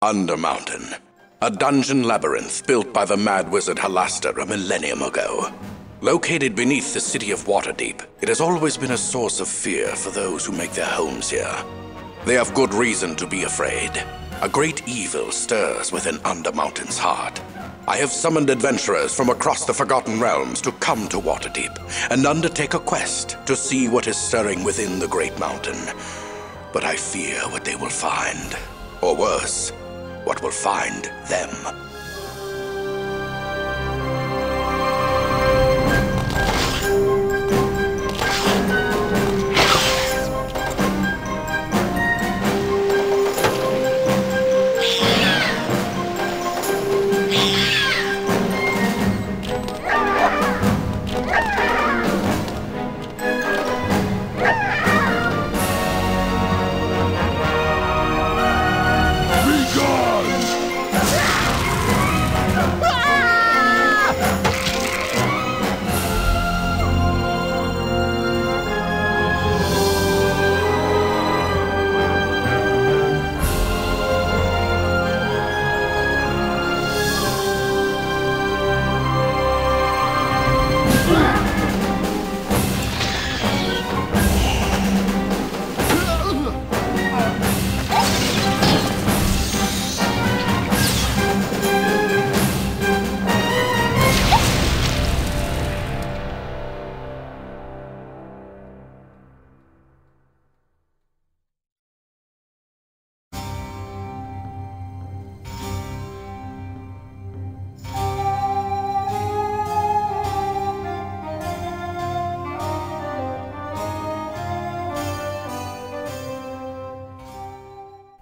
Undermountain, a dungeon labyrinth built by the mad wizard Halaster a millennium ago. Located beneath the city of Waterdeep, it has always been a source of fear for those who make their homes here. They have good reason to be afraid. A great evil stirs within Undermountain's heart. I have summoned adventurers from across the Forgotten Realms to come to Waterdeep and undertake a quest to see what is stirring within the Great Mountain. But I fear what they will find. Or worse, what will find them.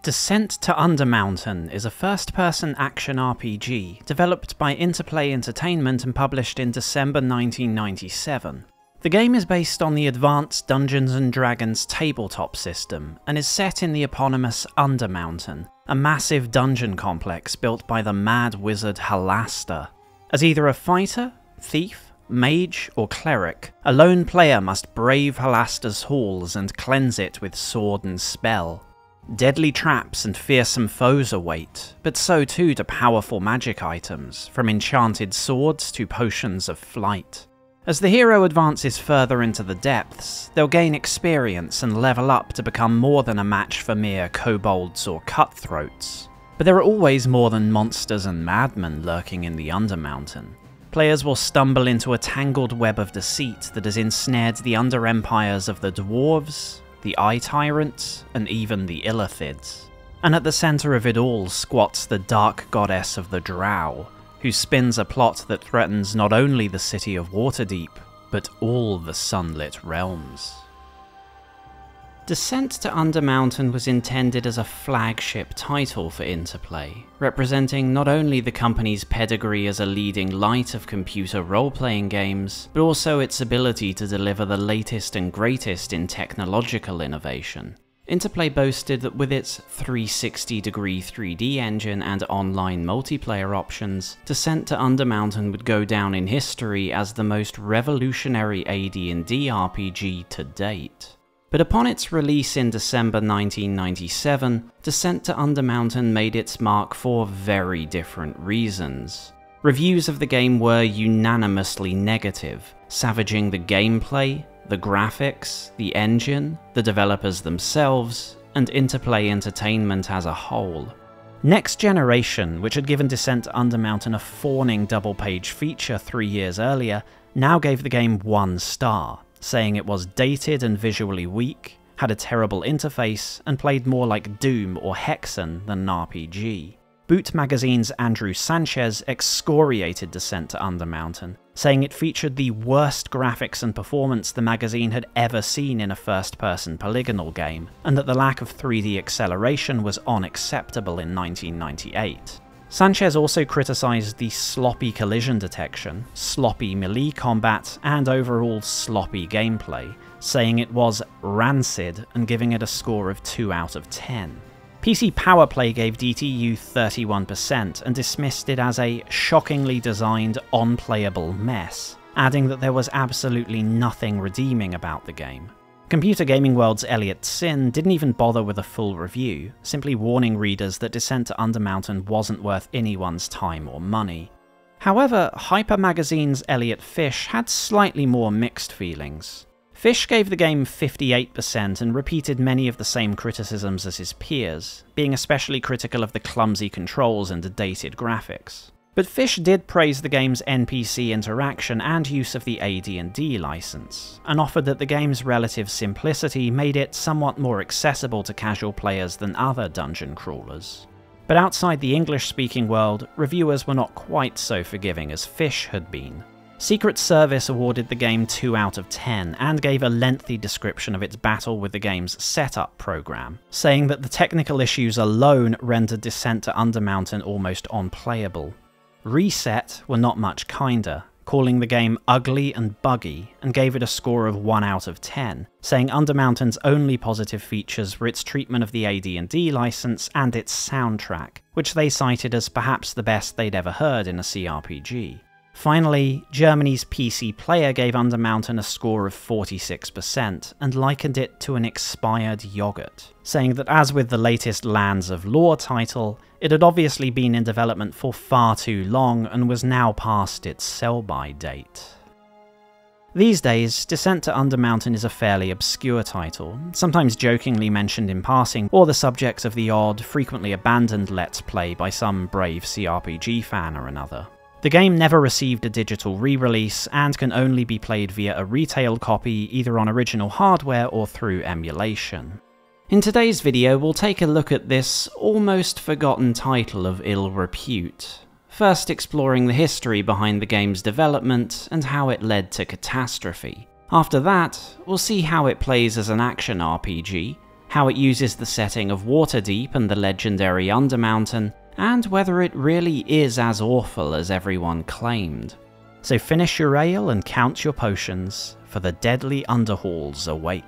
Descent to Undermountain is a first-person action RPG developed by Interplay Entertainment and published in December 1997. The game is based on the advanced Dungeons & Dragons tabletop system and is set in the eponymous Undermountain, a massive dungeon complex built by the mad wizard Halaster. As either a fighter, thief, mage, or cleric, a lone player must brave Halaster's halls and cleanse it with sword and spell. Deadly traps and fearsome foes await, but so too do powerful magic items, from enchanted swords to potions of flight. As the hero advances further into the depths, they'll gain experience and level up to become more than a match for mere kobolds or cutthroats. But there are always more than monsters and madmen lurking in the Undermountain. Players will stumble into a tangled web of deceit that has ensnared the under-empires of the dwarves, the Eye Tyrant, and even the Illithids. And at the centre of it all squats the dark goddess of the Drow, who spins a plot that threatens not only the city of Waterdeep, but all the sunlit realms. Descent to Undermountain was intended as a flagship title for Interplay, representing not only the company's pedigree as a leading light of computer role-playing games, but also its ability to deliver the latest and greatest in technological innovation. Interplay boasted that with its 360-degree 3D engine and online multiplayer options, Descent to Undermountain would go down in history as the most revolutionary AD&D RPG to date. But upon its release in December 1997, Descent to Undermountain made its mark for very different reasons. Reviews of the game were unanimously negative, savaging the gameplay, the graphics, the engine, the developers themselves, and Interplay Entertainment as a whole. Next Generation, which had given Descent to Undermountain a fawning double-page feature 3 years earlier, now gave the game 1 star. Saying it was dated and visually weak, had a terrible interface, and played more like Doom or Hexen than an RPG. Boot Magazine's Andrew Sanchez excoriated Descent to Undermountain, saying it featured the worst graphics and performance the magazine had ever seen in a first-person polygonal game, and that the lack of 3D acceleration was unacceptable in 1998. Sanchez also criticised the sloppy collision detection, sloppy melee combat, and overall sloppy gameplay, saying it was rancid and giving it a score of 2 out of 10. PC Power Play gave DTU 31% and dismissed it as a shockingly designed, unplayable mess, adding that there was absolutely nothing redeeming about the game. Computer Gaming World's Elliot Sin didn't even bother with a full review, simply warning readers that Descent to Undermountain wasn't worth anyone's time or money. However, Hyper Magazine's Elliot Fish had slightly more mixed feelings. Fish gave the game 58% and repeated many of the same criticisms as his peers, being especially critical of the clumsy controls and the dated graphics. But Fish did praise the game's NPC interaction and use of the AD&D license, and offered that the game's relative simplicity made it somewhat more accessible to casual players than other dungeon crawlers. But outside the English-speaking world, reviewers were not quite so forgiving as Fish had been. Secret Service awarded the game 2 out of 10 and gave a lengthy description of its battle with the game's setup program, saying that the technical issues alone rendered Descent to Undermountain almost unplayable. Reset were not much kinder, calling the game ugly and buggy, and gave it a score of 1 out of 10, saying Undermountain's only positive features were its treatment of the AD&D license and its soundtrack, which they cited as perhaps the best they'd ever heard in a CRPG. Finally, Germany's PC Player gave Undermountain a score of 46% and likened it to an expired yogurt, saying that as with the latest Lands of Lore title, it had obviously been in development for far too long and was now past its sell-by date. These days, Descent to Undermountain is a fairly obscure title, sometimes jokingly mentioned in passing, or the subject of the odd, frequently abandoned Let's Play by some brave CRPG fan or another. The game never received a digital re-release and can only be played via a retail copy either on original hardware or through emulation. In today's video, we'll take a look at this almost forgotten title of ill repute, first exploring the history behind the game's development and how it led to catastrophe. After that, we'll see how it plays as an action RPG, how it uses the setting of Waterdeep and the legendary Undermountain, and whether it really is as awful as everyone claimed. So finish your ale and count your potions, for the deadly underhalls await.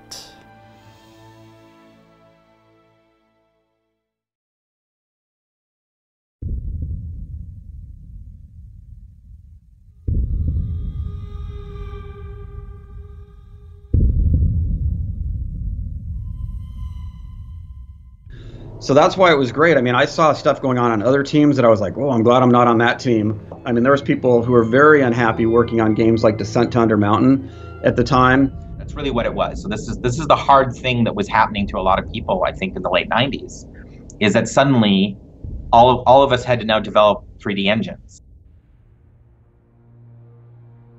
So that's why it was great. I mean, I saw stuff going on other teams that I was like, oh, I'm glad I'm not on that team. I mean, there was people who were very unhappy working on games like Descent to Undermountain at the time. That's really what it was. So this is the hard thing that was happening to a lot of people, I think, in the late 90s, is that suddenly all of us had to now develop 3D engines.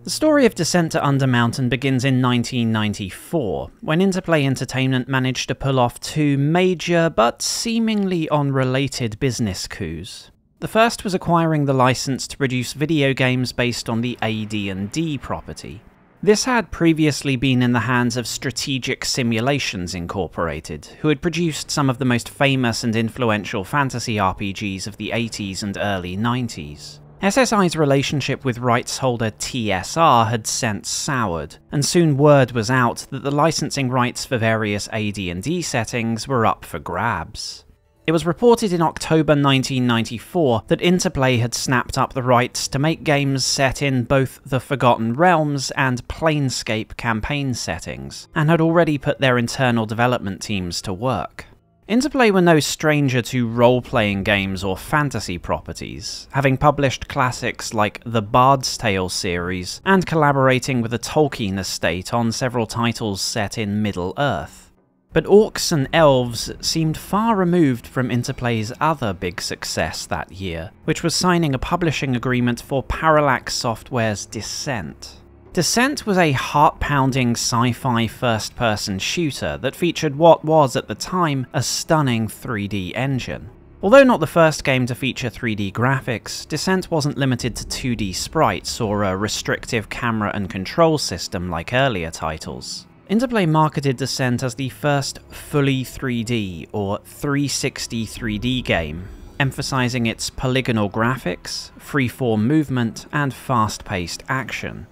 The story of Descent to Undermountain begins in 1994, when Interplay Entertainment managed to pull off 2 major but seemingly unrelated business coups. The first was acquiring the license to produce video games based on the AD&D property. This had previously been in the hands of Strategic Simulations Incorporated, who had produced some of the most famous and influential fantasy RPGs of the 80s and early 90s. SSI's relationship with rights holder TSR had since soured, and soon word was out that the licensing rights for various AD&D settings were up for grabs. It was reported in October 1994 that Interplay had snapped up the rights to make games set in both the Forgotten Realms and Planescape campaign settings, and had already put their internal development teams to work. Interplay were no stranger to role-playing games or fantasy properties, having published classics like the Bard's Tale series and collaborating with the Tolkien estate on several titles set in Middle-earth. But Orcs and Elves seemed far removed from Interplay's other big success that year, which was signing a publishing agreement for Parallax Software's Descent. Descent was a heart-pounding sci-fi first-person shooter that featured what was, at the time, a stunning 3D engine. Although not the first game to feature 3D graphics, Descent wasn't limited to 2D sprites or a restrictive camera and control system like earlier titles. Interplay marketed Descent as the first fully 3D or 360 3D game, emphasizing its polygonal graphics, freeform movement, and fast-paced action.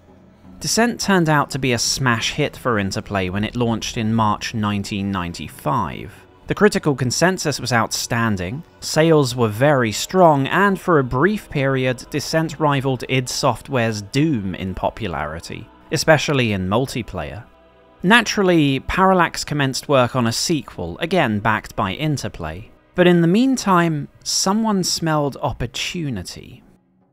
Descent turned out to be a smash hit for Interplay when it launched in March 1995. The critical consensus was outstanding, sales were very strong, and for a brief period, Descent rivaled id Software's Doom in popularity, especially in multiplayer. Naturally, Parallax commenced work on a sequel, again backed by Interplay. But in the meantime, someone smelled opportunity.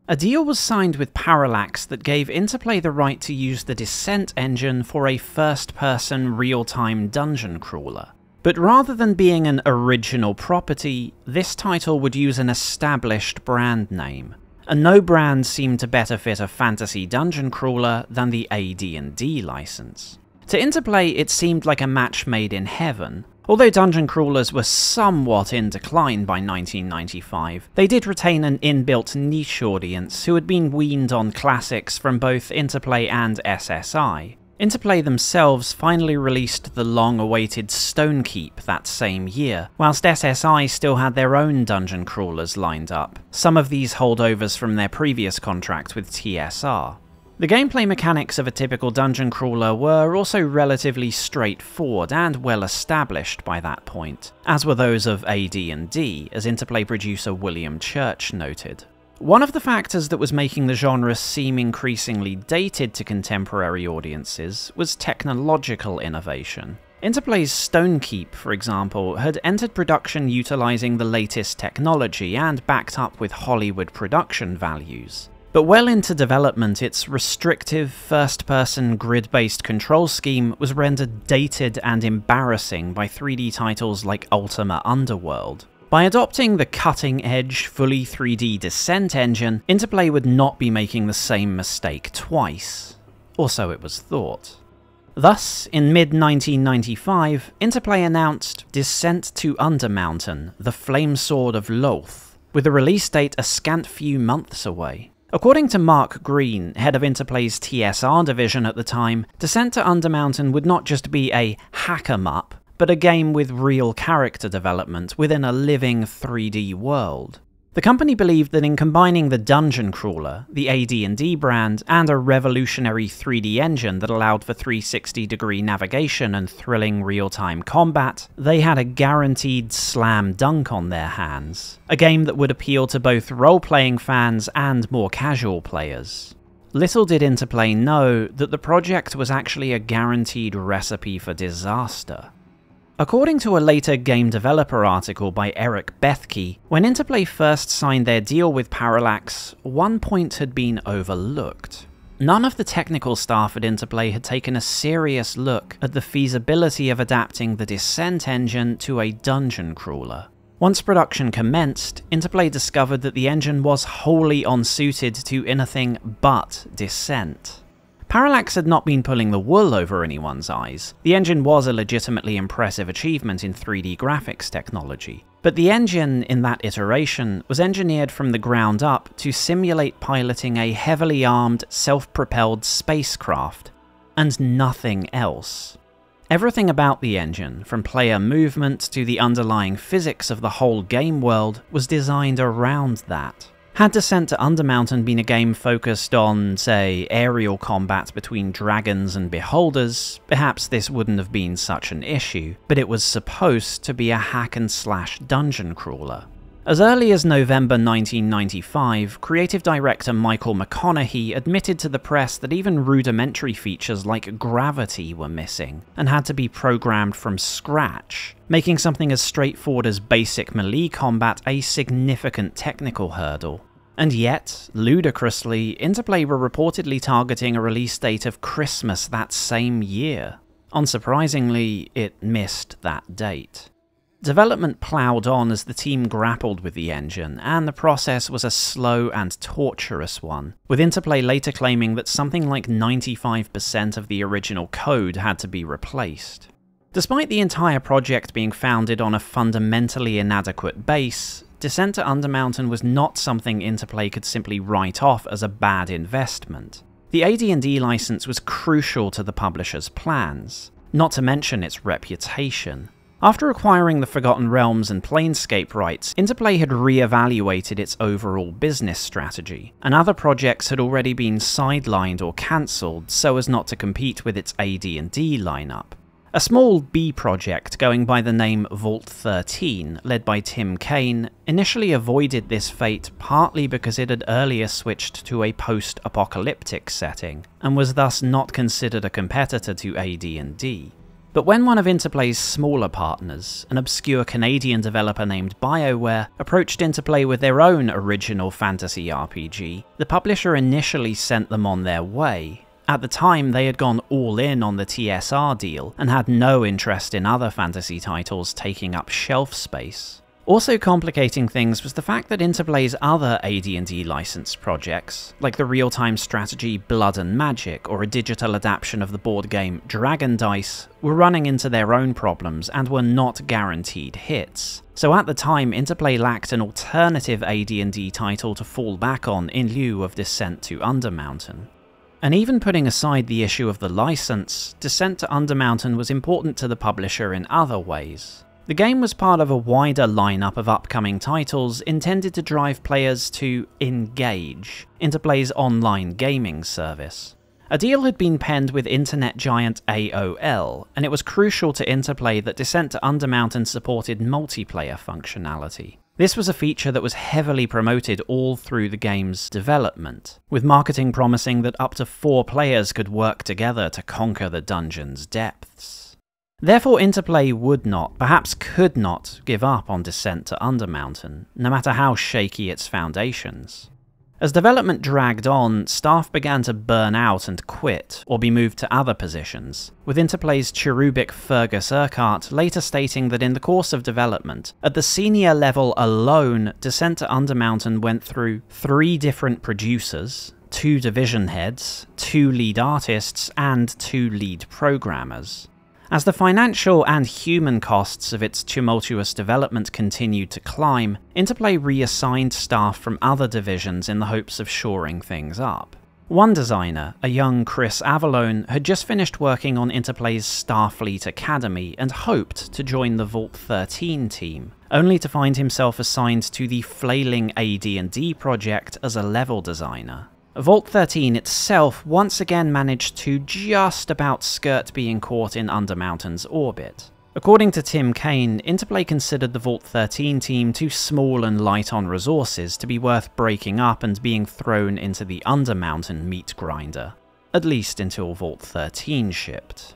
A deal was signed with Parallax that gave Interplay the right to use the Descent engine for a first-person real-time dungeon crawler. But rather than being an original property, this title would use an established brand name. And no brand seemed to better fit a fantasy dungeon crawler than the AD&D license. To Interplay, it seemed like a match made in heaven. Although dungeon crawlers were somewhat in decline by 1995, they did retain an inbuilt niche audience who had been weaned on classics from both Interplay and SSI. Interplay themselves finally released the long-awaited Stonekeep that same year, whilst SSI still had their own dungeon crawlers lined up, some of these holdovers from their previous contract with TSR. The gameplay mechanics of a typical dungeon crawler were also relatively straightforward and well established by that point, as were those of AD&D, as Interplay producer William Church noted. One of the factors that was making the genre seem increasingly dated to contemporary audiences was technological innovation. Interplay's Stonekeep, for example, had entered production utilizing the latest technology and backed up with Hollywood production values. But well into development, its restrictive, first-person, grid-based control scheme was rendered dated and embarrassing by 3D titles like Ultima Underworld. By adopting the cutting-edge, fully 3D Descent engine, Interplay would not be making the same mistake twice. Or so it was thought. Thus, in mid-1995, Interplay announced Descent to Undermountain, the Flamesword of Loth, with a release date a scant few months away. According to Mark Green, head of Interplay's TSR division at the time, Descent to Undermountain would not just be a hack-em-up, but a game with real character development within a living 3D world. The company believed that in combining the dungeon crawler, the AD&D brand, and a revolutionary 3D engine that allowed for 360-degree navigation and thrilling real-time combat, they had a guaranteed slam dunk on their hands. A game that would appeal to both role-playing fans and more casual players. Little did Interplay know that the project was actually a guaranteed recipe for disaster. According to a later game developer article by Eric Bethke, when Interplay first signed their deal with Parallax, one point had been overlooked. None of the technical staff at Interplay had taken a serious look at the feasibility of adapting the Descent engine to a dungeon crawler. Once production commenced, Interplay discovered that the engine was wholly unsuited to anything but Descent. Parallax had not been pulling the wool over anyone's eyes. The engine was a legitimately impressive achievement in 3D graphics technology, but the engine in that iteration was engineered from the ground up to simulate piloting a heavily armed, self-propelled spacecraft, and nothing else. Everything about the engine, from player movement to the underlying physics of the whole game world, was designed around that. Had Descent to Undermountain been a game focused on, say, aerial combat between dragons and beholders, perhaps this wouldn't have been such an issue, but it was supposed to be a hack-and-slash dungeon crawler. As early as November 1995, creative director Michael McConaughey admitted to the press that even rudimentary features like gravity were missing, and had to be programmed from scratch, making something as straightforward as basic melee combat a significant technical hurdle. And yet, ludicrously, Interplay were reportedly targeting a release date of Christmas that same year. Unsurprisingly, it missed that date. Development ploughed on as the team grappled with the engine, and the process was a slow and torturous one, with Interplay later claiming that something like 95% of the original code had to be replaced. Despite the entire project being founded on a fundamentally inadequate base, Descent to Undermountain was not something Interplay could simply write off as a bad investment. The AD&D license was crucial to the publisher's plans, not to mention its reputation. After acquiring the Forgotten Realms and Planescape rights, Interplay had re-evaluated its overall business strategy, and other projects had already been sidelined or cancelled so as not to compete with its AD&D lineup. A small B project going by the name Vault 13, led by Tim Kaine, initially avoided this fate partly because it had earlier switched to a post-apocalyptic setting, and was thus not considered a competitor to AD&D. But when one of Interplay's smaller partners, an obscure Canadian developer named BioWare, approached Interplay with their own original fantasy RPG, the publisher initially sent them on their way. At the time, they had gone all in on the TSR deal, and had no interest in other fantasy titles taking up shelf space. Also complicating things was the fact that Interplay's other AD&D licensed projects, like the real-time strategy Blood and Magic or a digital adaptation of the board game Dragon Dice, were running into their own problems and were not guaranteed hits. So at the time, Interplay lacked an alternative AD&D title to fall back on in lieu of Descent to Undermountain. And even putting aside the issue of the license, Descent to Undermountain was important to the publisher in other ways. The game was part of a wider lineup of upcoming titles intended to drive players to engage, Interplay's online gaming service. A deal had been penned with internet giant AOL, and it was crucial to Interplay that Descent to Undermountain supported multiplayer functionality. This was a feature that was heavily promoted all through the game's development, with marketing promising that up to 4 players could work together to conquer the dungeon's depths. Therefore, Interplay would not, perhaps could not, give up on Descent to Undermountain, no matter how shaky its foundations. As development dragged on, staff began to burn out and quit, or be moved to other positions, with Interplay's cherubic Fergus Urquhart later stating that in the course of development, at the senior level alone, Descent to Undermountain went through 3 different producers, 2 division heads, 2 lead artists, and 2 lead programmers. As the financial and human costs of its tumultuous development continued to climb, Interplay reassigned staff from other divisions in the hopes of shoring things up. One designer, a young Chris Avalone, had just finished working on Interplay's Starfleet Academy and hoped to join the Vault 13 team, only to find himself assigned to the flailing AD&D project as a level designer. Vault 13 itself once again managed to just about skirt being caught in Undermountain's orbit. According to Tim Kaine, Interplay considered the Vault 13 team too small and light on resources to be worth breaking up and being thrown into the Undermountain meat grinder, at least until Vault 13 shipped.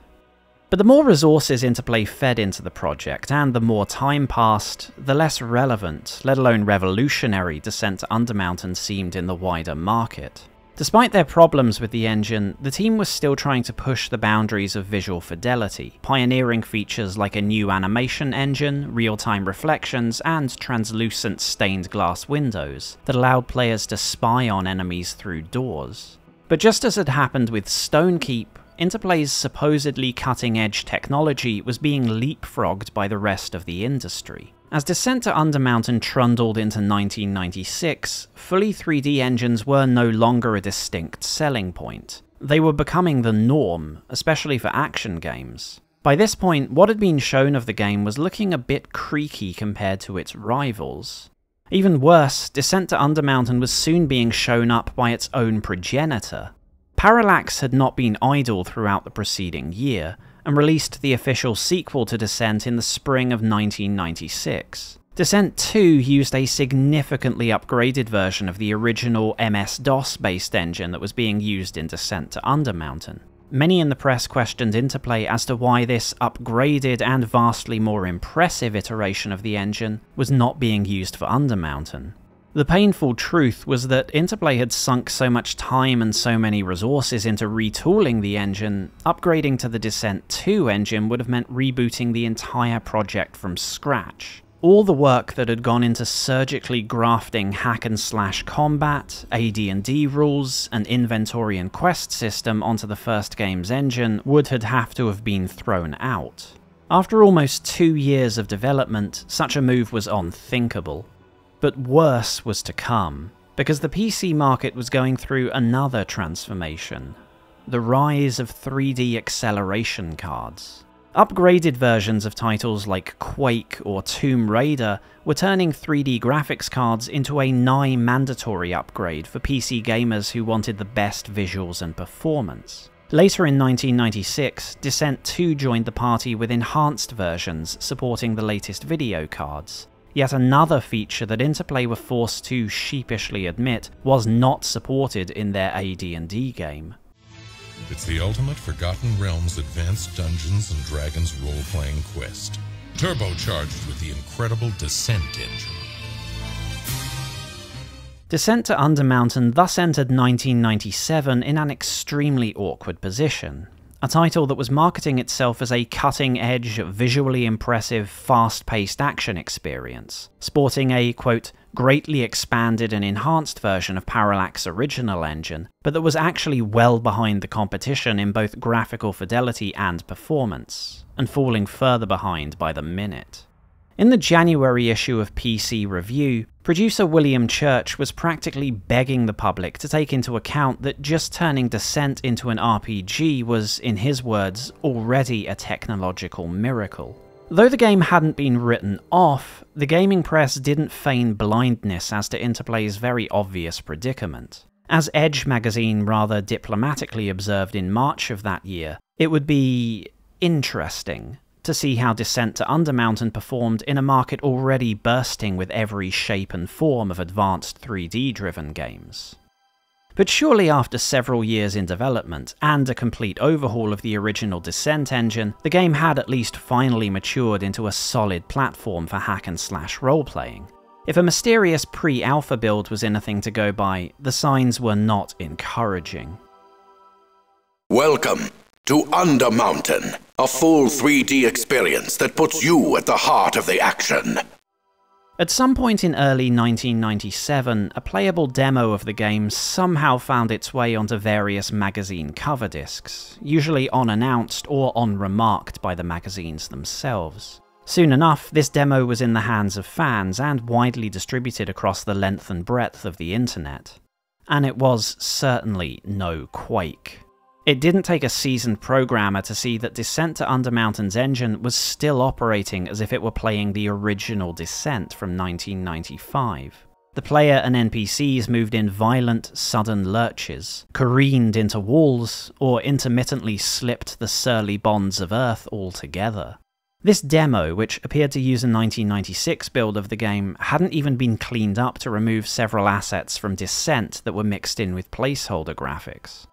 But the more resources Interplay fed into the project, and the more time passed, the less relevant, let alone revolutionary, Descent to Undermountain seemed in the wider market. Despite their problems with the engine, the team was still trying to push the boundaries of visual fidelity, pioneering features like a new animation engine, real-time reflections, and translucent stained glass windows that allowed players to spy on enemies through doors. But just as had happened with Stonekeep, Interplay's supposedly cutting-edge technology was being leapfrogged by the rest of the industry. As Descent to Undermountain trundled into 1996, fully 3D engines were no longer a distinct selling point. They were becoming the norm, especially for action games. By this point, what had been shown of the game was looking a bit creaky compared to its rivals. Even worse, Descent to Undermountain was soon being shown up by its own progenitor. Parallax had not been idle throughout the preceding year, and released the official sequel to Descent in the spring of 1996. Descent 2 used a significantly upgraded version of the original MS-DOS-based engine that was being used in Descent to Undermountain. Many in the press questioned Interplay as to why this upgraded and vastly more impressive iteration of the engine was not being used for Undermountain. The painful truth was that Interplay had sunk so much time and so many resources into retooling the engine, upgrading to the Descent 2 engine would have meant rebooting the entire project from scratch. All the work that had gone into surgically grafting hack-and-slash combat, AD&D rules, an inventory and quest system onto the first game's engine would have to have been thrown out. After almost 2 years of development, such a move was unthinkable. But worse was to come, because the PC market was going through another transformation: the rise of 3D acceleration cards. Upgraded versions of titles like Quake or Tomb Raider were turning 3D graphics cards into a nigh-mandatory upgrade for PC gamers who wanted the best visuals and performance. Later in 1996, Descent 2 joined the party with enhanced versions supporting the latest video cards. Yet another feature that Interplay were forced to sheepishly admit was not supported in their AD&D game. It's the ultimate Forgotten Realms Advanced Dungeons & Dragons role-playing quest, turbocharged with the incredible Descent engine. Descent to Undermountain thus entered 1997 in an extremely awkward position. A title that was marketing itself as a cutting-edge, visually impressive, fast-paced action experience, sporting a, quote, greatly expanded and enhanced version of Parallax's original engine, but that was actually well behind the competition in both graphical fidelity and performance, and falling further behind by the minute. In the January issue of PC Review, producer William Church was practically begging the public to take into account that just turning Descent into an RPG was, in his words, already a technological miracle. Though the game hadn't been written off, the gaming press didn't feign blindness as to Interplay's very obvious predicament. As Edge magazine rather diplomatically observed in March of that year, it would be interesting to see how Descent to Undermountain performed in a market already bursting with every shape and form of advanced 3D-driven games. But surely after several years in development, and a complete overhaul of the original Descent engine, the game had at least finally matured into a solid platform for hack-and-slash role-playing. If a mysterious pre-alpha build was anything to go by, the signs were not encouraging. Welcome to Undermountain, a full 3D experience that puts you at the heart of the action. At some point in early 1997, a playable demo of the game somehow found its way onto various magazine cover discs, usually unannounced or unremarked by the magazines themselves. Soon enough, this demo was in the hands of fans and widely distributed across the length and breadth of the internet. And it was certainly no Quake. It didn't take a seasoned programmer to see that Descent to Undermountain's engine was still operating as if it were playing the original Descent from 1995. The player and NPCs moved in violent, sudden lurches, careened into walls, or intermittently slipped the surly bonds of Earth altogether. This demo, which appeared to use a 1996 build of the game, hadn't even been cleaned up to remove several assets from Descent that were mixed in with placeholder graphics.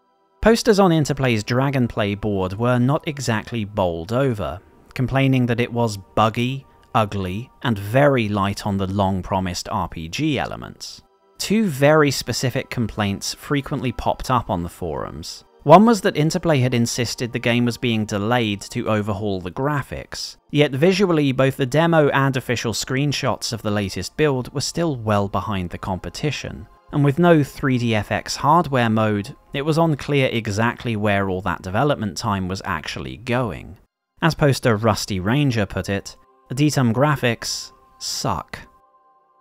Posters on Interplay's Dragonplay board were not exactly bowled over, complaining that it was buggy, ugly, and very light on the long-promised RPG elements. Two very specific complaints frequently popped up on the forums. One was that Interplay had insisted the game was being delayed to overhaul the graphics, yet visually both the demo and official screenshots of the latest build were still well behind the competition. And with no 3DFX hardware mode, it was unclear exactly where all that development time was actually going. As poster Rusty Ranger put it, DTOM graphics suck.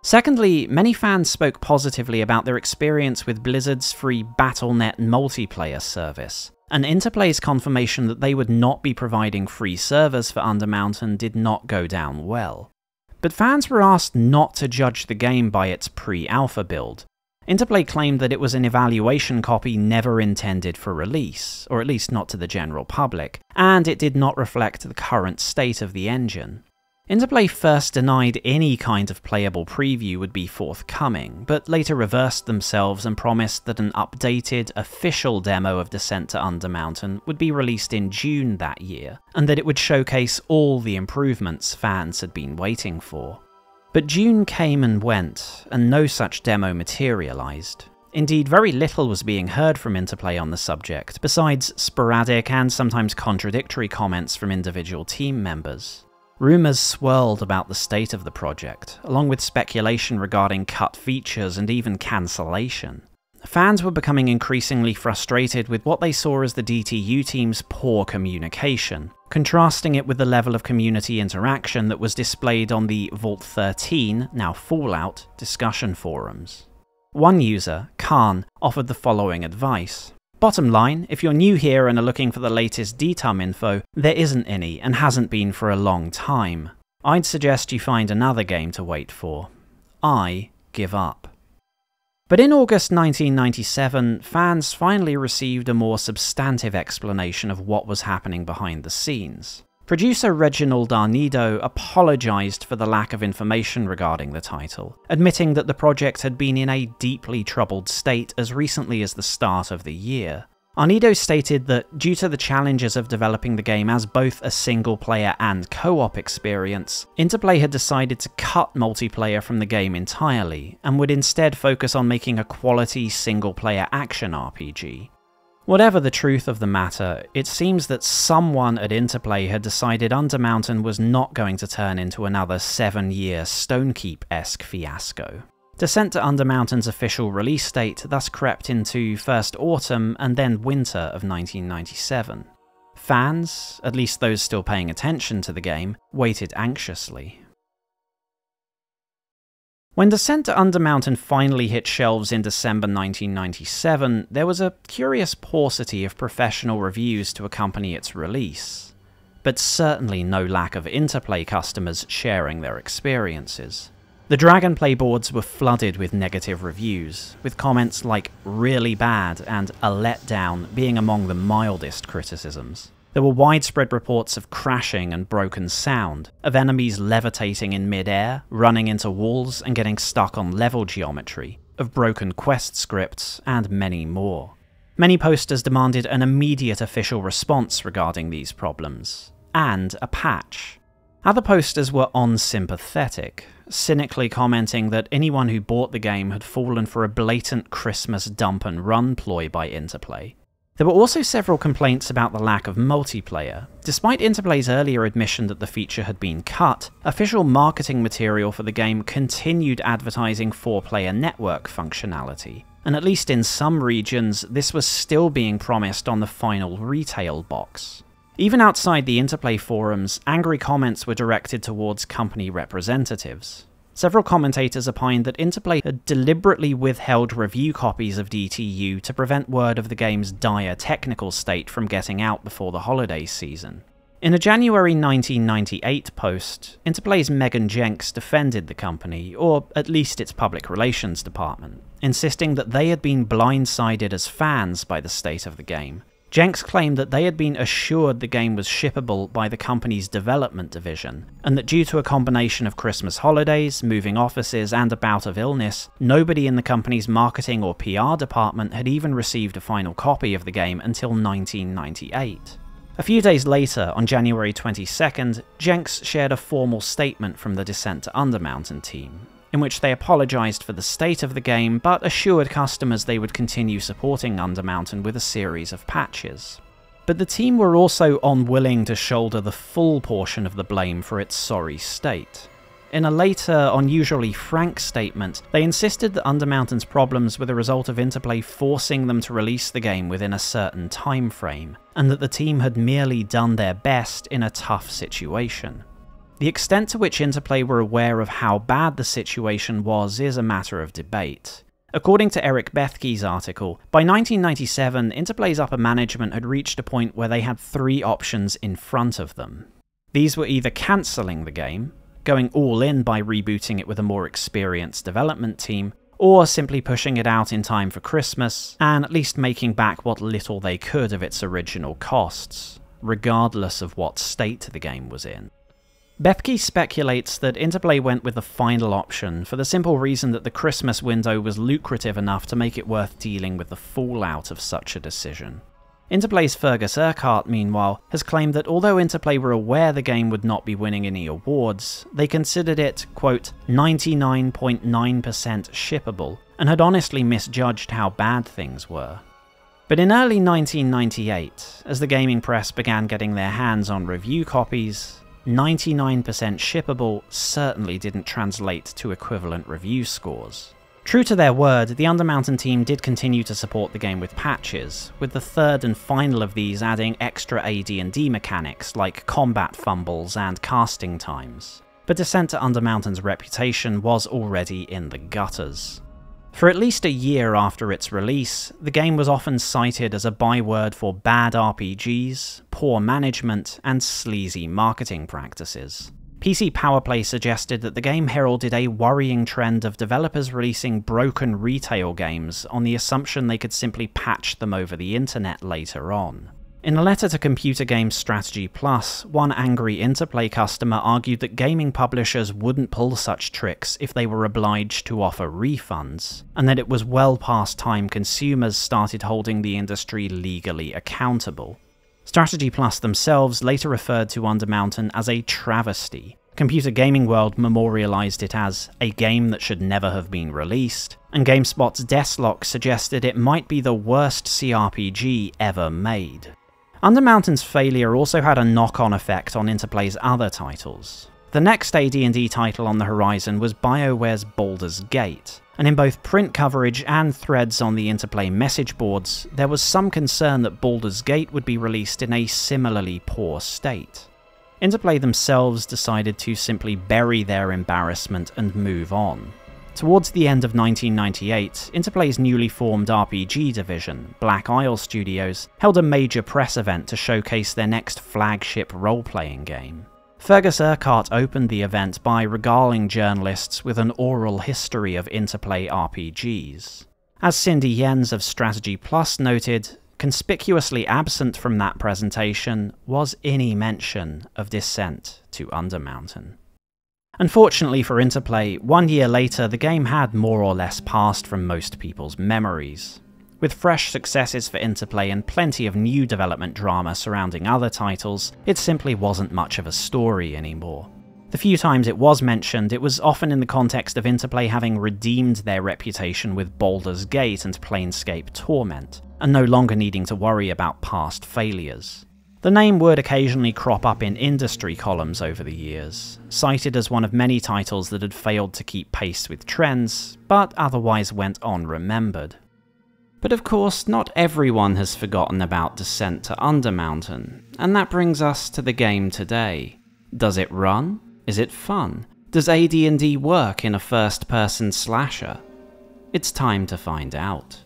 Secondly, many fans spoke positively about their experience with Blizzard's free Battle.net multiplayer service, and Interplay's confirmation that they would not be providing free servers for Undermountain did not go down well. But fans were asked not to judge the game by its pre-alpha build. Interplay claimed that it was an evaluation copy never intended for release, or at least not to the general public, and it did not reflect the current state of the engine. Interplay first denied any kind of playable preview would be forthcoming, but later reversed themselves and promised that an updated, official demo of Descent to Undermountain would be released in June that year, and that it would showcase all the improvements fans had been waiting for. But June came and went, and no such demo materialized. Indeed, very little was being heard from Interplay on the subject, besides sporadic and sometimes contradictory comments from individual team members. Rumours swirled about the state of the project, along with speculation regarding cut features and even cancellation. Fans were becoming increasingly frustrated with what they saw as the DTU team's poor communication, contrasting it with the level of community interaction that was displayed on the Vault 13, now Fallout, discussion forums. One user, Khan, offered the following advice. Bottom line, if you're new here and are looking for the latest DTOM info, there isn't any and hasn't been for a long time. I'd suggest you find another game to wait for. I give up. But in August 1997, fans finally received a more substantive explanation of what was happening behind the scenes. Producer Reginald Arnido apologized for the lack of information regarding the title, admitting that the project had been in a deeply troubled state as recently as the start of the year. Arnido stated that due to the challenges of developing the game as both a single-player and co-op experience, Interplay had decided to cut multiplayer from the game entirely, and would instead focus on making a quality single-player action RPG. Whatever the truth of the matter, it seems that someone at Interplay had decided Undermountain was not going to turn into another 7-year Stonekeep-esque fiasco. Descent to Undermountain's official release date thus crept into first autumn and then winter of 1997. Fans, at least those still paying attention to the game, waited anxiously. When Descent to Undermountain finally hit shelves in December 1997, there was a curious paucity of professional reviews to accompany its release, but certainly no lack of Interplay customers sharing their experiences. The Dragonplay boards were flooded with negative reviews, with comments like "really bad" and "a letdown" being among the mildest criticisms. There were widespread reports of crashing and broken sound, of enemies levitating in mid-air, running into walls and getting stuck on level geometry, of broken quest scripts, and many more. Many posters demanded an immediate official response regarding these problems, and a patch. Other posters were unsympathetic, cynically commenting that anyone who bought the game had fallen for a blatant Christmas dump and run ploy by Interplay. There were also several complaints about the lack of multiplayer. Despite Interplay's earlier admission that the feature had been cut, official marketing material for the game continued advertising 4-player network functionality, and at least in some regions, this was still being promised on the final retail box. Even outside the Interplay forums, angry comments were directed towards company representatives. Several commentators opined that Interplay had deliberately withheld review copies of DTU to prevent word of the game's dire technical state from getting out before the holiday season. In a January 1998 post, Interplay's Megan Jenks defended the company, or at least its public relations department, insisting that they had been blindsided as fans by the state of the game. Jenks claimed that they had been assured the game was shippable by the company's development division, and that due to a combination of Christmas holidays, moving offices, and a bout of illness, nobody in the company's marketing or PR department had even received a final copy of the game until 1998. A few days later, on January 22nd, Jenks shared a formal statement from the Descent to Undermountain team, in which they apologized for the state of the game, but assured customers they would continue supporting Undermountain with a series of patches. But the team were also unwilling to shoulder the full portion of the blame for its sorry state. In a later, unusually frank statement, they insisted that Undermountain's problems were the result of Interplay forcing them to release the game within a certain time frame, and that the team had merely done their best in a tough situation. The extent to which Interplay were aware of how bad the situation was is a matter of debate. According to Eric Bethke's article, by 1997, Interplay's upper management had reached a point where they had 3 options in front of them. These were either cancelling the game, going all in by rebooting it with a more experienced development team, or simply pushing it out in time for Christmas, and at least making back what little they could of its original costs, regardless of what state the game was in. Bethke speculates that Interplay went with the final option for the simple reason that the Christmas window was lucrative enough to make it worth dealing with the fallout of such a decision. Interplay's Fergus Urquhart, meanwhile, has claimed that although Interplay were aware the game would not be winning any awards, they considered it, quote, 99.9% shippable, and had honestly misjudged how bad things were. But in early 1998, as the gaming press began getting their hands on review copies, 99% shippable certainly didn't translate to equivalent review scores. True to their word, the Undermountain team did continue to support the game with patches, with the third and final of these adding extra AD&D mechanics like combat fumbles and casting times. But Descent to Undermountain's reputation was already in the gutters. For at least a year after its release, the game was often cited as a byword for bad RPGs, poor management, and sleazy marketing practices. PC Powerplay suggested that the game heralded a worrying trend of developers releasing broken retail games on the assumption they could simply patch them over the internet later on. In a letter to Computer Games Strategy Plus, one angry Interplay customer argued that gaming publishers wouldn't pull such tricks if they were obliged to offer refunds, and that it was well past time consumers started holding the industry legally accountable. Strategy Plus themselves later referred to Undermountain as a travesty. Computer Gaming World memorialized it as a game that should never have been released, and GameSpot's Deathlock suggested it might be the worst CRPG ever made. Undermountain's failure also had a knock-on effect on Interplay's other titles. The next AD&D title on the horizon was BioWare's Baldur's Gate, and in both print coverage and threads on the Interplay message boards, there was some concern that Baldur's Gate would be released in a similarly poor state. Interplay themselves decided to simply bury their embarrassment and move on. Towards the end of 1998, Interplay's newly formed RPG division, Black Isle Studios, held a major press event to showcase their next flagship role-playing game. Fergus Urquhart opened the event by regaling journalists with an oral history of Interplay RPGs. As Cindy Jens of Strategy Plus noted, conspicuously absent from that presentation was any mention of Descent to Undermountain. Unfortunately for Interplay, 1 year later the game had more or less passed from most people's memories. With fresh successes for Interplay and plenty of new development drama surrounding other titles, it simply wasn't much of a story anymore. The few times it was mentioned, it was often in the context of Interplay having redeemed their reputation with Baldur's Gate and Planescape Torment, and no longer needing to worry about past failures. The name would occasionally crop up in industry columns over the years, cited as one of many titles that had failed to keep pace with trends, but otherwise went unremembered. But of course, not everyone has forgotten about Descent to Undermountain, and that brings us to the game today. Does it run? Is it fun? Does AD&D work in a first-person slasher? It's time to find out.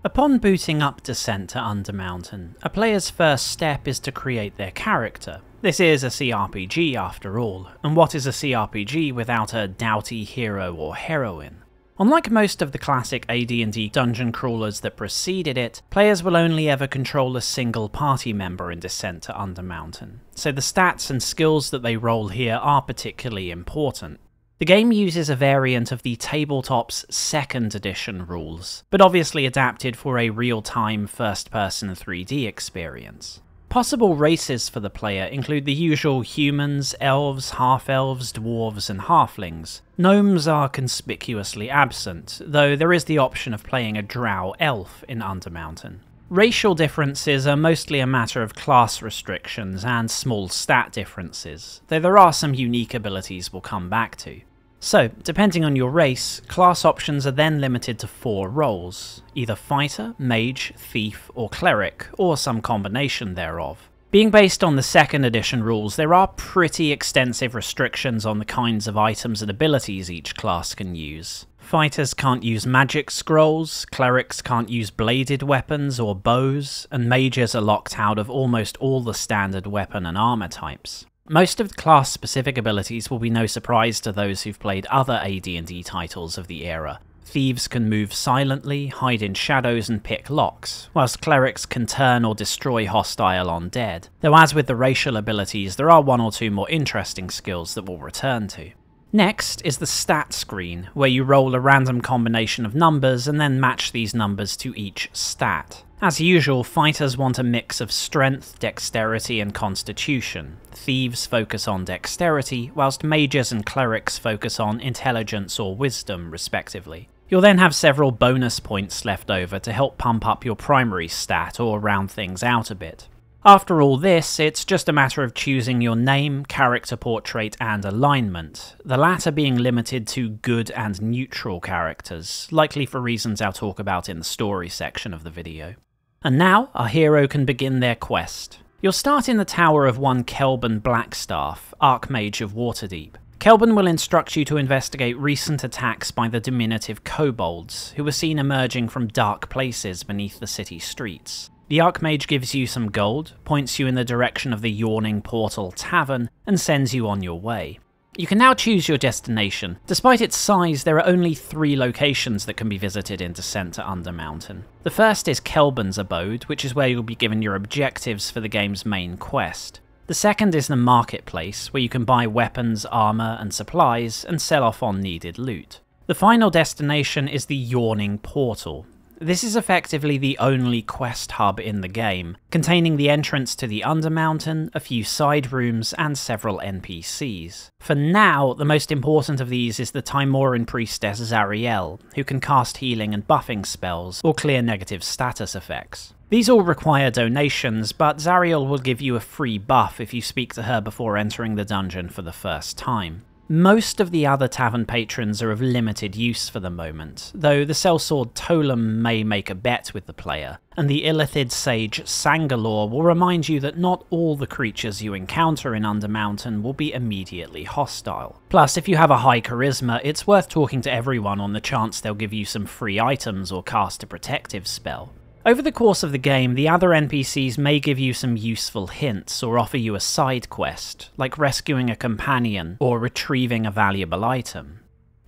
Upon booting up Descent to Undermountain, a player's first step is to create their character. This is a CRPG after all, and what is a CRPG without a doughty hero or heroine? Unlike most of the classic AD&D dungeon crawlers that preceded it, players will only ever control a single party member in Descent to Undermountain, so the stats and skills that they roll here are particularly important. The game uses a variant of the tabletop's 2nd edition rules, but obviously adapted for a real-time first-person 3D experience. Possible races for the player include the usual humans, elves, half-elves, dwarves, and halflings. Gnomes are conspicuously absent, though there is the option of playing a drow elf in Undermountain. Racial differences are mostly a matter of class restrictions and small stat differences, though there are some unique abilities we'll come back to. So, depending on your race, class options are then limited to 4 roles, either fighter, mage, thief, or cleric, or some combination thereof. Being based on the 2nd edition rules, there are pretty extensive restrictions on the kinds of items and abilities each class can use. Fighters can't use magic scrolls, clerics can't use bladed weapons or bows, and mages are locked out of almost all the standard weapon and armor types. Most of the class-specific abilities will be no surprise to those who've played other AD&D titles of the era. Thieves can move silently, hide in shadows and pick locks, whilst clerics can turn or destroy hostile undead, though as with the racial abilities there are 1 or 2 more interesting skills that we'll return to. Next is the stat screen, where you roll a random combination of numbers and then match these numbers to each stat. As usual, fighters want a mix of strength, dexterity, and constitution. Thieves focus on dexterity, whilst mages and clerics focus on intelligence or wisdom, respectively. You'll then have several bonus points left over to help pump up your primary stat or round things out a bit. After all this, it's just a matter of choosing your name, character portrait, and alignment, the latter being limited to good and neutral characters, likely for reasons I'll talk about in the story section of the video. And now, our hero can begin their quest. You'll start in the tower of one Kelban Blackstaff, Archmage of Waterdeep. Kelban will instruct you to investigate recent attacks by the diminutive kobolds, who were seen emerging from dark places beneath the city streets. The Archmage gives you some gold, points you in the direction of the Yawning Portal Tavern, and sends you on your way. You can now choose your destination. Despite its size, there are only 3 locations that can be visited in Descent to Undermountain. The first is Kelban's abode, which is where you'll be given your objectives for the game's main quest. The second is the marketplace, where you can buy weapons, armor, and supplies, and sell off on needed loot. The final destination is the Yawning Portal. This is effectively the only quest hub in the game, containing the entrance to the Undermountain, a few side rooms, and several NPCs. For now, the most important of these is the Timoran priestess Zariel, who can cast healing and buffing spells, or clear negative status effects. These all require donations, but Zariel will give you a free buff if you speak to her before entering the dungeon for the first time. Most of the other tavern patrons are of limited use for the moment, though the sellsword Tolam may make a bet with the player, and the Illithid sage Sangalore will remind you that not all the creatures you encounter in Undermountain will be immediately hostile. Plus, if you have a high charisma, it's worth talking to everyone on the chance they'll give you some free items or cast a protective spell. Over the course of the game, the other NPCs may give you some useful hints or offer you a side quest, like rescuing a companion or retrieving a valuable item.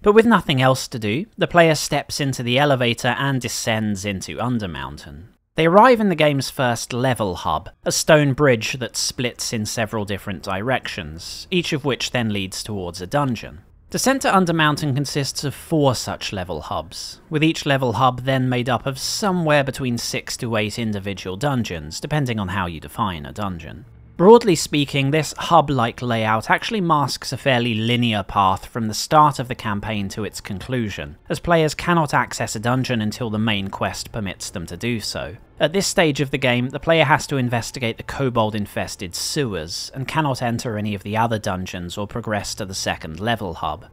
But with nothing else to do, the player steps into the elevator and descends into Undermountain. They arrive in the game's first level hub, a stone bridge that splits in several different directions, each of which then leads towards a dungeon. Descent to Undermountain consists of 4 such level hubs, with each level hub then made up of somewhere between 6 to 8 individual dungeons, depending on how you define a dungeon. Broadly speaking, this hub-like layout actually masks a fairly linear path from the start of the campaign to its conclusion, as players cannot access a dungeon until the main quest permits them to do so. At this stage of the game, the player has to investigate the kobold-infested sewers, and cannot enter any of the other dungeons or progress to the second level hub.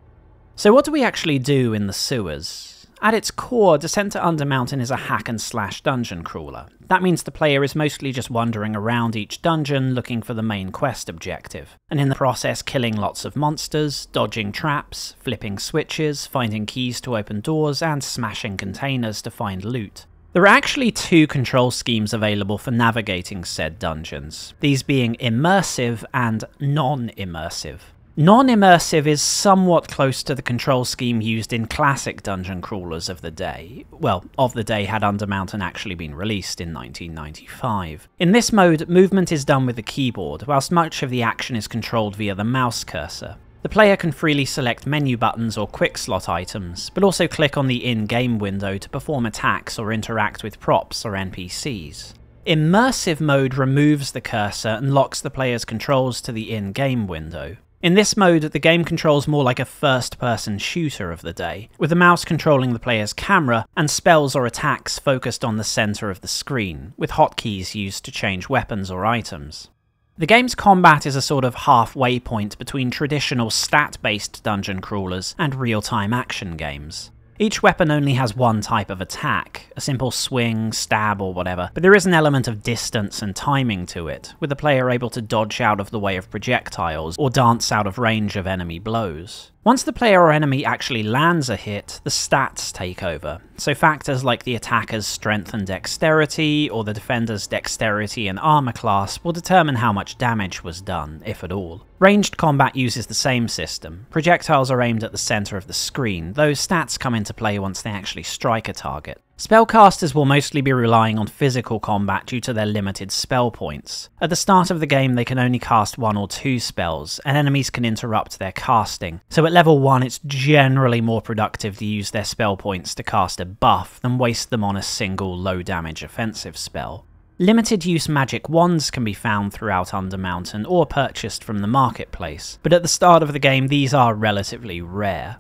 So what do we actually do in the sewers? At its core, Descent to Undermountain is a hack-and-slash dungeon crawler. That means the player is mostly just wandering around each dungeon looking for the main quest objective, and in the process killing lots of monsters, dodging traps, flipping switches, finding keys to open doors, and smashing containers to find loot. There are actually 2 control schemes available for navigating said dungeons, these being immersive and non-immersive. Non-immersive is somewhat close to the control scheme used in classic dungeon crawlers of the day. Well, of the day had Undermountain actually been released in 1995. In this mode, movement is done with the keyboard, whilst much of the action is controlled via the mouse cursor. The player can freely select menu buttons or quick slot items, but also click on the in-game window to perform attacks or interact with props or NPCs. Immersive mode removes the cursor and locks the player's controls to the in-game window. In this mode, the game controls more like a first-person shooter of the day, with the mouse controlling the player's camera and spells or attacks focused on the centre of the screen, with hotkeys used to change weapons or items. The game's combat is a sort of halfway point between traditional stat-based dungeon crawlers and real-time action games. Each weapon only has one type of attack, a simple swing, stab, or whatever, but there is an element of distance and timing to it, with the player able to dodge out of the way of projectiles or dance out of range of enemy blows. Once the player or enemy actually lands a hit, the stats take over, so factors like the attacker's strength and dexterity, or the defender's dexterity and armor class will determine how much damage was done, if at all. Ranged combat uses the same system. Projectiles are aimed at the center of the screen, though stats come into play once they actually strike a target. Spellcasters will mostly be relying on physical combat due to their limited spell points. At the start of the game they can only cast 1 or 2 spells, and enemies can interrupt their casting, so at level 1 it's generally more productive to use their spell points to cast a buff than waste them on a single low damage offensive spell. Limited use magic wands can be found throughout Undermountain or purchased from the marketplace, but at the start of the game these are relatively rare.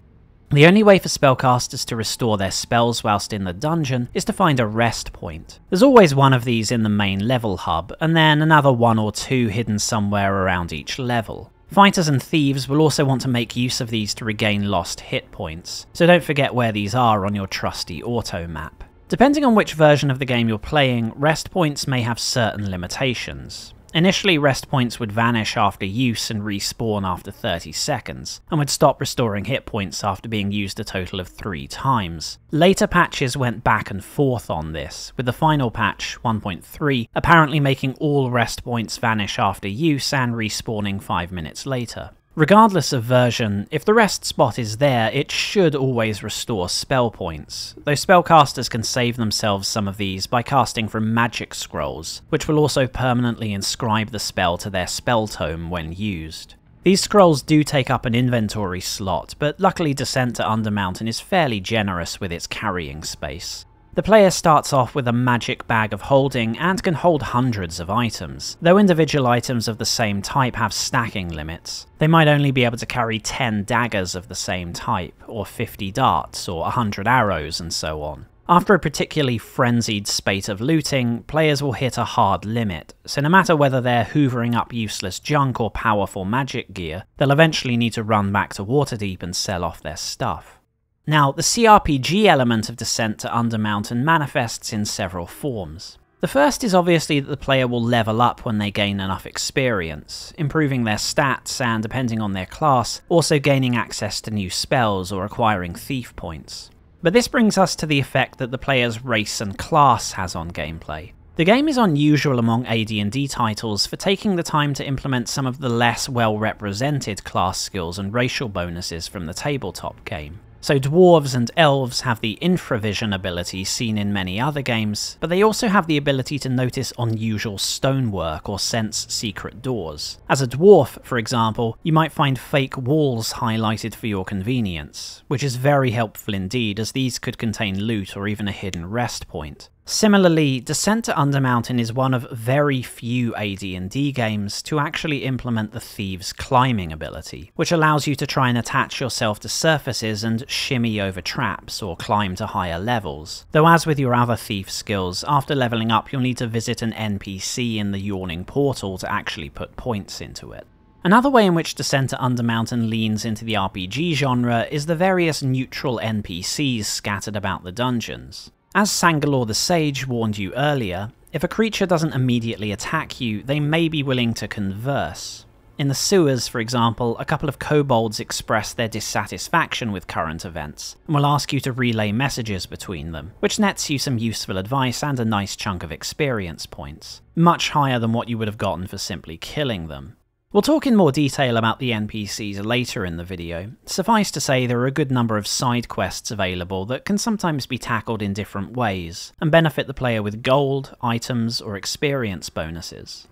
The only way for spellcasters to restore their spells whilst in the dungeon is to find a rest point. There's always one of these in the main level hub, and then another one or two hidden somewhere around each level. Fighters and thieves will also want to make use of these to regain lost hit points, so don't forget where these are on your trusty auto map. Depending on which version of the game you're playing, rest points may have certain limitations. Initially, rest points would vanish after use and respawn after 30 seconds, and would stop restoring hit points after being used a total of 3 times. Later patches went back and forth on this, with the final patch, 1.3, apparently making all rest points vanish after use and respawning 5 minutes later. Regardless of version, if the rest spot is there, it should always restore spell points, though spellcasters can save themselves some of these by casting from magic scrolls, which will also permanently inscribe the spell to their spell tome when used. These scrolls do take up an inventory slot, but luckily Descent to Undermountain is fairly generous with its carrying space. The player starts off with a magic bag of holding and can hold hundreds of items, though individual items of the same type have stacking limits. They might only be able to carry 10 daggers of the same type, or 50 darts, or 100 arrows, and so on. After a particularly frenzied spate of looting, players will hit a hard limit, so no matter whether they're hoovering up useless junk or powerful magic gear, they'll eventually need to run back to Waterdeep and sell off their stuff. Now, the CRPG element of Descent to Undermountain manifests in several forms. The first is obviously that the player will level up when they gain enough experience, improving their stats and, depending on their class, also gaining access to new spells or acquiring thief points. But this brings us to the effect that the player's race and class has on gameplay. The game is unusual among AD&D titles for taking the time to implement some of the less well-represented class skills and racial bonuses from the tabletop game. So dwarves and elves have the infravision ability seen in many other games, but they also have the ability to notice unusual stonework or sense secret doors. As a dwarf, for example, you might find fake walls highlighted for your convenience, which is very helpful indeed, as these could contain loot or even a hidden rest point. Similarly, Descent to Undermountain is one of very few AD&D games to actually implement the Thieves' climbing ability, which allows you to try and attach yourself to surfaces and shimmy over traps or climb to higher levels. Though as with your other Thief skills, after leveling up you'll need to visit an NPC in the Yawning Portal to actually put points into it. Another way in which Descent to Undermountain leans into the RPG genre is the various neutral NPCs scattered about the dungeons. As Sangalor the Sage warned you earlier, if a creature doesn't immediately attack you, they may be willing to converse. In the sewers, for example, a couple of kobolds express their dissatisfaction with current events, and will ask you to relay messages between them, which nets you some useful advice and a nice chunk of experience points, much higher than what you would have gotten for simply killing them. We'll talk in more detail about the NPCs later in the video. Suffice to say, there are a good number of side quests available that can sometimes be tackled in different ways, and benefit the player with gold, items, or experience bonuses.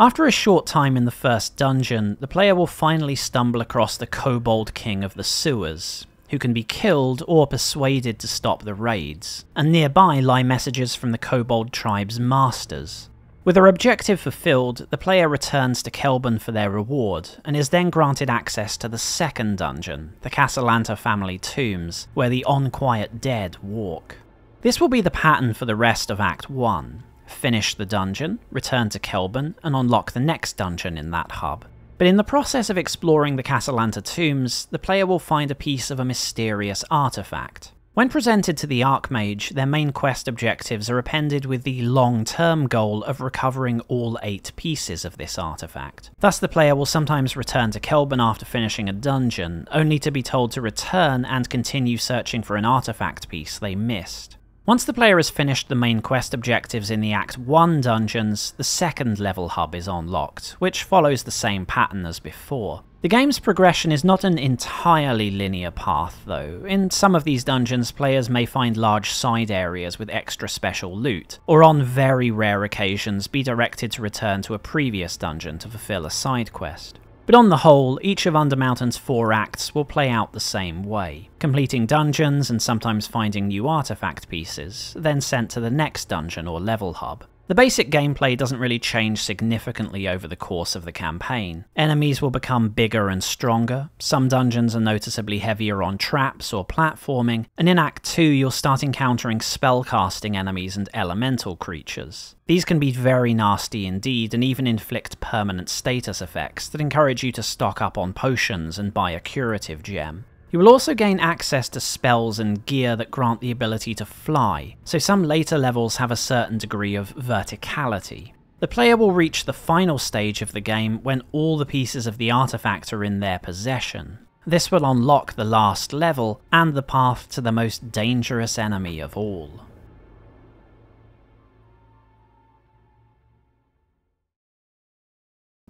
After a short time in the first dungeon, the player will finally stumble across the Kobold King of the Sewers, who can be killed or persuaded to stop the raids, and nearby lie messages from the Kobold tribe's masters. With their objective fulfilled, the player returns to Kelban for their reward, and is then granted access to the second dungeon, the Castellanta family tombs, where the unquiet dead walk. This will be the pattern for the rest of Act 1. Finish the dungeon, return to Kelban, and unlock the next dungeon in that hub. But in the process of exploring the Castellanta tombs, the player will find a piece of a mysterious artifact. When presented to the Archmage, their main quest objectives are appended with the long-term goal of recovering all 8 pieces of this artifact. Thus the player will sometimes return to Kelban after finishing a dungeon, only to be told to return and continue searching for an artifact piece they missed. Once the player has finished the main quest objectives in the Act 1 dungeons, the second level hub is unlocked, which follows the same pattern as before. The game's progression is not an entirely linear path, though. In some of these dungeons, players may find large side areas with extra special loot, or on very rare occasions be directed to return to a previous dungeon to fulfill a side quest. But on the whole, each of Undermountain's 4 acts will play out the same way, completing dungeons and sometimes finding new artifact pieces, then sent to the next dungeon or level hub. The basic gameplay doesn't really change significantly over the course of the campaign. Enemies will become bigger and stronger, some dungeons are noticeably heavier on traps or platforming, and in Act 2 you'll start encountering spellcasting enemies and elemental creatures. These can be very nasty indeed and even inflict permanent status effects that encourage you to stock up on potions and buy a curative gem. You will also gain access to spells and gear that grant the ability to fly, so some later levels have a certain degree of verticality. The player will reach the final stage of the game when all the pieces of the artifact are in their possession. This will unlock the last level and the path to the most dangerous enemy of all.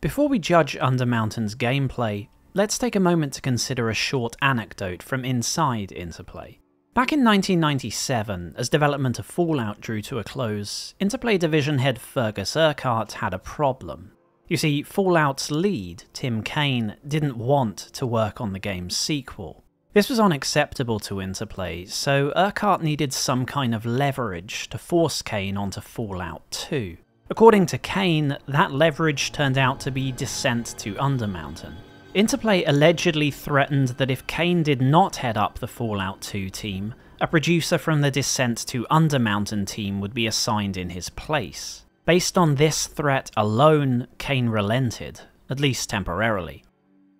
Before we judge Undermountain's gameplay, let's take a moment to consider a short anecdote from inside Interplay. Back in 1997, as development of Fallout drew to a close, Interplay division head Fergus Urquhart had a problem. You see, Fallout's lead, Tim Kaine, didn't want to work on the game's sequel. This was unacceptable to Interplay, so Urquhart needed some kind of leverage to force Kaine onto Fallout 2. According to Kaine, that leverage turned out to be Descent to Undermountain. Interplay allegedly threatened that if Kaine did not head up the Fallout 2 team, a producer from the Descent to Undermountain team would be assigned in his place. Based on this threat alone, Kaine relented, at least temporarily.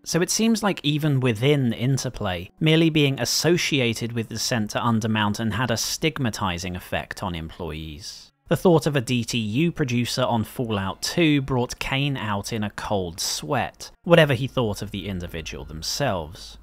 So it seems like even within Interplay, merely being associated with Descent to Undermountain had a stigmatizing effect on employees. The thought of a DTU producer on Fallout 2 brought Kaine out in a cold sweat, whatever he thought of the individual themselves.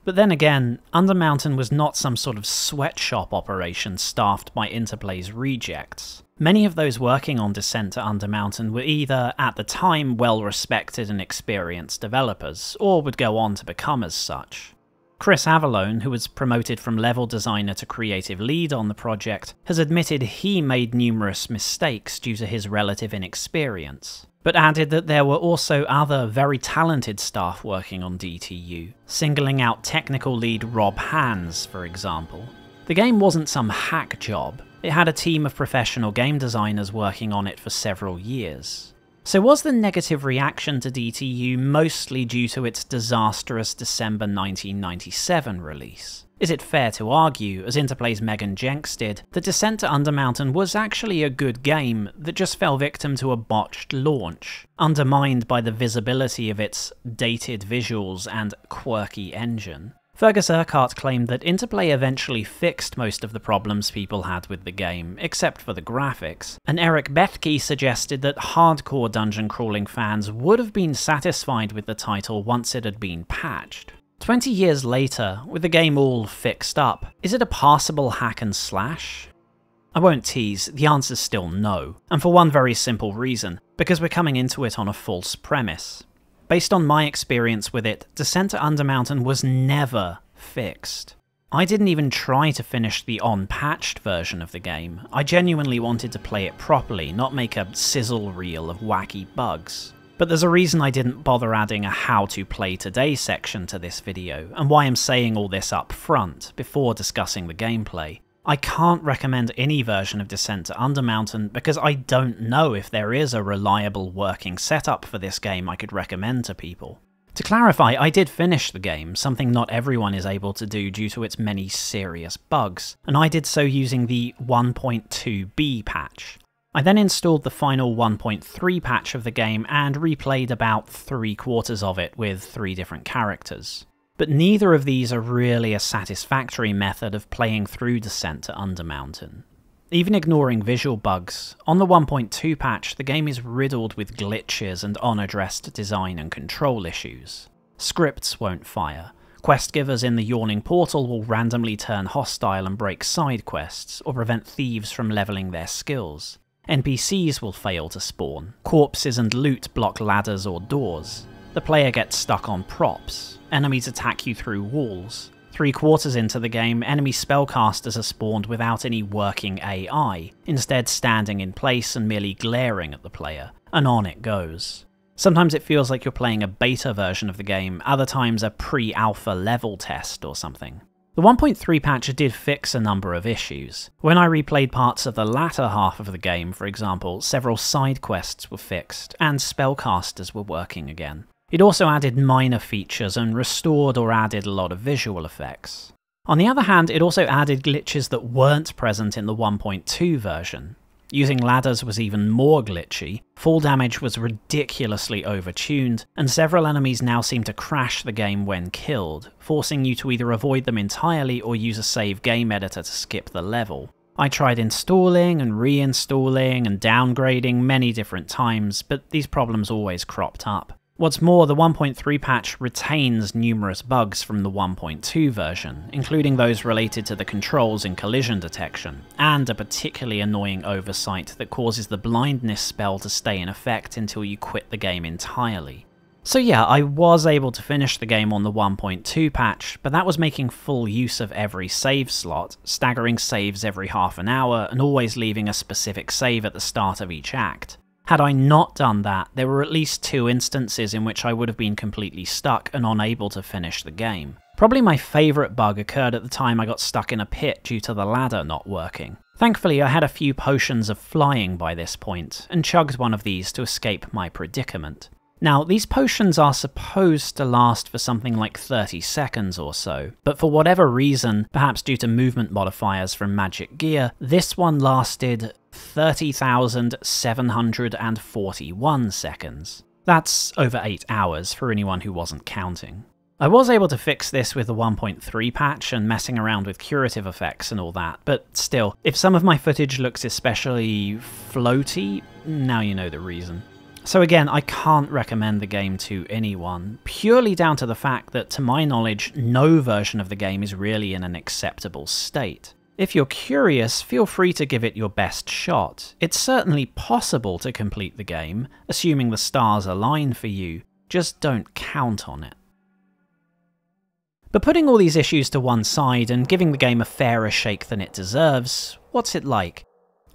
But then again, Undermountain was not some sort of sweatshop operation staffed by Interplay's rejects. Many of those working on Descent to Undermountain were either, at the time, well-respected and experienced developers, or would go on to become as such. Chris Avallone, who was promoted from level designer to creative lead on the project, has admitted he made numerous mistakes due to his relative inexperience, but added that there were also other very talented staff working on DTU, singling out technical lead Rob Hands, for example. The game wasn't some hack job, it had a team of professional game designers working on it for several years. So was the negative reaction to DTU mostly due to its disastrous December 1997 release? Is it fair to argue, as Interplay's Megan Jenks did, that Descent to Undermountain was actually a good game that just fell victim to a botched launch, undermined by the visibility of its dated visuals and quirky engine? Fergus Urquhart claimed that Interplay eventually fixed most of the problems people had with the game, except for the graphics, and Eric Bethke suggested that hardcore dungeon crawling fans would have been satisfied with the title once it had been patched. 20 years later, with the game all fixed up, is it a passable hack and slash? I won't tease, the answer's still no, and for one very simple reason, because we're coming into it on a false premise. Based on my experience with it, Descent to Undermountain was never fixed. I didn't even try to finish the unpatched version of the game. I genuinely wanted to play it properly, not make a sizzle reel of wacky bugs. But there's a reason I didn't bother adding a how to play today section to this video, and why I'm saying all this up front, before discussing the gameplay. I can't recommend any version of Descent to Undermountain because I don't know if there is a reliable working setup for this game I could recommend to people. To clarify, I did finish the game, something not everyone is able to do due to its many serious bugs, and I did so using the 1.2b patch. I then installed the final 1.3 patch of the game and replayed about 3/4 of it with 3 different characters. But neither of these are really a satisfactory method of playing through Descent to Undermountain. Even ignoring visual bugs, on the 1.2 patch the game is riddled with glitches and unaddressed design and control issues. Scripts won't fire, quest givers in the yawning portal will randomly turn hostile and break side quests, or prevent thieves from leveling their skills. NPCs will fail to spawn, corpses and loot block ladders or doors. The player gets stuck on props, enemies attack you through walls. 3/4 into the game, enemy spellcasters are spawned without any working AI, instead standing in place and merely glaring at the player, and on it goes. Sometimes it feels like you're playing a beta version of the game, other times a pre-alpha level test or something. The 1.3 patch did fix a number of issues. When I replayed parts of the latter half of the game, for example, several side quests were fixed, and spellcasters were working again. It also added minor features and restored or added a lot of visual effects. On the other hand, it also added glitches that weren't present in the 1.2 version. Using ladders was even more glitchy, fall damage was ridiculously overtuned, and several enemies now seem to crash the game when killed, forcing you to either avoid them entirely or use a save game editor to skip the level. I tried installing and reinstalling and downgrading many different times, but these problems always cropped up. What's more, the 1.3 patch retains numerous bugs from the 1.2 version, including those related to the controls and collision detection, and a particularly annoying oversight that causes the blindness spell to stay in effect until you quit the game entirely. So yeah, I was able to finish the game on the 1.2 patch, but that was making full use of every save slot, staggering saves every half an hour, and always leaving a specific save at the start of each act. Had I not done that, there were at least 2 instances in which I would have been completely stuck and unable to finish the game. Probably my favourite bug occurred at the time I got stuck in a pit due to the ladder not working. Thankfully, I had a few potions of flying by this point, and chugged one of these to escape my predicament. Now, these potions are supposed to last for something like 30 seconds or so, but for whatever reason, perhaps due to movement modifiers from magic gear, this one lasted 30,741 seconds. That's over 8 hours for anyone who wasn't counting. I was able to fix this with the 1.3 patch and messing around with curative effects and all that, but still, if some of my footage looks especially floaty, now you know the reason. So again, I can't recommend the game to anyone, purely down to the fact that, to my knowledge, no version of the game is really in an acceptable state. If you're curious, feel free to give it your best shot. It's certainly possible to complete the game, assuming the stars align for you, just don't count on it. But putting all these issues to one side and giving the game a fairer shake than it deserves, what's it like?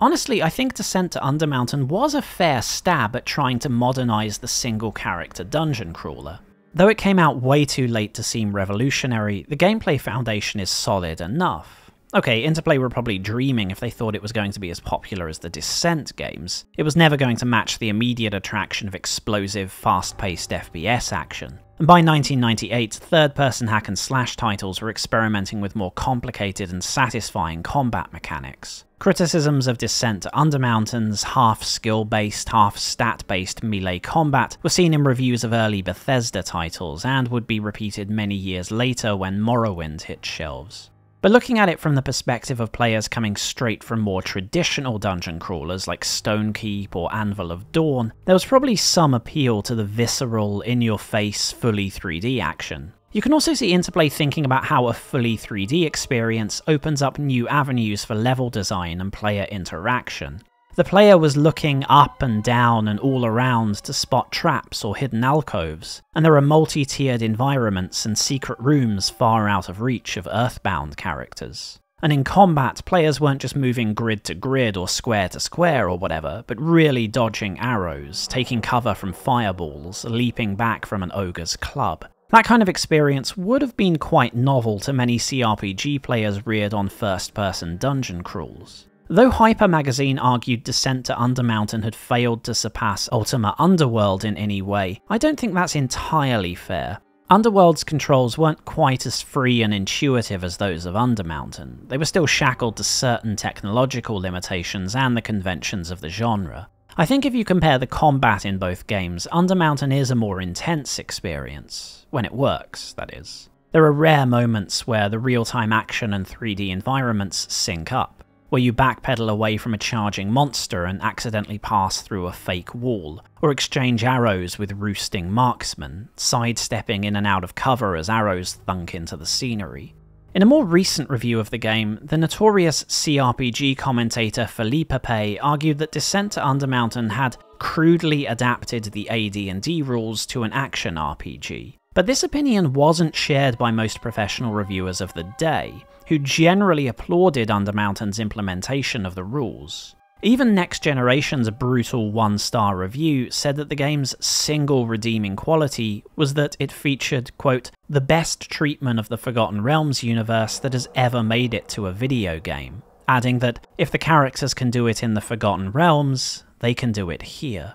Honestly, I think Descent to Undermountain was a fair stab at trying to modernise the single-character dungeon crawler. Though it came out way too late to seem revolutionary, the gameplay foundation is solid enough. Okay, Interplay were probably dreaming if they thought it was going to be as popular as the Descent games. It was never going to match the immediate attraction of explosive, fast-paced FPS action. And by 1998, third-person hack-and-slash titles were experimenting with more complicated and satisfying combat mechanics. Criticisms of Descent to Undermountain's half-skill-based, half-stat-based melee combat were seen in reviews of early Bethesda titles, and would be repeated many years later when Morrowind hit shelves. But looking at it from the perspective of players coming straight from more traditional dungeon crawlers like Stonekeep or Anvil of Dawn, there was probably some appeal to the visceral, in-your-face, fully 3D action. You can also see Interplay thinking about how a fully 3D experience opens up new avenues for level design and player interaction. The player was looking up and down and all around to spot traps or hidden alcoves, and there are multi-tiered environments and secret rooms far out of reach of Earthbound characters. And in combat, players weren't just moving grid to grid or square to square or whatever, but really dodging arrows, taking cover from fireballs, leaping back from an ogre's club. That kind of experience would have been quite novel to many CRPG players reared on first-person dungeon crawls. Though Hyper Magazine argued Descent to Undermountain had failed to surpass Ultima Underworld in any way, I don't think that's entirely fair. Underworld's controls weren't quite as free and intuitive as those of Undermountain. They were still shackled to certain technological limitations and the conventions of the genre. I think if you compare the combat in both games, Undermountain is a more intense experience. When it works, that is. There are rare moments where the real-time action and 3D environments sync up, where you backpedal away from a charging monster and accidentally pass through a fake wall, or exchange arrows with roosting marksmen, sidestepping in and out of cover as arrows thunk into the scenery. In a more recent review of the game, the notorious CRPG commentator Philippe Pay argued that Descent to Undermountain had crudely adapted the AD&D rules to an action RPG. But this opinion wasn't shared by most professional reviewers of the day, who generally applauded Undermountain's implementation of the rules. Even Next Generation's brutal 1-star review said that the game's single redeeming quality was that it featured, quote, the best treatment of the Forgotten Realms universe that has ever made it to a video game, adding that if the characters can do it in the Forgotten Realms, they can do it here.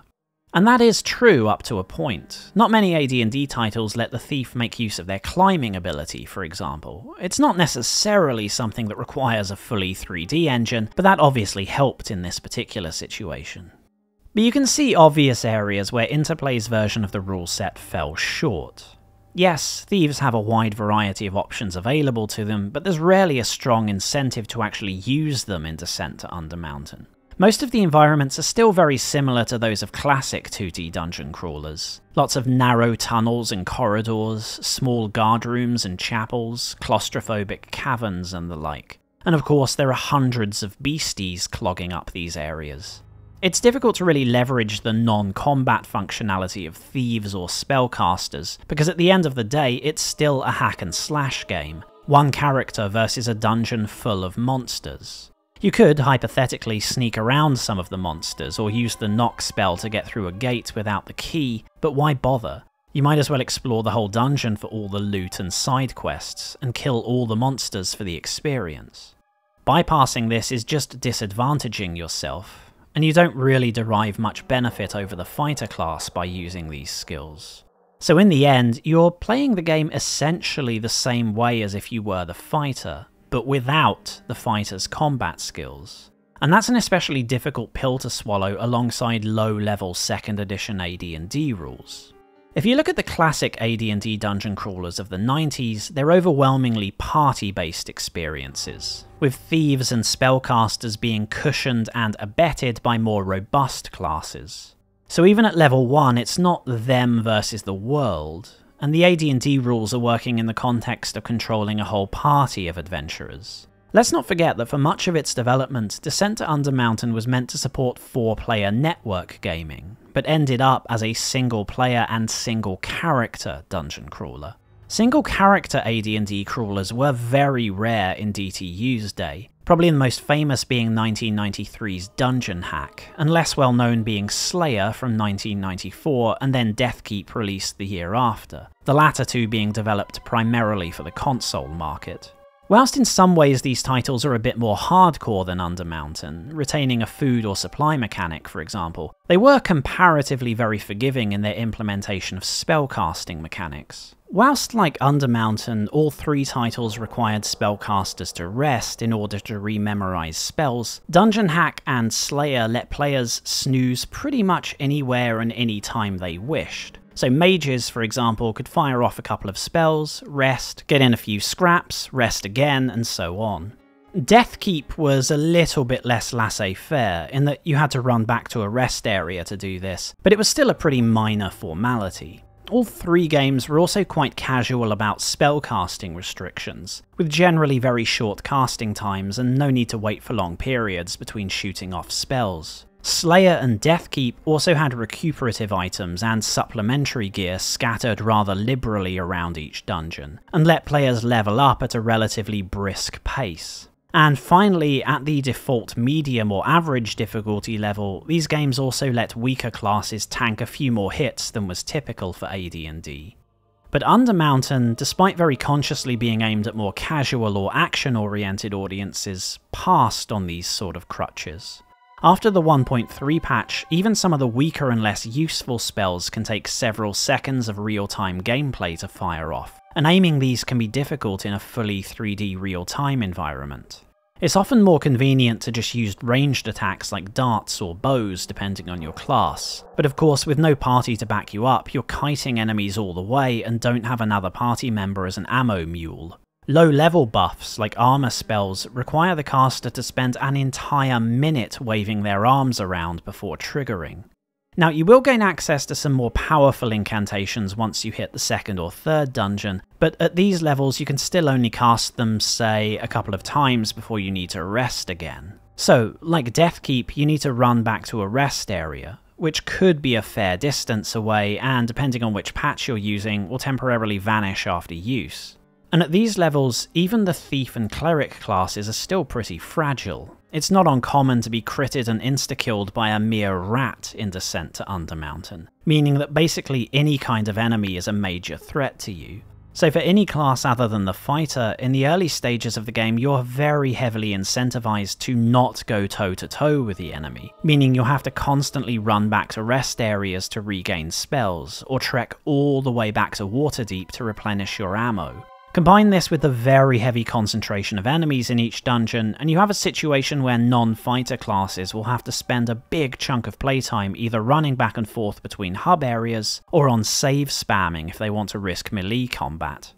And that is true up to a point. Not many AD&D titles let the thief make use of their climbing ability, for example. It's not necessarily something that requires a fully 3D engine, but that obviously helped in this particular situation. But you can see obvious areas where Interplay's version of the rule set fell short. Yes, thieves have a wide variety of options available to them, but there's rarely a strong incentive to actually use them in Descent to Undermountain. Most of the environments are still very similar to those of classic 2D dungeon crawlers. Lots of narrow tunnels and corridors, small guard rooms and chapels, claustrophobic caverns and the like. And of course there are hundreds of beasties clogging up these areas. It's difficult to really leverage the non-combat functionality of thieves or spellcasters, because at the end of the day it's still a hack and slash game, one character versus a dungeon full of monsters. You could, hypothetically, sneak around some of the monsters, or use the knock spell to get through a gate without the key, but why bother? You might as well explore the whole dungeon for all the loot and side quests, and kill all the monsters for the experience. Bypassing this is just disadvantaging yourself, and you don't really derive much benefit over the fighter class by using these skills. So in the end, you're playing the game essentially the same way as if you were the fighter, but without the fighter's combat skills. And that's an especially difficult pill to swallow alongside low-level 2nd edition AD&D rules. If you look at the classic AD&D dungeon crawlers of the 90s, they're overwhelmingly party-based experiences, with thieves and spellcasters being cushioned and abetted by more robust classes. So even at level 1, it's not them versus the world, and the AD&D rules are working in the context of controlling a whole party of adventurers. Let's not forget that for much of its development, Descent to Undermountain was meant to support 4-player network gaming, but ended up as a single-player and single-character dungeon crawler. Single-character AD&D crawlers were very rare in DTU's day, probably the most famous being 1993's Dungeon Hack, and less well known being Slayer from 1994 and then Deathkeep released the year after, the latter two being developed primarily for the console market. Whilst in some ways these titles are a bit more hardcore than Undermountain, retaining a food or supply mechanic for example, they were comparatively very forgiving in their implementation of spellcasting mechanics. Whilst like Undermountain, all 3 titles required spellcasters to rest in order to rememorize spells, Dungeon Hack and Slayer let players snooze pretty much anywhere and any time they wished. So mages, for example, could fire off a couple of spells, rest, get in a few scraps, rest again, and so on. Deathkeep was a little bit less laissez-faire, in that you had to run back to a rest area to do this, but it was still a pretty minor formality. All 3 games were also quite casual about spellcasting restrictions, with generally very short casting times and no need to wait for long periods between shooting off spells. Slayer and Deathkeep also had recuperative items and supplementary gear scattered rather liberally around each dungeon, and let players level up at a relatively brisk pace. And finally, at the default medium or average difficulty level, these games also let weaker classes tank a few more hits than was typical for AD&D. But Undermountain, despite very consciously being aimed at more casual or action-oriented audiences, passed on these sort of crutches. After the 1.3 patch, even some of the weaker and less useful spells can take several seconds of real-time gameplay to fire off, and aiming these can be difficult in a fully 3D real-time environment. It's often more convenient to just use ranged attacks like darts or bows depending on your class, but of course with no party to back you up, you're kiting enemies all the way and don't have another party member as an ammo mule. Low-level buffs, like armor spells, require the caster to spend an entire minute waving their arms around before triggering. Now, you will gain access to some more powerful incantations once you hit the 2nd or 3rd dungeon, but at these levels you can still only cast them, say, a couple of times before you need to rest again. So, like Deathkeep, you need to run back to a rest area, which could be a fair distance away and, depending on which patch you're using, will temporarily vanish after use. And at these levels, even the Thief and Cleric classes are still pretty fragile. It's not uncommon to be critted and insta-killed by a mere rat in Descent to Undermountain, meaning that basically any kind of enemy is a major threat to you. So for any class other than the fighter, in the early stages of the game you're very heavily incentivized to not go toe-to-toe with the enemy, meaning you'll have to constantly run back to rest areas to regain spells, or trek all the way back to Waterdeep to replenish your ammo. Combine this with the very heavy concentration of enemies in each dungeon, and you have a situation where non-fighter classes will have to spend a big chunk of playtime either running back and forth between hub areas, or on save spamming if they want to risk melee combat.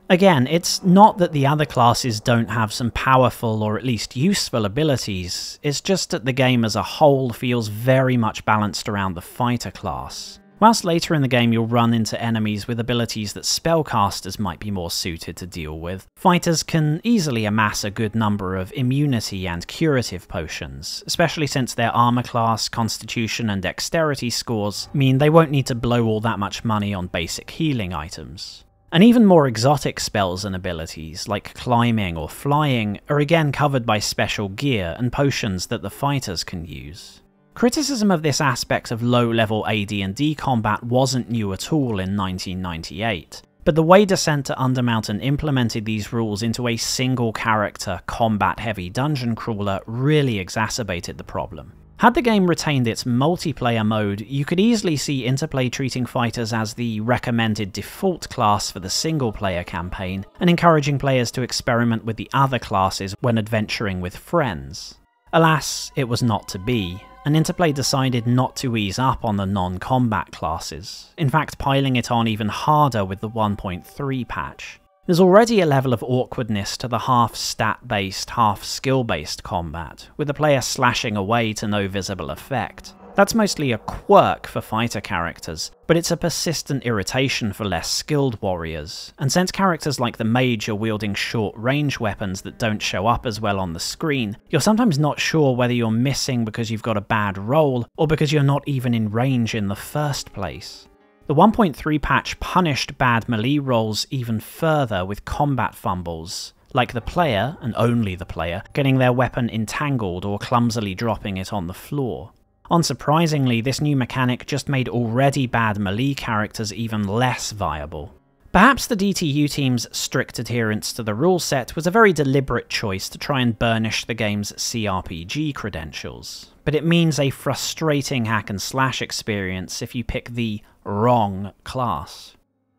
Again, it's not that the other classes don't have some powerful or at least useful abilities, it's just that the game as a whole feels very much balanced around the fighter class. Whilst later in the game you'll run into enemies with abilities that spellcasters might be more suited to deal with, fighters can easily amass a good number of immunity and curative potions, especially since their armor class, constitution and dexterity scores mean they won't need to blow all that much money on basic healing items. And even more exotic spells and abilities, like climbing or flying, are again covered by special gear and potions that the fighters can use. Criticism of this aspect of low-level AD&D combat wasn't new at all in 1998, but the way Descent to Undermountain implemented these rules into a single-character, combat-heavy dungeon crawler really exacerbated the problem. Had the game retained its multiplayer mode, you could easily see Interplay treating fighters as the recommended default class for the single-player campaign, and encouraging players to experiment with the other classes when adventuring with friends. Alas, it was not to be, and Interplay decided not to ease up on the non-combat classes, in fact piling it on even harder with the 1.3 patch. There's already a level of awkwardness to the half stat-based, half skill-based combat, with the player slashing away to no visible effect. That's mostly a quirk for fighter characters, but it's a persistent irritation for less skilled warriors, and since characters like the mage are wielding short-range weapons that don't show up as well on the screen, you're sometimes not sure whether you're missing because you've got a bad roll, or because you're not even in range in the first place. The 1.3 patch punished bad melee rolls even further with combat fumbles, like the player, and only the player, getting their weapon entangled or clumsily dropping it on the floor. Unsurprisingly, this new mechanic just made already bad melee characters even less viable. Perhaps the DTU team's strict adherence to the rule set was a very deliberate choice to try and burnish the game's CRPG credentials, but it means a frustrating hack and slash experience if you pick the wrong class.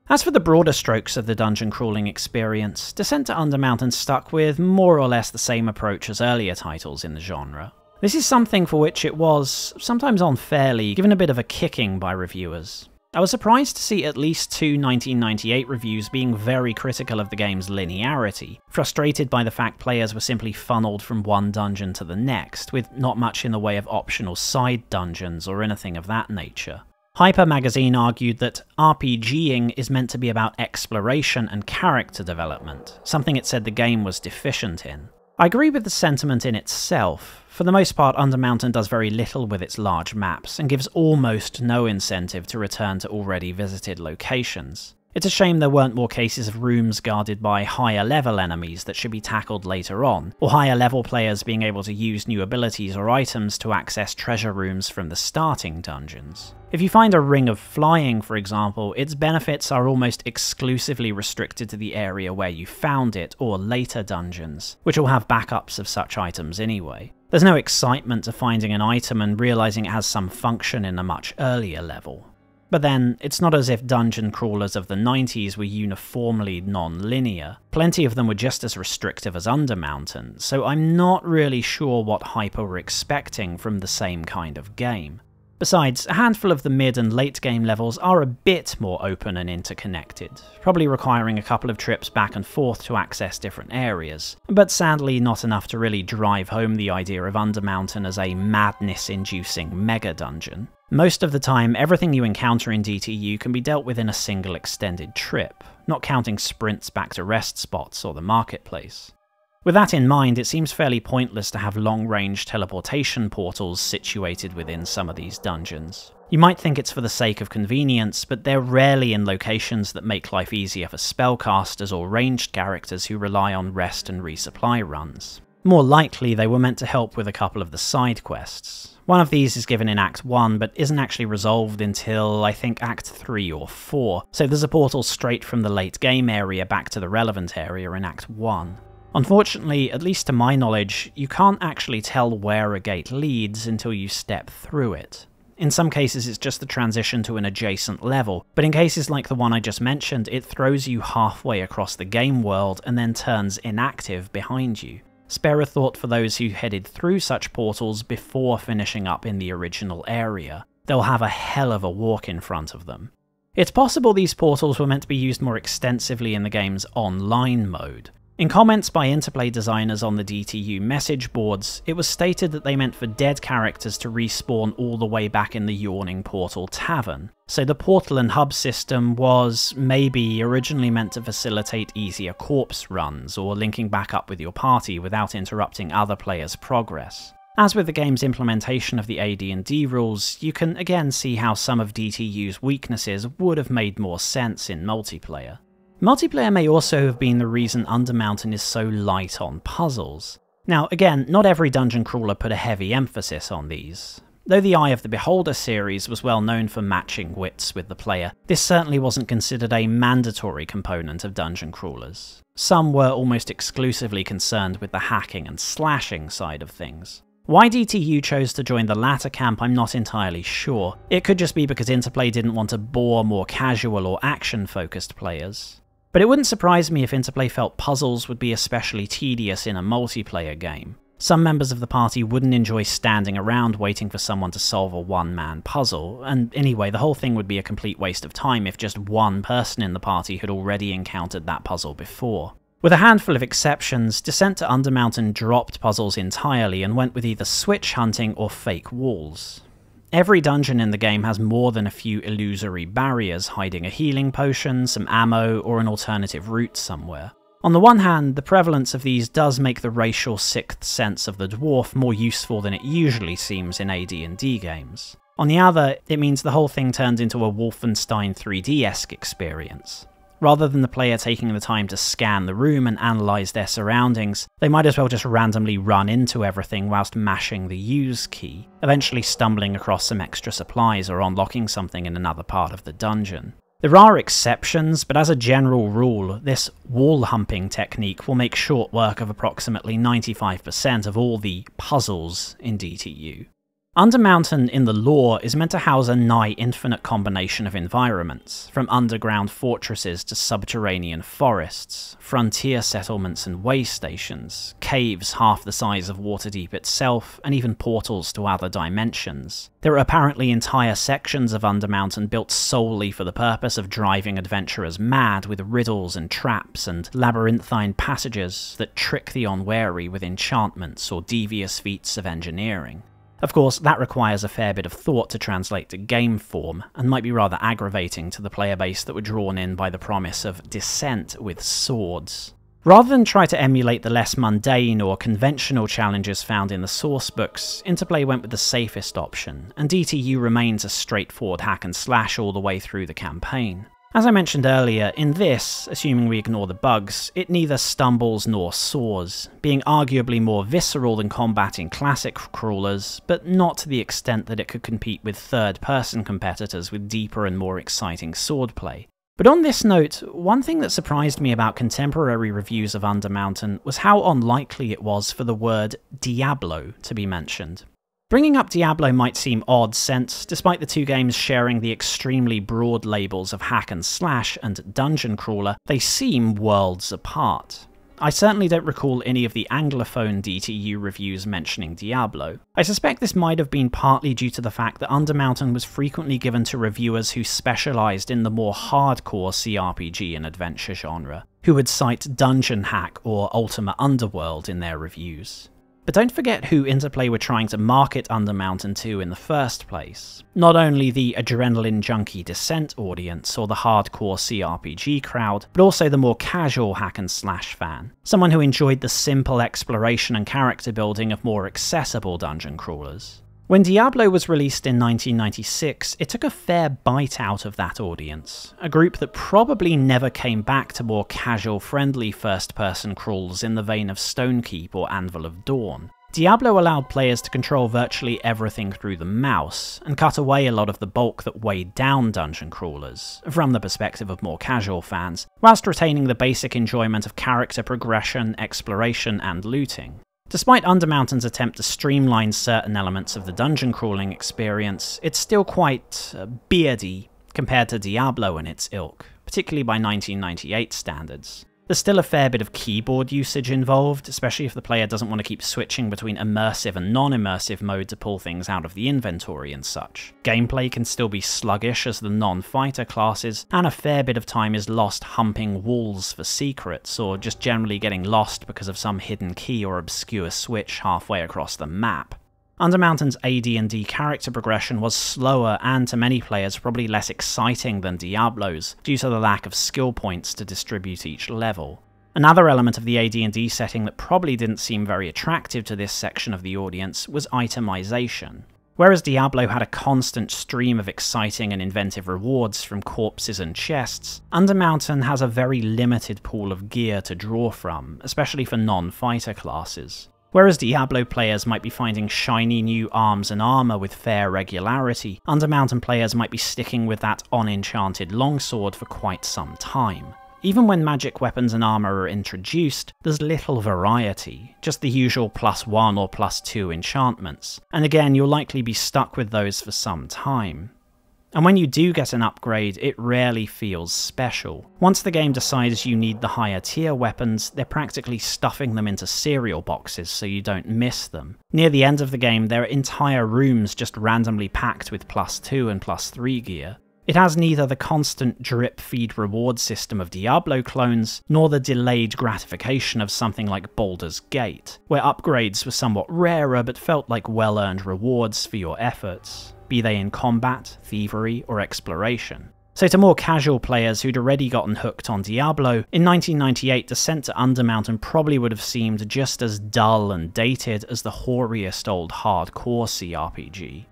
As for the broader strokes of the dungeon crawling experience, Descent to Undermountain stuck with more or less the same approach as earlier titles in the genre. This is something for which it was, sometimes unfairly, given a bit of a kicking by reviewers. I was surprised to see at least 2 1998 reviews being very critical of the game's linearity, frustrated by the fact players were simply funneled from one dungeon to the next, with not much in the way of optional side dungeons or anything of that nature. Hyper magazine argued that RPGing is meant to be about exploration and character development, something it said the game was deficient in. I agree with the sentiment in itself. For the most part, Undermountain does very little with its large maps, and gives almost no incentive to return to already visited locations. It's a shame there weren't more cases of rooms guarded by higher level enemies that should be tackled later on, or higher level players being able to use new abilities or items to access treasure rooms from the starting dungeons. If you find a ring of flying, for example, its benefits are almost exclusively restricted to the area where you found it, or later dungeons, which will have backups of such items anyway. There's no excitement to finding an item and realizing it has some function in a much earlier level. But then, it's not as if dungeon crawlers of the 90s were uniformly non-linear. Plenty of them were just as restrictive as Undermountain, so I'm not really sure what Hyper were expecting from the same kind of game. Besides, a handful of the mid and late game levels are a bit more open and interconnected, probably requiring a couple of trips back and forth to access different areas, but sadly not enough to really drive home the idea of Undermountain as a madness-inducing mega dungeon. Most of the time, everything you encounter in DTU can be dealt with in a single extended trip, not counting sprints back to rest spots or the marketplace. With that in mind, it seems fairly pointless to have long-range teleportation portals situated within some of these dungeons. You might think it's for the sake of convenience, but they're rarely in locations that make life easier for spellcasters or ranged characters who rely on rest and resupply runs. More likely, they were meant to help with a couple of the side quests. One of these is given in Act 1, but isn't actually resolved until, I think, Act 3 or 4, so there's a portal straight from the late game area back to the relevant area in Act 1. Unfortunately, at least to my knowledge, you can't actually tell where a gate leads until you step through it. In some cases it's just the transition to an adjacent level, but in cases like the one I just mentioned, it throws you halfway across the game world and then turns inactive behind you. Spare a thought for those who headed through such portals before finishing up in the original area. They'll have a hell of a walk in front of them. It's possible these portals were meant to be used more extensively in the game's online mode. In comments by Interplay designers on the DTU message boards, it was stated that they meant for dead characters to respawn all the way back in the Yawning Portal Tavern. So the portal and hub system was, maybe, originally meant to facilitate easier corpse runs, or linking back up with your party without interrupting other players' progress. As with the game's implementation of the AD&D rules, you can again see how some of DTU's weaknesses would have made more sense in multiplayer. Multiplayer may also have been the reason Undermountain is so light on puzzles. Now again, not every dungeon crawler put a heavy emphasis on these. Though the Eye of the Beholder series was well known for matching wits with the player, this certainly wasn't considered a mandatory component of dungeon crawlers. Some were almost exclusively concerned with the hacking and slashing side of things. Why DTU chose to join the latter camp I'm not entirely sure. It could just be because Interplay didn't want to bore more casual or action-focused players. But it wouldn't surprise me if Interplay felt puzzles would be especially tedious in a multiplayer game. Some members of the party wouldn't enjoy standing around waiting for someone to solve a one-man puzzle, and anyway, the whole thing would be a complete waste of time if just one person in the party had already encountered that puzzle before. With a handful of exceptions, Descent to Undermountain dropped puzzles entirely and went with either switch hunting or fake walls. Every dungeon in the game has more than a few illusory barriers hiding a healing potion, some ammo, or an alternative route somewhere. On the one hand, the prevalence of these does make the racial sixth sense of the dwarf more useful than it usually seems in AD&D games. On the other, it means the whole thing turns into a Wolfenstein 3D-esque experience. Rather than the player taking the time to scan the room and analyse their surroundings, they might as well just randomly run into everything whilst mashing the use key, eventually stumbling across some extra supplies or unlocking something in another part of the dungeon. There are exceptions, but as a general rule, this wall-humping technique will make short work of approximately 95% of all the puzzles in DTU. Undermountain in the lore is meant to house a nigh infinite combination of environments, from underground fortresses to subterranean forests, frontier settlements and way stations, caves half the size of Waterdeep itself, and even portals to other dimensions. There are apparently entire sections of Undermountain built solely for the purpose of driving adventurers mad with riddles and traps and labyrinthine passages that trick the unwary with enchantments or devious feats of engineering. Of course, that requires a fair bit of thought to translate to game form, and might be rather aggravating to the player base that were drawn in by the promise of descent with swords. Rather than try to emulate the less mundane or conventional challenges found in the source books, Interplay went with the safest option, and DTU remains a straightforward hack and slash all the way through the campaign. As I mentioned earlier, in this, assuming we ignore the bugs, it neither stumbles nor soars, being arguably more visceral than combat in classic crawlers, but not to the extent that it could compete with third-person competitors with deeper and more exciting swordplay. But on this note, one thing that surprised me about contemporary reviews of Undermountain was how unlikely it was for the word Diablo to be mentioned. Bringing up Diablo might seem odd since, despite the two games sharing the extremely broad labels of hack and slash and dungeon crawler, they seem worlds apart. I certainly don't recall any of the Anglophone DTU reviews mentioning Diablo. I suspect this might have been partly due to the fact that Undermountain was frequently given to reviewers who specialised in the more hardcore CRPG and adventure genre, who would cite Dungeon Hack or Ultima Underworld in their reviews. But don't forget who Interplay were trying to market Undermountain to in the first place. Not only the adrenaline junkie Descent audience or the hardcore CRPG crowd, but also the more casual hack and slash fan. Someone who enjoyed the simple exploration and character building of more accessible dungeon crawlers. When Diablo was released in 1996, it took a fair bite out of that audience, a group that probably never came back to more casual-friendly first-person crawls in the vein of Stonekeep or Anvil of Dawn. Diablo allowed players to control virtually everything through the mouse, and cut away a lot of the bulk that weighed down dungeon crawlers, from the perspective of more casual fans, whilst retaining the basic enjoyment of character progression, exploration, and looting. Despite Undermountain's attempt to streamline certain elements of the dungeon crawling experience, it's still quite beardy compared to Diablo and its ilk, particularly by 1998 standards. There's still a fair bit of keyboard usage involved, especially if the player doesn't want to keep switching between immersive and non-immersive mode to pull things out of the inventory and such. Gameplay can still be sluggish as the non-fighter classes, and a fair bit of time is lost humping walls for secrets, or just generally getting lost because of some hidden key or obscure switch halfway across the map. Undermountain's AD&D character progression was slower and, to many players, probably less exciting than Diablo's, due to the lack of skill points to distribute each level. Another element of the AD&D setting that probably didn't seem very attractive to this section of the audience was itemization. Whereas Diablo had a constant stream of exciting and inventive rewards from corpses and chests, Undermountain has a very limited pool of gear to draw from, especially for non-fighter classes. Whereas Diablo players might be finding shiny new arms and armor with fair regularity, Undermountain players might be sticking with that on-enchanted longsword for quite some time. Even when magic weapons and armor are introduced, there's little variety, just the usual +1 or +2 enchantments, and again you'll likely be stuck with those for some time. And when you do get an upgrade, it rarely feels special. Once the game decides you need the higher tier weapons, they're practically stuffing them into cereal boxes so you don't miss them. Near the end of the game, there are entire rooms just randomly packed with +2 and +3 gear. It has neither the constant drip-feed reward system of Diablo clones, nor the delayed gratification of something like Baldur's Gate, where upgrades were somewhat rarer but felt like well-earned rewards for your efforts, be they in combat, thievery, or exploration. So to more casual players who'd already gotten hooked on Diablo, in 1998 Descent to Undermountain probably would have seemed just as dull and dated as the hoariest old hardcore CRPG.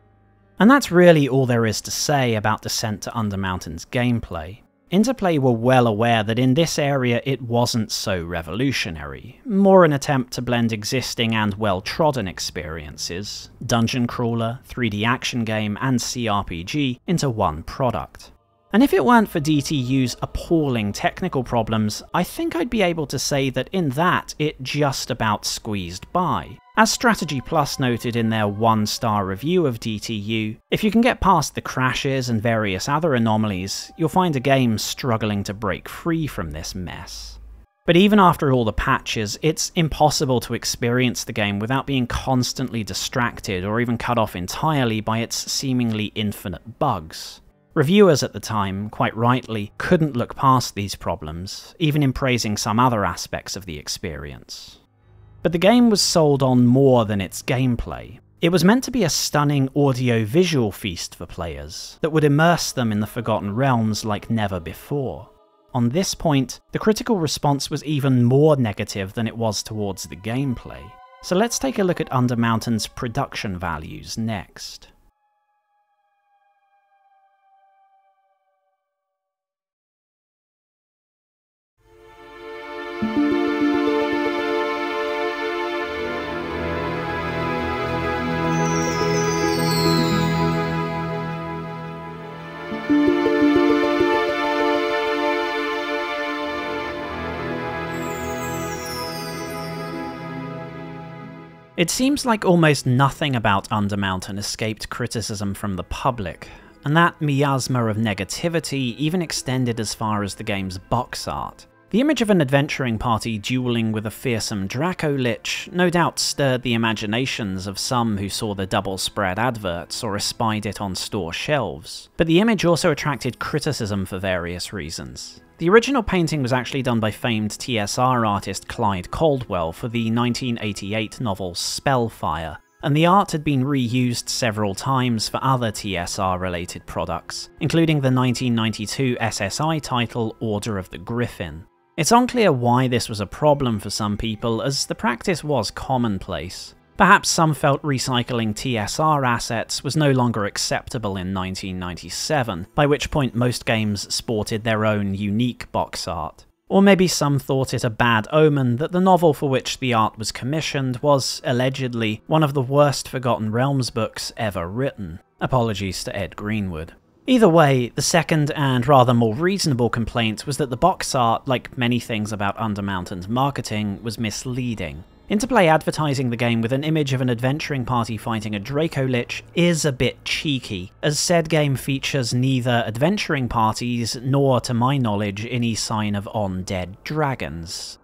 And that's really all there is to say about Descent to Undermountain's gameplay. Interplay were well aware that in this area it wasn't so revolutionary, more an attempt to blend existing and well-trodden experiences, dungeon crawler, 3D action game, and CRPG, into one product. And if it weren't for DTU's appalling technical problems, I think I'd be able to say that in that it just about squeezed by. As Strategy Plus noted in their 1-star review of DTU, if you can get past the crashes and various other anomalies, you'll find a game struggling to break free from this mess. But even after all the patches, it's impossible to experience the game without being constantly distracted or even cut off entirely by its seemingly infinite bugs. Reviewers at the time, quite rightly, couldn't look past these problems, even in praising some other aspects of the experience. But the game was sold on more than its gameplay. It was meant to be a stunning audio-visual feast for players that would immerse them in the Forgotten Realms like never before. On this point, the critical response was even more negative than it was towards the gameplay. So let's take a look at Undermountain's production values next. It seems like almost nothing about Undermountain escaped criticism from the public, and that miasma of negativity even extended as far as the game's box art. The image of an adventuring party dueling with a fearsome Draco Lich no doubt stirred the imaginations of some who saw the double-spread adverts or espied it on store shelves, but the image also attracted criticism for various reasons. The original painting was actually done by famed TSR artist Clyde Caldwell for the 1988 novel Spellfire, and the art had been reused several times for other TSR-related products, including the 1992 SSI title Order of the Griffin. It's unclear why this was a problem for some people, as the practice was commonplace. Perhaps some felt recycling TSR assets was no longer acceptable in 1997, by which point most games sported their own unique box art. Or maybe some thought it a bad omen that the novel for which the art was commissioned was, allegedly, one of the worst Forgotten Realms books ever written. Apologies to Ed Greenwood. Either way, the second and rather more reasonable complaint was that the box art, like many things about Undermountain's marketing, was misleading. Interplay advertising the game with an image of an adventuring party fighting a Draco Lich is a bit cheeky, as said game features neither adventuring parties nor, to my knowledge, any sign of undead dragons.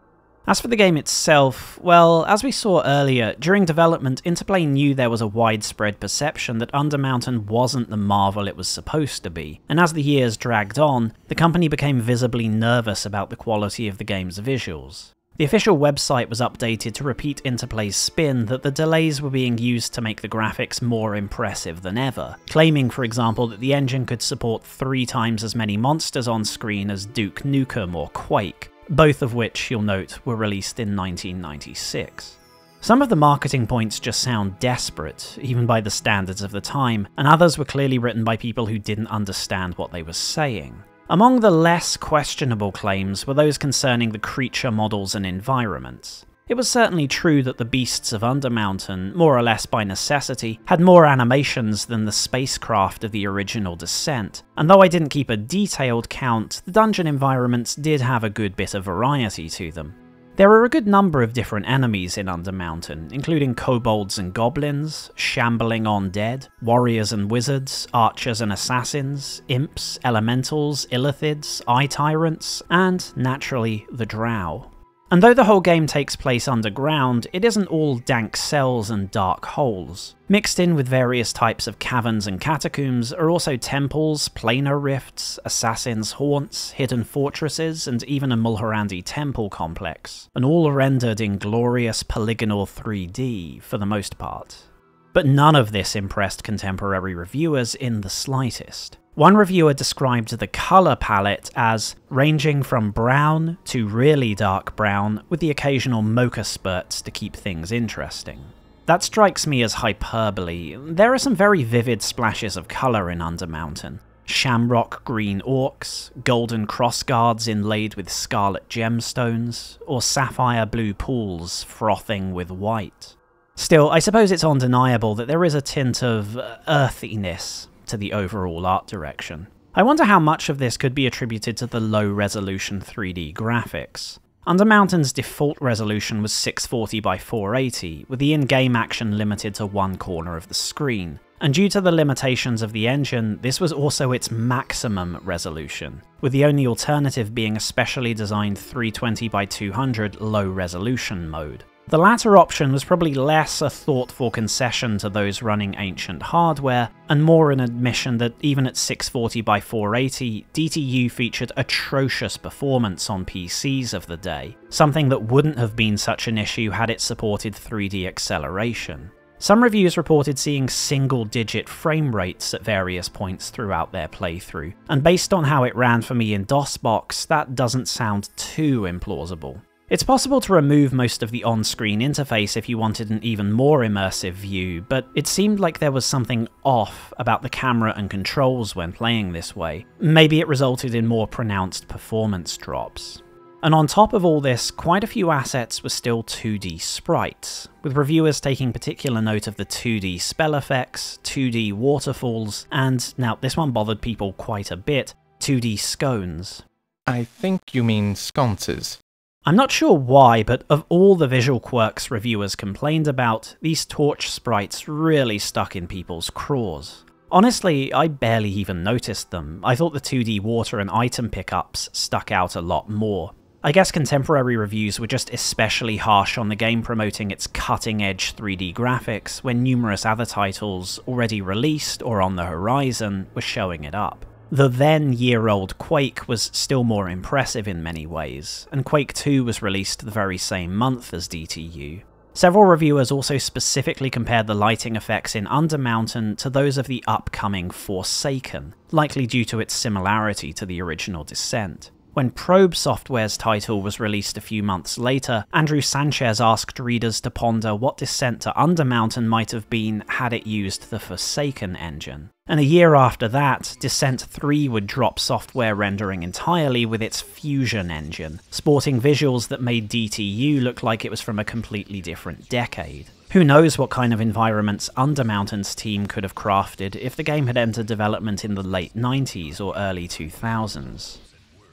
As for the game itself, well, as we saw earlier, during development, Interplay knew there was a widespread perception that Undermountain wasn't the marvel it was supposed to be, and as the years dragged on, the company became visibly nervous about the quality of the game's visuals. The official website was updated to repeat Interplay's spin that the delays were being used to make the graphics more impressive than ever, claiming, for example, that the engine could support 3 times as many monsters on screen as Duke Nukem or Quake, both of which, you'll note, were released in 1996. Some of the marketing points just sound desperate, even by the standards of the time, and others were clearly written by people who didn't understand what they were saying. Among the less questionable claims were those concerning the creature models and environments. It was certainly true that the beasts of Undermountain, more or less by necessity, had more animations than the spacecraft of the original Descent, and though I didn't keep a detailed count, the dungeon environments did have a good bit of variety to them. There are a good number of different enemies in Undermountain, including kobolds and goblins, shambling undead, warriors and wizards, archers and assassins, imps, elementals, illithids, eye tyrants, and, naturally, the drow. And though the whole game takes place underground, it isn't all dank cells and dark holes. Mixed in with various types of caverns and catacombs are also temples, planar rifts, assassins' haunts, hidden fortresses, and even a Mulhorandi temple complex, and all rendered in glorious polygonal 3D for the most part. But none of this impressed contemporary reviewers in the slightest. One reviewer described the colour palette as ranging from brown to really dark brown, with the occasional mocha spurts to keep things interesting. That strikes me as hyperbole. There are some very vivid splashes of colour in Undermountain. Shamrock green orcs, golden crossguards inlaid with scarlet gemstones, or sapphire blue pools frothing with white. Still, I suppose it's undeniable that there is a tint of earthiness to the overall art direction. I wonder how much of this could be attributed to the low-resolution 3D graphics. Undermountain's default resolution was 640 by 480, with the in-game action limited to one corner of the screen, and due to the limitations of the engine, this was also its maximum resolution, with the only alternative being a specially designed 320 by 200 low-resolution mode. The latter option was probably less a thoughtful concession to those running ancient hardware, and more an admission that even at 640 by 480, DTU featured atrocious performance on PCs of the day, something that wouldn't have been such an issue had it supported 3D acceleration. Some reviews reported seeing single-digit frame rates at various points throughout their playthrough, and based on how it ran for me in DOSBox, that doesn't sound too implausible. It's possible to remove most of the on-screen interface if you wanted an even more immersive view, but it seemed like there was something off about the camera and controls when playing this way. Maybe it resulted in more pronounced performance drops. And on top of all this, quite a few assets were still 2D sprites, with reviewers taking particular note of the 2D spell effects, 2D waterfalls, and, now this one bothered people quite a bit, 2D scones. I think you mean sconces. I'm not sure why, but of all the visual quirks reviewers complained about, these torch sprites really stuck in people's craws. Honestly, I barely even noticed them. I thought the 2D water and item pickups stuck out a lot more. I guess contemporary reviews were just especially harsh on the game promoting its cutting-edge 3D graphics when numerous other titles, already released or on the horizon, were showing it up. The then year-old Quake was still more impressive in many ways, and Quake 2 was released the very same month as DTU. Several reviewers also specifically compared the lighting effects in Undermountain to those of the upcoming Forsaken, likely due to its similarity to the original Descent. When Probe Software's title was released a few months later, Andrew Sanchez asked readers to ponder what Descent to Undermountain might have been had it used the Forsaken engine. And a year after that, Descent 3 would drop software rendering entirely with its Fusion engine, sporting visuals that made DTU look like it was from a completely different decade. Who knows what kind of environments Undermountain's team could have crafted if the game had entered development in the late 90s or early 2000s.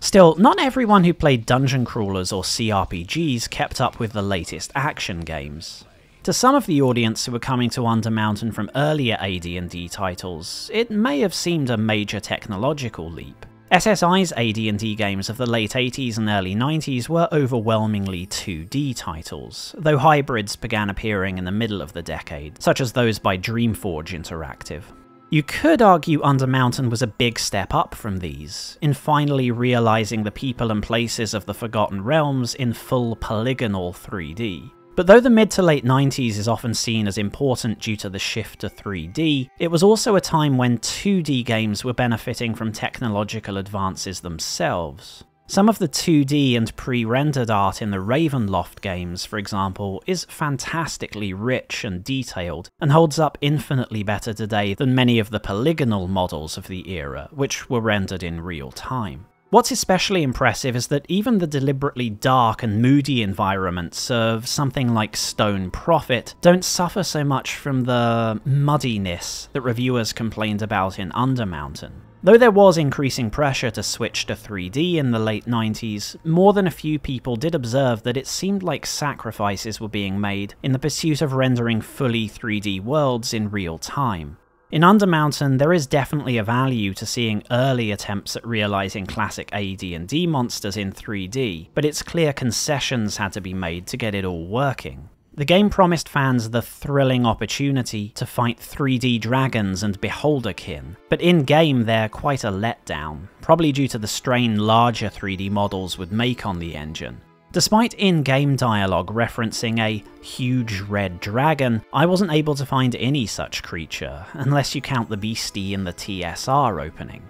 Still, not everyone who played dungeon crawlers or CRPGs kept up with the latest action games. To some of the audience who were coming to Undermountain from earlier AD&D titles, it may have seemed a major technological leap. SSI's AD&D games of the late 80s and early 90s were overwhelmingly 2D titles, though hybrids began appearing in the middle of the decade, such as those by Dreamforge Interactive. You could argue Undermountain was a big step up from these, in finally realising the people and places of the Forgotten Realms in full polygonal 3D. But though the mid to late 90s is often seen as important due to the shift to 3D, it was also a time when 2D games were benefiting from technological advances themselves. Some of the 2D and pre-rendered art in the Ravenloft games, for example, is fantastically rich and detailed, and holds up infinitely better today than many of the polygonal models of the era, which were rendered in real time. What's especially impressive is that even the deliberately dark and moody environments of something like Stone Prophet don't suffer so much from the muddiness that reviewers complained about in Undermountain. Though there was increasing pressure to switch to 3D in the late 90s, more than a few people did observe that it seemed like sacrifices were being made in the pursuit of rendering fully 3D worlds in real time. In Undermountain, there is definitely a value to seeing early attempts at realising classic AD&D monsters in 3D, but it's clear concessions had to be made to get it all working. The game promised fans the thrilling opportunity to fight 3D dragons and beholderkin, but in-game they're quite a letdown, probably due to the strain larger 3D models would make on the engine. Despite in-game dialogue referencing a huge red dragon, I wasn't able to find any such creature, unless you count the beastie in the TSR opening.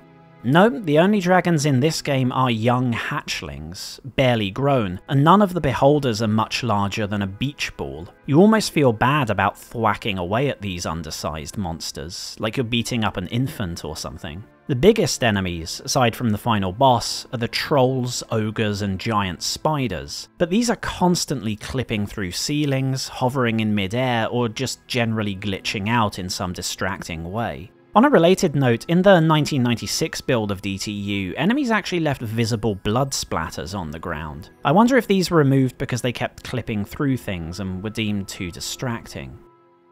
No, the only dragons in this game are young hatchlings, barely grown, and none of the beholders are much larger than a beach ball. You almost feel bad about thwacking away at these undersized monsters, like you're beating up an infant or something. The biggest enemies, aside from the final boss, are the trolls, ogres, and giant spiders, but these are constantly clipping through ceilings, hovering in mid-air, or just generally glitching out in some distracting way. On a related note, in the 1996 build of DTU, enemies actually left visible blood splatters on the ground. I wonder if these were removed because they kept clipping through things and were deemed too distracting.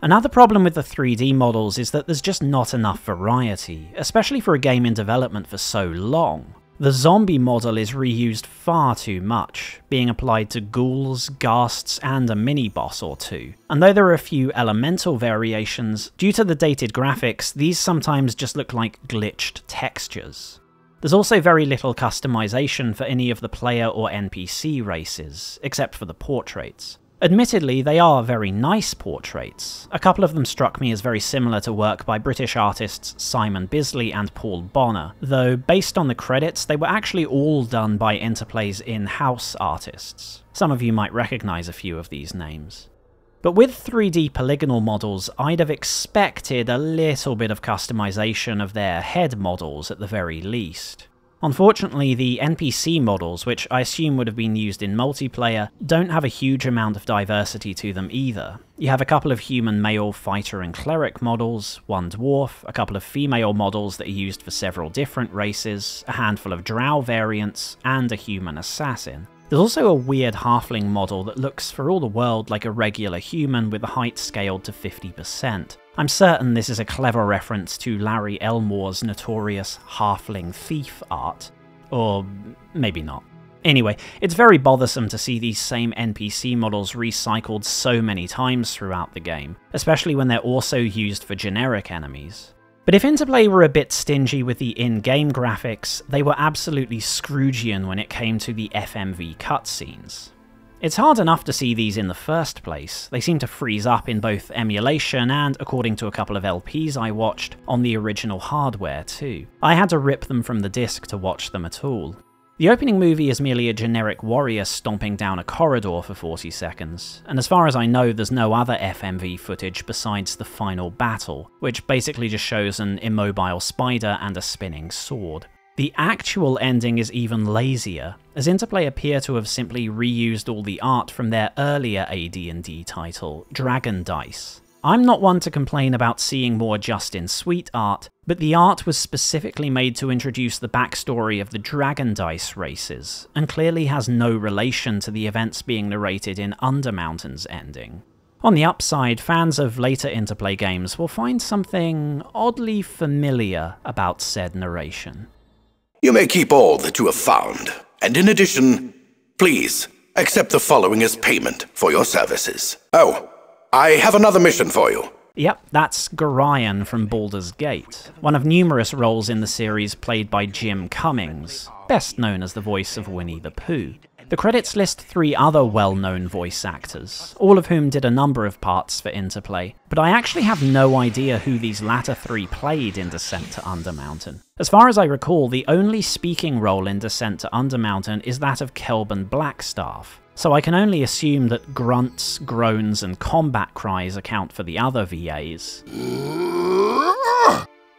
Another problem with the 3D models is that there's just not enough variety, especially for a game in development for so long. The zombie model is reused far too much, being applied to ghouls, ghasts, and a mini-boss or two. And though there are a few elemental variations, due to the dated graphics, these sometimes just look like glitched textures. There's also very little customization for any of the player or NPC races, except for the portraits. Admittedly, they are very nice portraits. A couple of them struck me as very similar to work by British artists Simon Bisley and Paul Bonner, though based on the credits, they were actually all done by Interplay's in-house artists. Some of you might recognise a few of these names. But with 3D polygonal models, I'd have expected a little bit of customization of their head models at the very least. Unfortunately, the NPC models, which I assume would have been used in multiplayer, don't have a huge amount of diversity to them either. You have a couple of human male fighter and cleric models, one dwarf, a couple of female models that are used for several different races, a handful of drow variants, and a human assassin. There's also a weird halfling model that looks for all the world like a regular human with the height scaled to 50%. I'm certain this is a clever reference to Larry Elmore's notorious halfling thief art. Or maybe not. Anyway, it's very bothersome to see these same NPC models recycled so many times throughout the game, especially when they're also used for generic enemies. But if Interplay were a bit stingy with the in-game graphics, they were absolutely Scroogian when it came to the FMV cutscenes. It's hard enough to see these in the first place. They seem to freeze up in both emulation and, according to a couple of LPs I watched, on the original hardware too. I had to rip them from the disc to watch them at all. The opening movie is merely a generic warrior stomping down a corridor for 40 seconds, and as far as I know there's no other FMV footage besides the final battle, which basically just shows an immobile spider and a spinning sword. The actual ending is even lazier, as Interplay appear to have simply reused all the art from their earlier AD&D title, Dragon Dice. I'm not one to complain about seeing more just-in-suite art, but the art was specifically made to introduce the backstory of the Dragon Dice races, and clearly has no relation to the events being narrated in Undermountain's ending. On the upside, fans of later Interplay games will find something oddly familiar about said narration. You may keep all that you have found, and in addition, please accept the following as payment for your services. Oh, I have another mission for you. Yep, that's Gorion from Baldur's Gate, one of numerous roles in the series played by Jim Cummings, best known as the voice of Winnie the Pooh. The credits list 3 other well-known voice actors, all of whom did a number of parts for Interplay, but I actually have no idea who these latter 3 played in Descent to Undermountain. As far as I recall, the only speaking role in Descent to Undermountain is that of Kelban Blackstaff, so I can only assume that grunts, groans, and combat cries account for the other VAs.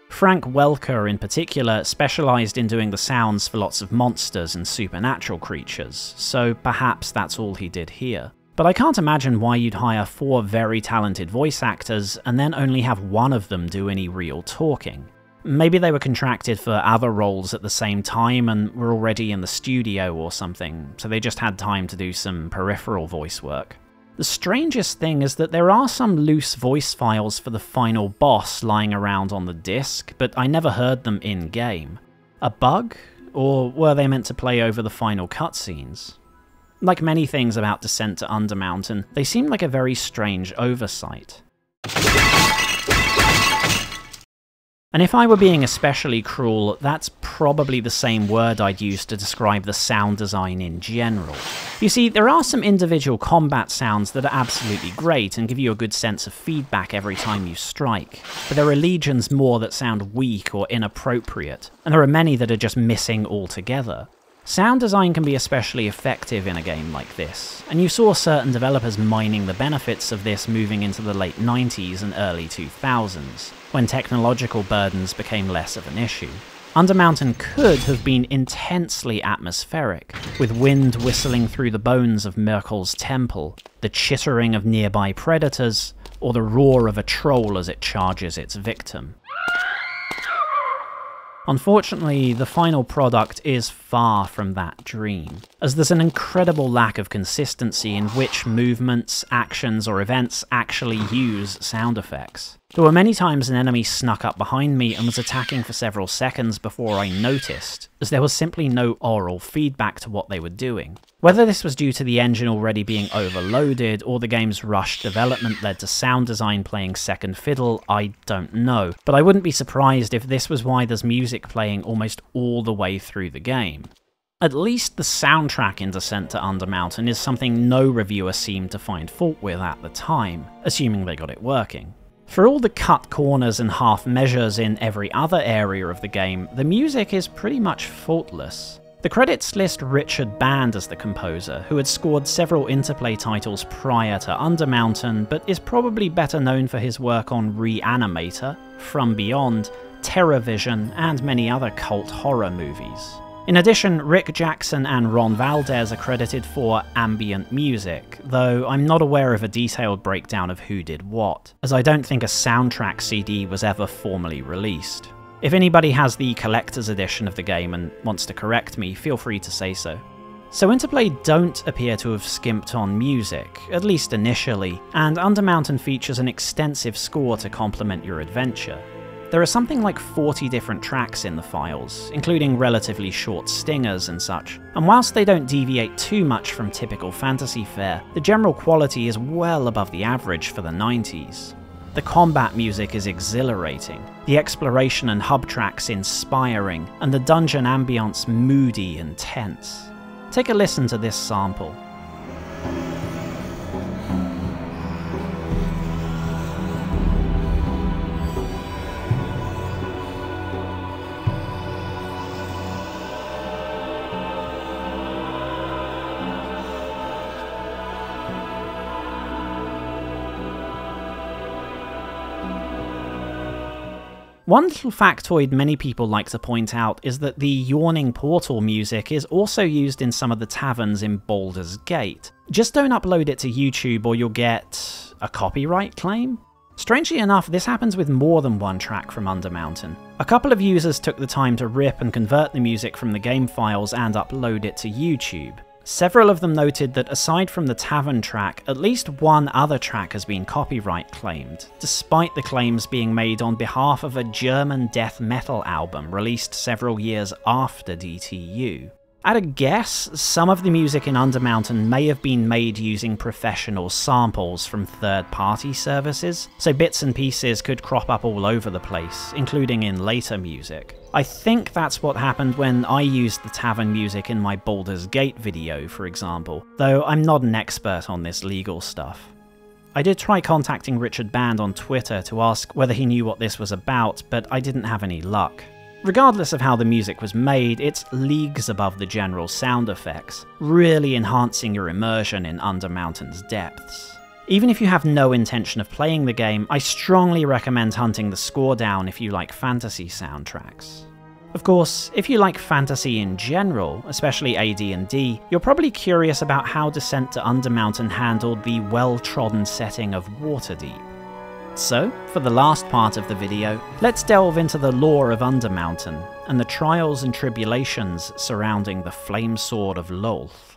Frank Welker in particular specialised in doing the sounds for lots of monsters and supernatural creatures, so perhaps that's all he did here. But I can't imagine why you'd hire 4 very talented voice actors and then only have one of them do any real talking. Maybe they were contracted for other roles at the same time and were already in the studio or something, so they just had time to do some peripheral voice work. The strangest thing is that there are some loose voice files for the final boss lying around on the disc, but I never heard them in-game. A bug? Or were they meant to play over the final cutscenes? Like many things about Descent to Undermountain, they seem like a very strange oversight. And if I were being especially cruel, that's probably the same word I'd use to describe the sound design in general. You see, there are some individual combat sounds that are absolutely great and give you a good sense of feedback every time you strike, but there are legions more that sound weak or inappropriate, and there are many that are just missing altogether. Sound design can be especially effective in a game like this, and you saw certain developers mining the benefits of this moving into the late 90s and early 2000s, when technological burdens became less of an issue. Undermountain could have been intensely atmospheric, with wind whistling through the bones of Merkel's temple, the chittering of nearby predators, or the roar of a troll as it charges its victim. Unfortunately, the final product is far from that dream, as there's an incredible lack of consistency in which movements, actions, or events actually use sound effects. There were many times an enemy snuck up behind me and was attacking for several seconds before I noticed, as there was simply no oral feedback to what they were doing. Whether this was due to the engine already being overloaded, or the game's rushed development led to sound design playing second fiddle, I don't know, but I wouldn't be surprised if this was why there's music playing almost all the way through the game. At least the soundtrack in Descent to Undermountain is something no reviewer seemed to find fault with at the time, assuming they got it working. For all the cut corners and half measures in every other area of the game, the music is pretty much faultless. The credits list Richard Band as the composer, who had scored several Interplay titles prior to Undermountain, but is probably better known for his work on Reanimator, From Beyond, TerrorVision, and many other cult horror movies. In addition, Rick Jackson and Ron Valdez are credited for ambient music, though I'm not aware of a detailed breakdown of who did what, as I don't think a soundtrack CD was ever formally released. If anybody has the collector's edition of the game and wants to correct me, feel free to say so. So Interplay don't appear to have skimped on music, at least initially, and Undermountain features an extensive score to complement your adventure. There are something like 40 different tracks in the files, including relatively short stingers and such, and whilst they don't deviate too much from typical fantasy fare, the general quality is well above the average for the 90s. The combat music is exhilarating, the exploration and hub tracks inspiring, and the dungeon ambience moody and tense. Take a listen to this sample. One little factoid many people like to point out is that the Yawning Portal music is also used in some of the taverns in Baldur's Gate. Just don't upload it to YouTube or you'll get a copyright claim? Strangely enough, this happens with more than one track from Undermountain. A couple of users took the time to rip and convert the music from the game files and upload it to YouTube. Several of them noted that aside from the tavern track, at least one other track has been copyright claimed, despite the claims being made on behalf of a German death metal album released several years after DTU. At a guess, some of the music in Undermountain may have been made using professional samples from third-party services, so bits and pieces could crop up all over the place, including in later music. I think that's what happened when I used the tavern music in my Baldur's Gate video, for example, though I'm not an expert on this legal stuff. I did try contacting Richard Band on Twitter to ask whether he knew what this was about, but I didn't have any luck. Regardless of how the music was made, it's leagues above the general sound effects, really enhancing your immersion in Undermountain's depths. Even if you have no intention of playing the game, I strongly recommend hunting the score down if you like fantasy soundtracks. Of course, if you like fantasy in general, especially AD&D, you're probably curious about how Descent to Undermountain handled the well-trodden setting of Waterdeep. So, for the last part of the video, let's delve into the lore of Undermountain and the trials and tribulations surrounding the Flame Sword of Lolth.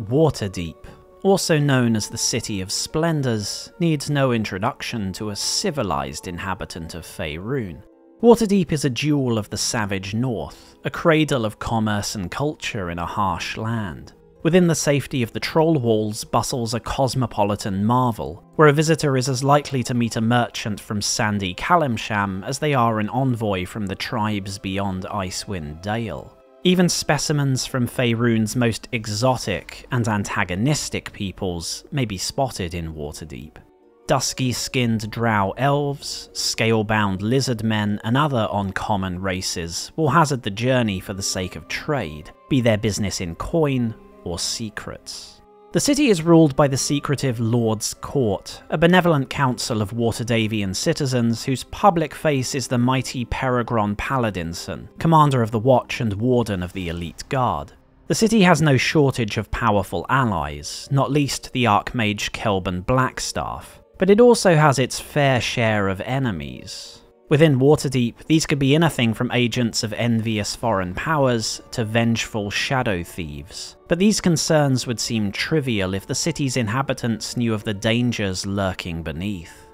Waterdeep, also known as the City of Splendors, needs no introduction to a civilized inhabitant of Faerun. Waterdeep is a jewel of the savage north, a cradle of commerce and culture in a harsh land. Within the safety of the troll walls bustles a cosmopolitan marvel, where a visitor is as likely to meet a merchant from sandy Calimsham as they are an envoy from the tribes beyond Icewind Dale. Even specimens from Faerun's most exotic and antagonistic peoples may be spotted in Waterdeep. Dusky-skinned drow elves, scale-bound lizard men, and other uncommon races will hazard the journey for the sake of trade, be their business in coin or secrets. The city is ruled by the secretive Lord's Court, a benevolent council of Waterdavian citizens whose public face is the mighty Peregron Paladinson, commander of the Watch and warden of the Elite Guard. The city has no shortage of powerful allies, not least the Archmage Kelban Blackstaff, but it also has its fair share of enemies. Within Waterdeep, these could be anything from agents of envious foreign powers to vengeful shadow thieves, but these concerns would seem trivial if the city's inhabitants knew of the dangers lurking beneath.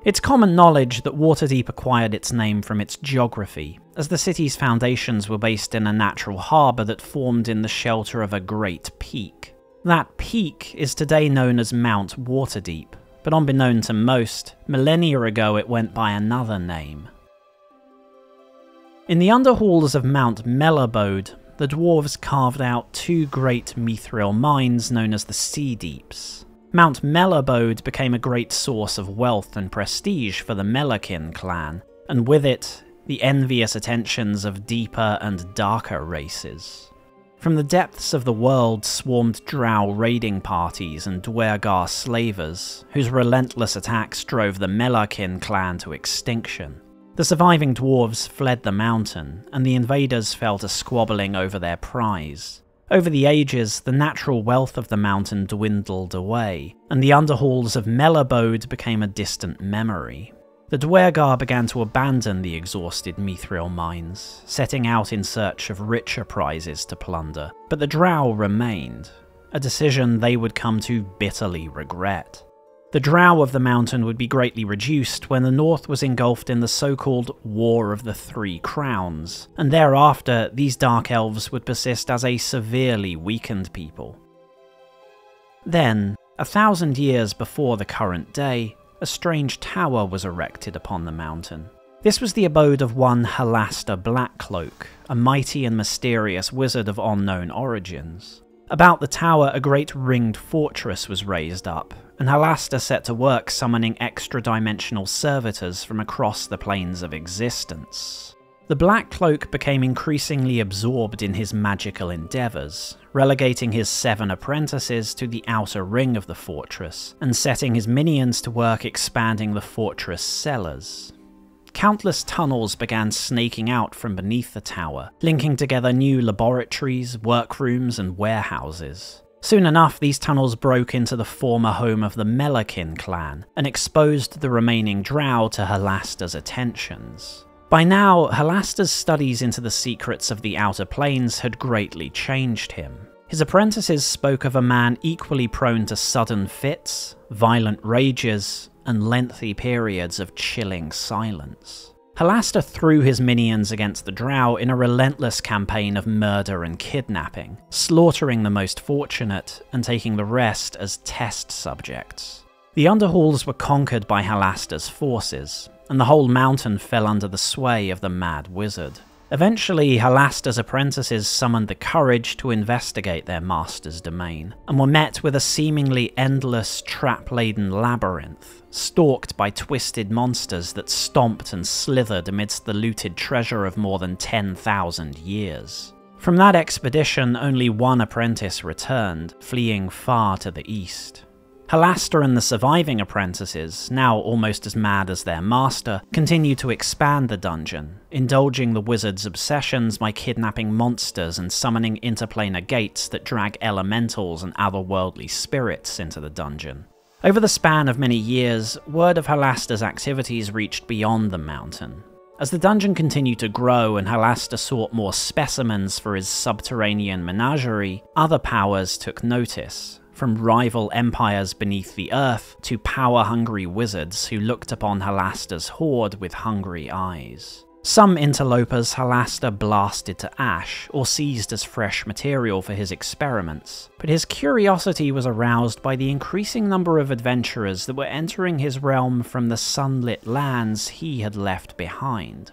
It's common knowledge that Waterdeep acquired its name from its geography, as the city's foundations were based in a natural harbour that formed in the shelter of a great peak. That peak is today known as Mount Waterdeep, but unbeknown to most, millennia ago it went by another name. In the underhalls of Mount Mellabode, the dwarves carved out two great mithril mines known as the Sea Deeps. Mount Mellabode became a great source of wealth and prestige for the Melakin clan, and with it, the envious attentions of deeper and darker races. From the depths of the world swarmed drow raiding parties and Dwergar slavers, whose relentless attacks drove the Melakin clan to extinction. The surviving dwarves fled the mountain, and the invaders fell to squabbling over their prize. Over the ages, the natural wealth of the mountain dwindled away, and the underhalls of Mellabode became a distant memory. The Dwergar began to abandon the exhausted mithril mines, setting out in search of richer prizes to plunder, but the drow remained, a decision they would come to bitterly regret. The drow of the mountain would be greatly reduced when the north was engulfed in the so-called War of the Three Crowns, and thereafter these dark elves would persist as a severely weakened people. Then, 1,000 years before the current day, a strange tower was erected upon the mountain. This was the abode of one Halaster Blackcloak, a mighty and mysterious wizard of unknown origins. About the tower, a great ringed fortress was raised up, and Halaster set to work summoning extra-dimensional servitors from across the planes of existence. The Black Cloak became increasingly absorbed in his magical endeavours, relegating his 7 apprentices to the outer ring of the fortress, and setting his minions to work expanding the fortress cellars. Countless tunnels began snaking out from beneath the tower, linking together new laboratories, workrooms, and warehouses. Soon enough, these tunnels broke into the former home of the Melakin clan, and exposed the remaining drow to Halaster's attentions. By now, Halaster's studies into the secrets of the Outer Planes had greatly changed him. His apprentices spoke of a man equally prone to sudden fits, violent rages, and lengthy periods of chilling silence. Halaster threw his minions against the drow in a relentless campaign of murder and kidnapping, slaughtering the most fortunate and taking the rest as test subjects. The Underhalls were conquered by Halaster's forces, and the whole mountain fell under the sway of the Mad Wizard. Eventually, Halaster's apprentices summoned the courage to investigate their master's domain, and were met with a seemingly endless, trap-laden labyrinth, stalked by twisted monsters that stomped and slithered amidst the looted treasure of more than 10,000 years. From that expedition, only one apprentice returned, fleeing far to the east. Halaster and the surviving apprentices, now almost as mad as their master, continue to expand the dungeon, indulging the wizard's obsessions by kidnapping monsters and summoning interplanar gates that drag elementals and otherworldly spirits into the dungeon. Over the span of many years, word of Halaster's activities reached beyond the mountain. As the dungeon continued to grow and Halaster sought more specimens for his subterranean menagerie, other powers took notice. From rival empires beneath the earth to power-hungry wizards who looked upon Halaster's hoard with hungry eyes. Some interlopers Halaster blasted to ash, or seized as fresh material for his experiments, but his curiosity was aroused by the increasing number of adventurers that were entering his realm from the sunlit lands he had left behind.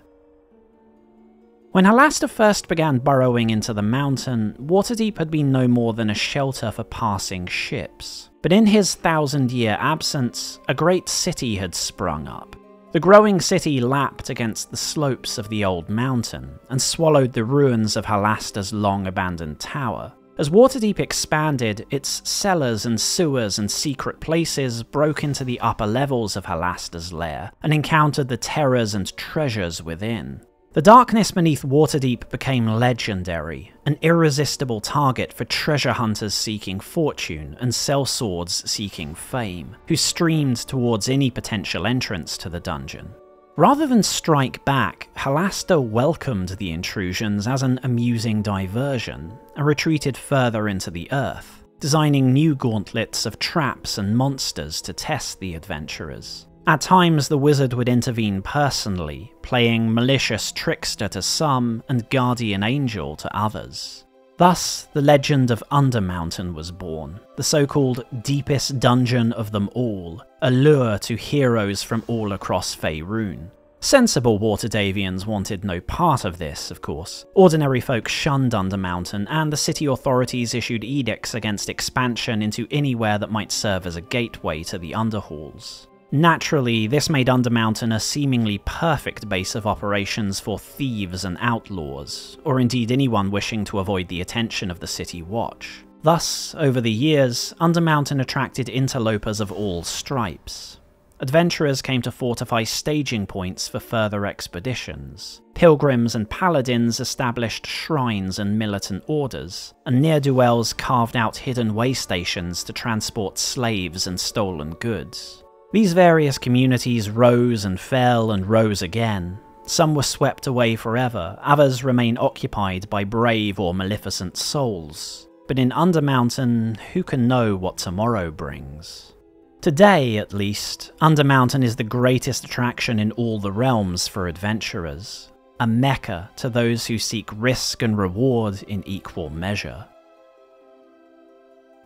When Halaster first began burrowing into the mountain, Waterdeep had been no more than a shelter for passing ships. But in his 1,000-year absence, a great city had sprung up. The growing city lapped against the slopes of the old mountain, and swallowed the ruins of Halaster's long-abandoned tower. As Waterdeep expanded, its cellars and sewers and secret places broke into the upper levels of Halaster's lair, and encountered the terrors and treasures within. The darkness beneath Waterdeep became legendary, an irresistible target for treasure hunters seeking fortune and sellswords seeking fame, who streamed towards any potential entrance to the dungeon. Rather than strike back, Halaster welcomed the intrusions as an amusing diversion, and retreated further into the earth, designing new gauntlets of traps and monsters to test the adventurers. At times, the wizard would intervene personally, playing malicious trickster to some and guardian angel to others. Thus, the legend of Undermountain was born, the so-called deepest dungeon of them all, a lure to heroes from all across Faerun. Sensible Waterdavians wanted no part of this, of course. Ordinary folk shunned Undermountain, and the city authorities issued edicts against expansion into anywhere that might serve as a gateway to the Underhalls. Naturally, this made Undermountain a seemingly perfect base of operations for thieves and outlaws, or indeed anyone wishing to avoid the attention of the city watch. Thus, over the years, Undermountain attracted interlopers of all stripes. Adventurers came to fortify staging points for further expeditions. Pilgrims and paladins established shrines and militant orders, and ne'er-do-wells carved out hidden way stations to transport slaves and stolen goods. These various communities rose and fell and rose again. Some were swept away forever, others remain occupied by brave or maleficent souls. But in Undermountain, who can know what tomorrow brings? Today, at least, Undermountain is the greatest attraction in all the realms for adventurers. A mecca to those who seek risk and reward in equal measure.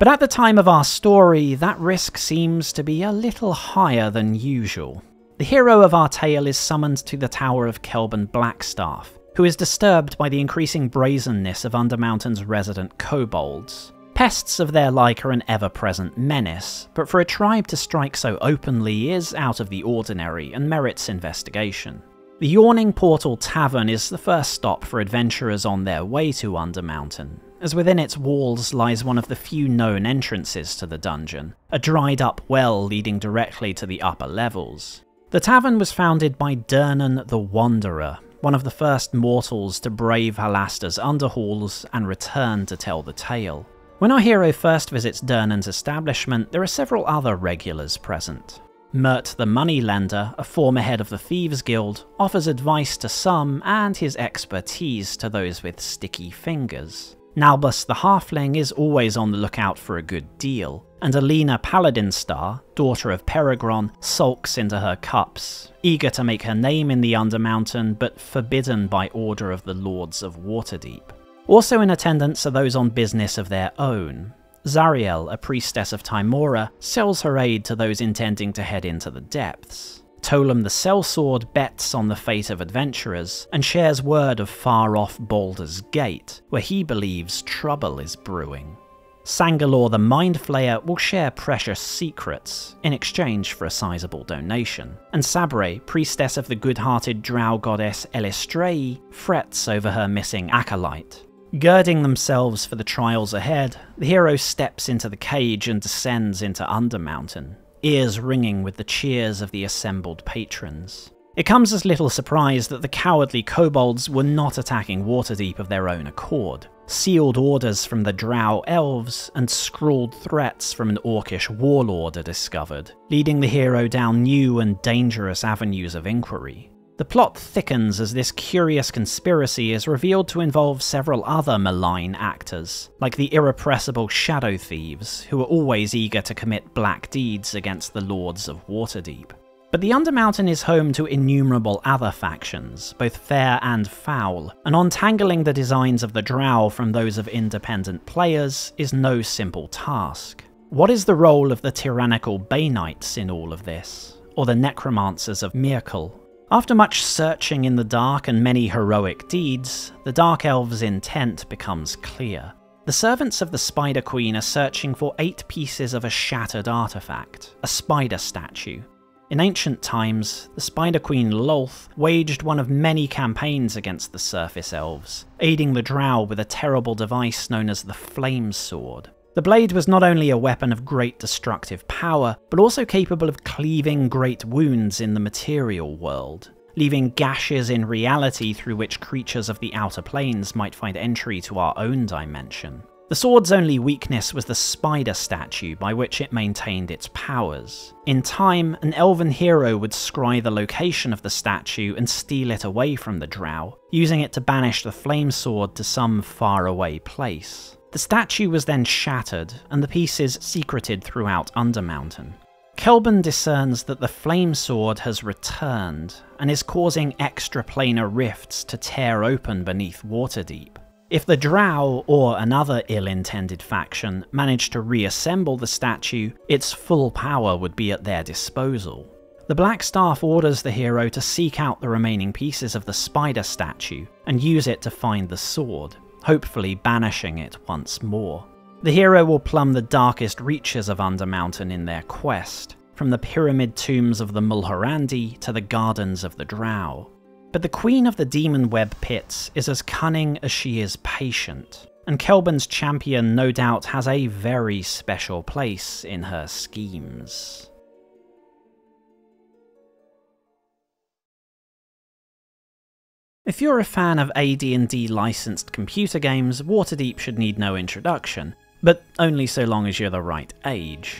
But at the time of our story, that risk seems to be a little higher than usual. The hero of our tale is summoned to the Tower of Kelban Blackstaff, who is disturbed by the increasing brazenness of Undermountain's resident kobolds. Pests of their like are an ever-present menace, but for a tribe to strike so openly is out of the ordinary and merits investigation. The Yawning Portal Tavern is the first stop for adventurers on their way to Undermountain, as within its walls lies one of the few known entrances to the dungeon, a dried-up well leading directly to the upper levels. The tavern was founded by Durnan the Wanderer, one of the first mortals to brave Halasta's underhalls and return to tell the tale. When our hero first visits Durnan's establishment, there are several other regulars present. Mert the Moneylender, a former head of the Thieves Guild, offers advice to some and his expertise to those with sticky fingers. Nalbus the Halfling is always on the lookout for a good deal, and Alina Paladinstar, daughter of Peregron, sulks into her cups, eager to make her name in the Undermountain but forbidden by order of the Lords of Waterdeep. Also in attendance are those on business of their own. Zariel, a priestess of Tymora, sells her aid to those intending to head into the depths. Tolam the Sellsword bets on the fate of adventurers, and shares word of far-off Baldur's Gate, where he believes trouble is brewing. Sangalor the Mindflayer will share precious secrets, in exchange for a sizable donation, and Sabre, priestess of the good-hearted drow goddess Elistrei, frets over her missing acolyte. Girding themselves for the trials ahead, the hero steps into the cage and descends into Undermountain, ears ringing with the cheers of the assembled patrons. It comes as little surprise that the cowardly kobolds were not attacking Waterdeep of their own accord. Sealed orders from the drow elves and scrawled threats from an orcish warlord are discovered, leading the hero down new and dangerous avenues of inquiry. The plot thickens as this curious conspiracy is revealed to involve several other malign actors, like the irrepressible Shadow Thieves, who are always eager to commit black deeds against the Lords of Waterdeep. But the Undermountain is home to innumerable other factions, both fair and foul, and untangling the designs of the drow from those of independent players is no simple task. What is the role of the tyrannical Bay Knights in all of this, or the necromancers of Myrkul? After much searching in the dark and many heroic deeds, the Dark Elves' intent becomes clear. The servants of the Spider Queen are searching for 8 pieces of a shattered artifact, a spider statue. In ancient times, the Spider Queen Lolth waged one of many campaigns against the Surface Elves, aiding the drow with a terrible device known as the Flame Sword. The blade was not only a weapon of great destructive power, but also capable of cleaving great wounds in the material world, leaving gashes in reality through which creatures of the Outer Planes might find entry to our own dimension. The sword's only weakness was the spider statue by which it maintained its powers. In time, an elven hero would scry the location of the statue and steal it away from the drow, using it to banish the flame sword to some faraway place. The statue was then shattered, and the pieces secreted throughout Undermountain. Kelban discerns that the flame sword has returned, and is causing extraplanar rifts to tear open beneath Waterdeep. If the drow, or another ill-intended faction, managed to reassemble the statue, its full power would be at their disposal. The Black Staff orders the hero to seek out the remaining pieces of the spider statue, and use it to find the sword, hopefully banishing it once more. The hero will plumb the darkest reaches of Undermountain in their quest, from the pyramid tombs of the Mulhorandi to the gardens of the drow. But the Queen of the Demon Web Pits is as cunning as she is patient, and Kelban's champion no doubt has a very special place in her schemes. If you're a fan of AD&D licensed computer games, Waterdeep should need no introduction, but only so long as you're the right age.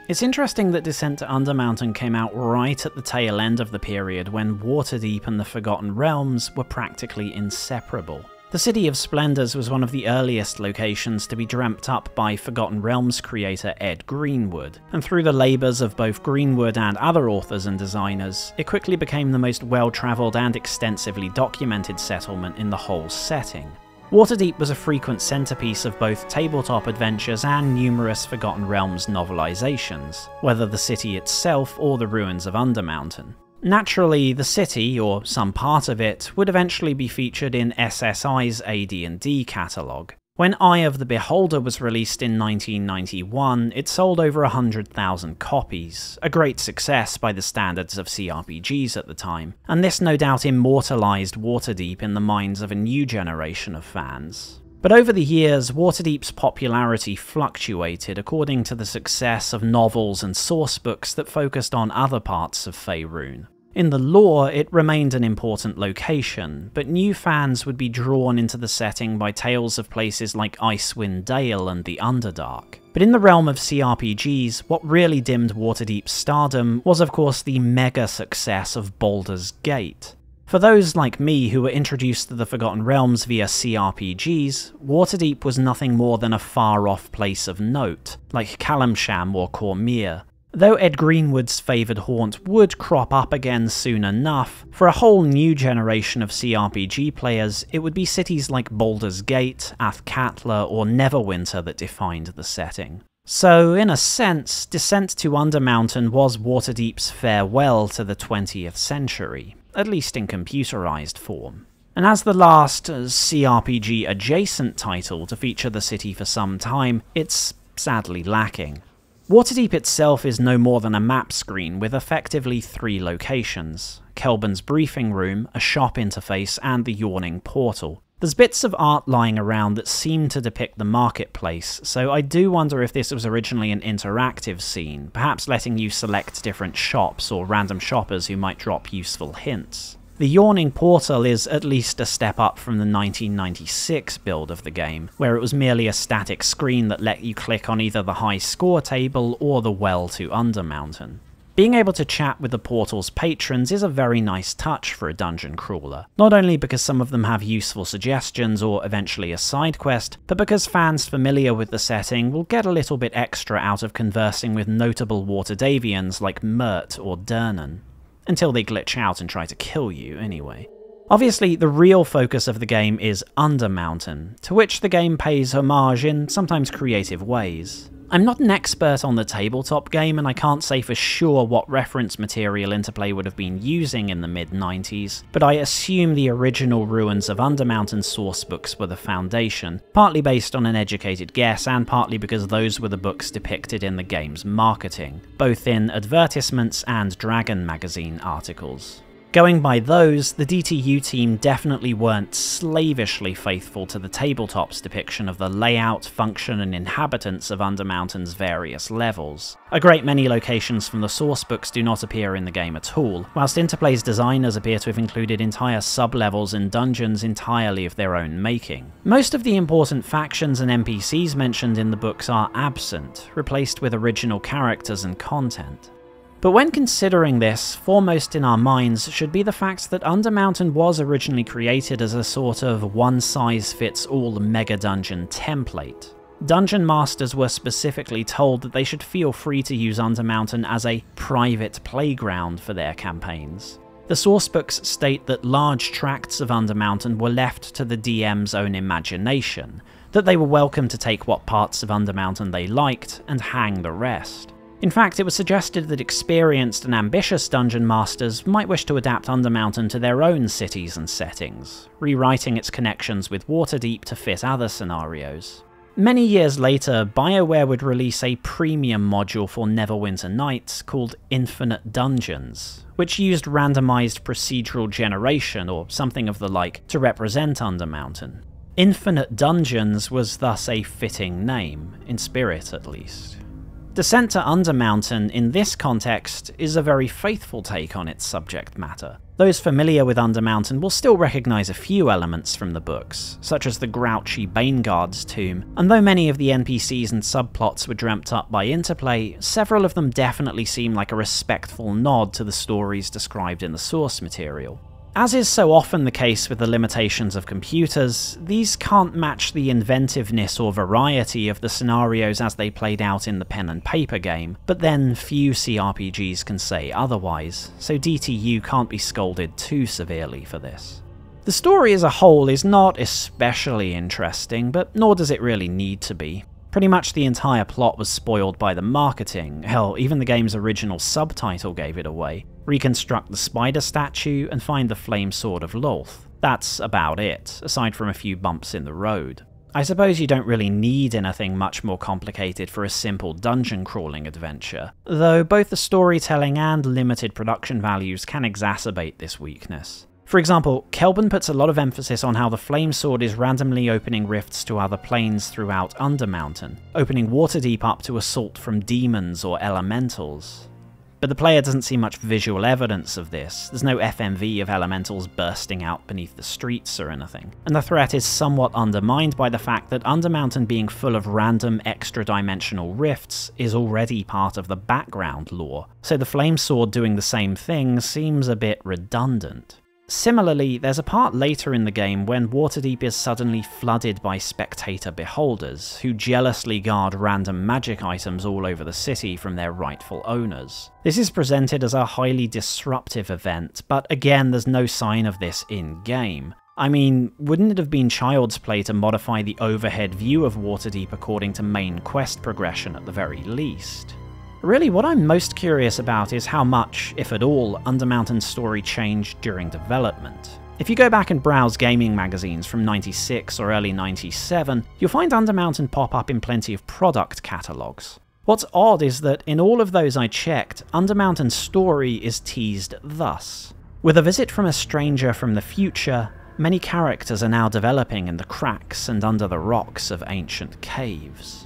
It's interesting that Descent to Undermountain came out right at the tail end of the period when Waterdeep and the Forgotten Realms were practically inseparable. The City of Splendors was one of the earliest locations to be dreamt up by Forgotten Realms creator Ed Greenwood, and through the labours of both Greenwood and other authors and designers, it quickly became the most well-travelled and extensively documented settlement in the whole setting. Waterdeep was a frequent centrepiece of both tabletop adventures and numerous Forgotten Realms novelizations, whether the city itself or the ruins of Undermountain. Naturally, the city, or some part of it, would eventually be featured in SSI's AD&D catalogue, When Eye of the Beholder was released in 1991, it sold over 100,000 copies, a great success by the standards of CRPGs at the time, and this no doubt immortalized Waterdeep in the minds of a new generation of fans. But over the years, Waterdeep's popularity fluctuated according to the success of novels and sourcebooks that focused on other parts of Faerun. In the lore, it remained an important location, but new fans would be drawn into the setting by tales of places like Icewind Dale and the Underdark. But in the realm of CRPGs, what really dimmed Waterdeep's stardom was of course the mega success of Baldur's Gate. For those like me who were introduced to the Forgotten Realms via CRPGs, Waterdeep was nothing more than a far-off place of note, like Calamsham or Cormyr. Though Ed Greenwood's favoured haunt would crop up again soon enough, for a whole new generation of CRPG players, it would be cities like Baldur's Gate, Athkatla, or Neverwinter that defined the setting. So, in a sense, Descent to Undermountain was Waterdeep's farewell to the 20th century, at least in computerized form. And as the last CRPG-adjacent title to feature the city for some time, it's sadly lacking. Waterdeep itself is no more than a map screen with effectively 3 locations: Kelbin's briefing room, a shop interface, and the Yawning Portal. There's bits of art lying around that seem to depict the marketplace, so I do wonder if this was originally an interactive scene, perhaps letting you select different shops or random shoppers who might drop useful hints. The Yawning Portal is at least a step up from the 1996 build of the game, where it was merely a static screen that let you click on either the high score table or the well to Undermountain. Being able to chat with the portal's patrons is a very nice touch for a dungeon crawler, not only because some of them have useful suggestions or eventually a side quest, but because fans familiar with the setting will get a little bit extra out of conversing with notable Waterdavians like Mert or Durnan. Until they glitch out and try to kill you, anyway. Obviously, the real focus of the game is Undermountain, to which the game pays homage in sometimes creative ways. I'm not an expert on the tabletop game, and I can't say for sure what reference material Interplay would have been using in the mid-90s, but I assume the original Ruins of Undermountain sourcebooks were the foundation, partly based on an educated guess and partly because those were the books depicted in the game's marketing, both in advertisements and Dragon magazine articles. Going by those, the DTU team definitely weren't slavishly faithful to the tabletop's depiction of the layout, function, and inhabitants of Undermountain's various levels. A great many locations from the sourcebooks do not appear in the game at all, whilst Interplay's designers appear to have included entire sub-levels and dungeons entirely of their own making. Most of the important factions and NPCs mentioned in the books are absent, replaced with original characters and content. But when considering this, foremost in our minds should be the fact that Undermountain was originally created as a sort of one-size-fits-all mega-dungeon template. Dungeon masters were specifically told that they should feel free to use Undermountain as a private playground for their campaigns. The sourcebooks state that large tracts of Undermountain were left to the DM's own imagination, that they were welcome to take what parts of Undermountain they liked and hang the rest. In fact, it was suggested that experienced and ambitious dungeon masters might wish to adapt Undermountain to their own cities and settings, rewriting its connections with Waterdeep to fit other scenarios. Many years later, BioWare would release a premium module for Neverwinter Nights called Infinite Dungeons, which used randomized procedural generation or something of the like to represent Undermountain. Infinite Dungeons was thus a fitting name, in spirit at least. Descent to Undermountain, in this context, is a very faithful take on its subject matter. Those familiar with Undermountain will still recognise a few elements from the books, such as the grouchy Baneguard's tomb, and though many of the NPCs and subplots were dreamt up by Interplay, several of them definitely seem like a respectful nod to the stories described in the source material. As is so often the case with the limitations of computers, these can't match the inventiveness or variety of the scenarios as they played out in the pen and paper game, but then few CRPGs can say otherwise, so DTU can't be scolded too severely for this. The story as a whole is not especially interesting, but nor does it really need to be. Pretty much the entire plot was spoiled by the marketing, hell, even the game's original subtitle gave it away. Reconstruct the spider statue and find the flame sword of Lolth. That's about it, aside from a few bumps in the road. I suppose you don't really need anything much more complicated for a simple dungeon crawling adventure, though both the storytelling and limited production values can exacerbate this weakness. For example, Kelban puts a lot of emphasis on how the Flame Sword is randomly opening rifts to other planes throughout Undermountain, opening Waterdeep up to assault from demons or elementals. But the player doesn't see much visual evidence of this. There's no FMV of elementals bursting out beneath the streets or anything, and the threat is somewhat undermined by the fact that Undermountain being full of random extra-dimensional rifts is already part of the background lore, so the Flame Sword doing the same thing seems a bit redundant. Similarly, there's a part later in the game when Waterdeep is suddenly flooded by spectator beholders, who jealously guard random magic items all over the city from their rightful owners. This is presented as a highly disruptive event, but again there's no sign of this in-game. I mean, wouldn't it have been child's play to modify the overhead view of Waterdeep according to main quest progression at the very least? Really, what I'm most curious about is how much, if at all, Undermountain's story changed during development. If you go back and browse gaming magazines from 96 or early 97, you'll find Undermountain pop up in plenty of product catalogues. What's odd is that in all of those I checked, Undermountain's story is teased thus. With a visit from a stranger from the future, many characters are now developing in the cracks and under the rocks of ancient caves.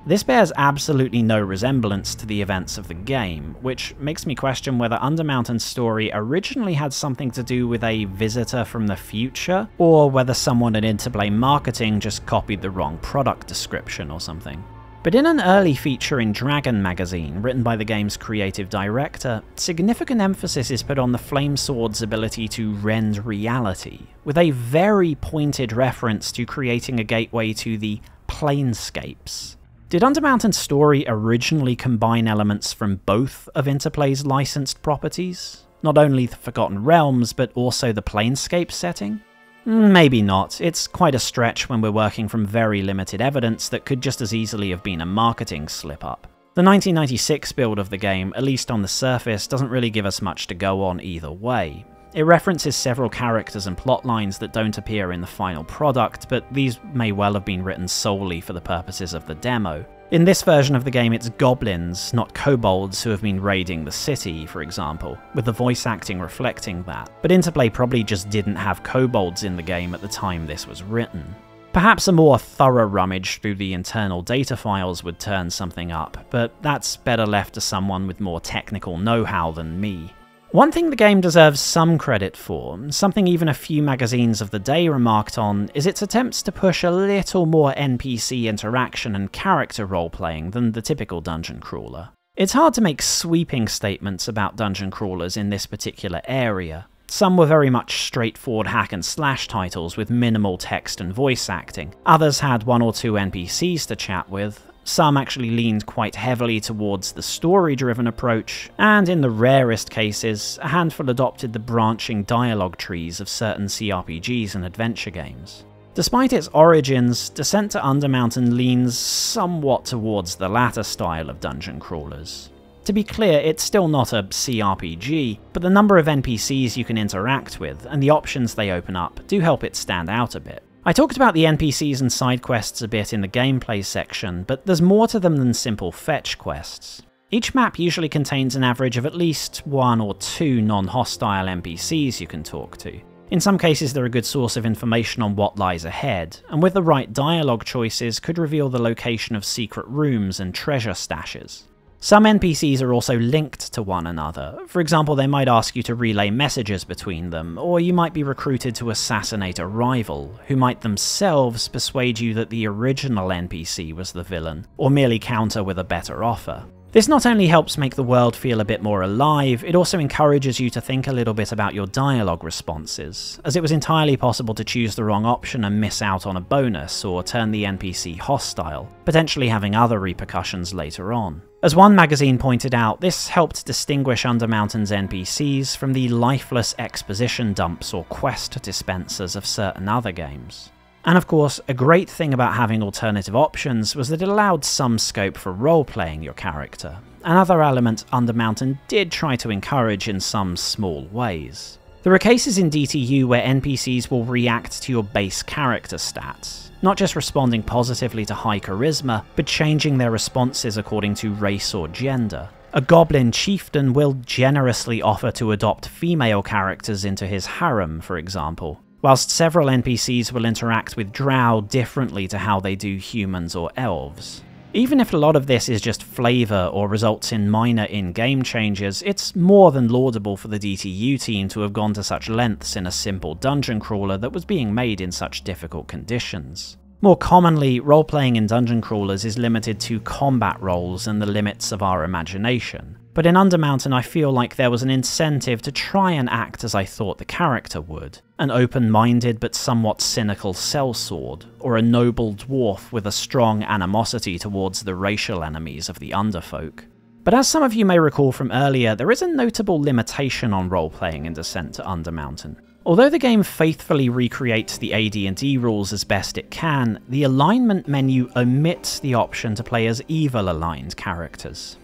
This bears absolutely no resemblance to the events of the game, which makes me question whether Undermountain's story originally had something to do with a visitor from the future, or whether someone at Interplay Marketing just copied the wrong product description or something. But in an early feature in Dragon magazine, written by the game's creative director, significant emphasis is put on the Flame Sword's ability to rend reality, with a very pointed reference to creating a gateway to the Planescapes. Did Undermountain's story originally combine elements from both of Interplay's licensed properties? Not only the Forgotten Realms, but also the Planescape setting? Maybe not. It's quite a stretch when we're working from very limited evidence that could just as easily have been a marketing slip-up. The 1996 build of the game, at least on the surface, doesn't really give us much to go on either way. It references several characters and plot lines that don't appear in the final product, but these may well have been written solely for the purposes of the demo. In this version of the game, it's goblins, not kobolds, who have been raiding the city, for example, with the voice acting reflecting that. But Interplay probably just didn't have kobolds in the game at the time this was written. Perhaps a more thorough rummage through the internal data files would turn something up, but that's better left to someone with more technical know-how than me. One thing the game deserves some credit for, something even a few magazines of the day remarked on, is its attempts to push a little more NPC interaction and character role-playing than the typical dungeon crawler. It's hard to make sweeping statements about dungeon crawlers in this particular area. Some were very much straightforward hack-and-slash titles with minimal text and voice acting. Others had one or two NPCs to chat with. Some actually leaned quite heavily towards the story-driven approach, and in the rarest cases, a handful adopted the branching dialogue trees of certain CRPGs and adventure games. Despite its origins, Descent to Undermountain leans somewhat towards the latter style of dungeon crawlers. To be clear, it's still not a CRPG, but the number of NPCs you can interact with, and the options they open up, do help it stand out a bit. I talked about the NPCs and side quests a bit in the gameplay section, but there's more to them than simple fetch quests. Each map usually contains an average of at least one or two non-hostile NPCs you can talk to. In some cases they're a good source of information on what lies ahead, and with the right dialogue choices could reveal the location of secret rooms and treasure stashes. Some NPCs are also linked to one another. For example, they might ask you to relay messages between them, or you might be recruited to assassinate a rival, who might themselves persuade you that the original NPC was the villain, or merely counter with a better offer. This not only helps make the world feel a bit more alive, it also encourages you to think a little bit about your dialogue responses, as it was entirely possible to choose the wrong option and miss out on a bonus, or turn the NPC hostile, potentially having other repercussions later on. As one magazine pointed out, this helped distinguish Undermountain's NPCs from the lifeless exposition dumps or quest dispensers of certain other games. And of course, a great thing about having alternative options was that it allowed some scope for role-playing your character, another element Undermountain did try to encourage in some small ways. There are cases in DTU where NPCs will react to your base character stats, not just responding positively to high charisma, but changing their responses according to race or gender. A goblin chieftain will generously offer to adopt female characters into his harem, for example, whilst several NPCs will interact with drow differently to how they do humans or elves. Even if a lot of this is just flavour or results in minor in-game changes, it's more than laudable for the DTU team to have gone to such lengths in a simple dungeon crawler that was being made in such difficult conditions. More commonly, role-playing in dungeon crawlers is limited to combat roles and the limits of our imagination. But in Undermountain I feel like there was an incentive to try and act as I thought the character would. An open-minded but somewhat cynical sellsword, or a noble dwarf with a strong animosity towards the racial enemies of the Underfolk. But as some of you may recall from earlier, there is a notable limitation on role-playing in Descent to Undermountain. Although the game faithfully recreates the AD&D rules as best it can, the alignment menu omits the option to play as evil-aligned characters.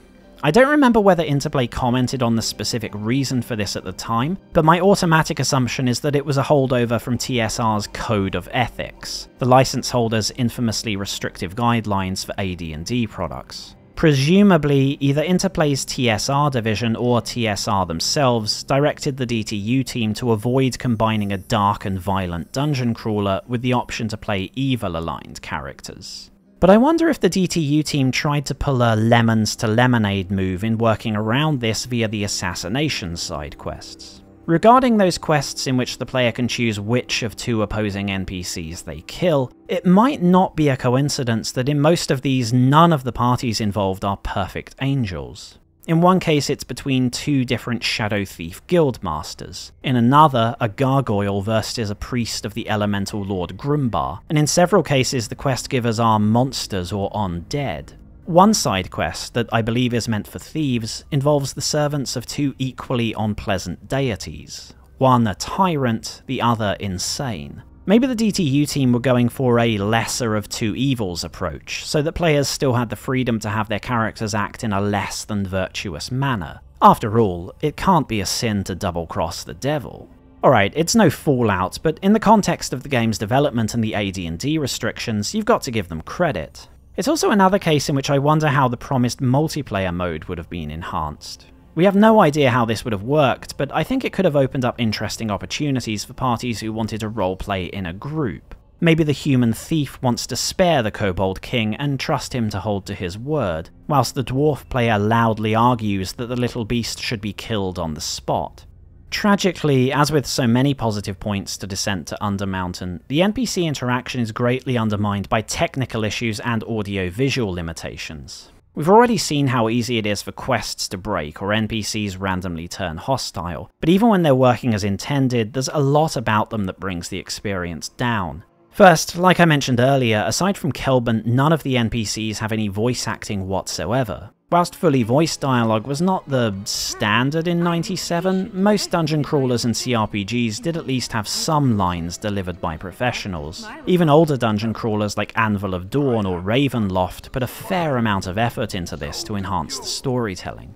I don't remember whether Interplay commented on the specific reason for this at the time, but my automatic assumption is that it was a holdover from TSR's Code of Ethics, the license holder's infamously restrictive guidelines for AD&D products. Presumably, either Interplay's TSR division or TSR themselves directed the DTU team to avoid combining a dark and violent dungeon crawler with the option to play evil-aligned characters. But I wonder if the DTU team tried to pull a lemons to lemonade move in working around this via the assassination side quests. Regarding those quests in which the player can choose which of two opposing NPCs they kill, it might not be a coincidence that in most of these none of the parties involved are perfect angels. In one case it's between two different Shadow Thief guild masters, in another a gargoyle versus a priest of the elemental lord Grumbar, and in several cases the quest givers are monsters or undead. One side quest, that I believe is meant for thieves, involves the servants of two equally unpleasant deities, one a tyrant, the other insane. Maybe the DTU team were going for a lesser of two evils approach, so that players still had the freedom to have their characters act in a less than virtuous manner. After all, it can't be a sin to double-cross the devil. Alright, it's no Fallout, but in the context of the game's development and the AD&D restrictions, you've got to give them credit. It's also another case in which I wonder how the promised multiplayer mode would have been enhanced. We have no idea how this would have worked, but I think it could have opened up interesting opportunities for parties who wanted to roleplay in a group. Maybe the human thief wants to spare the Kobold King and trust him to hold to his word, whilst the dwarf player loudly argues that the little beast should be killed on the spot. Tragically, as with so many positive points to Descent to Undermountain, the NPC interaction is greatly undermined by technical issues and audio-visual limitations. We've already seen how easy it is for quests to break or NPCs randomly turn hostile, but even when they're working as intended, there's a lot about them that brings the experience down. First, like I mentioned earlier, aside from Kelban, none of the NPCs have any voice acting whatsoever. Whilst fully voiced dialogue was not the standard in 97, most dungeon crawlers and CRPGs did at least have some lines delivered by professionals. Even older dungeon crawlers like Anvil of Dawn or Ravenloft put a fair amount of effort into this to enhance the storytelling.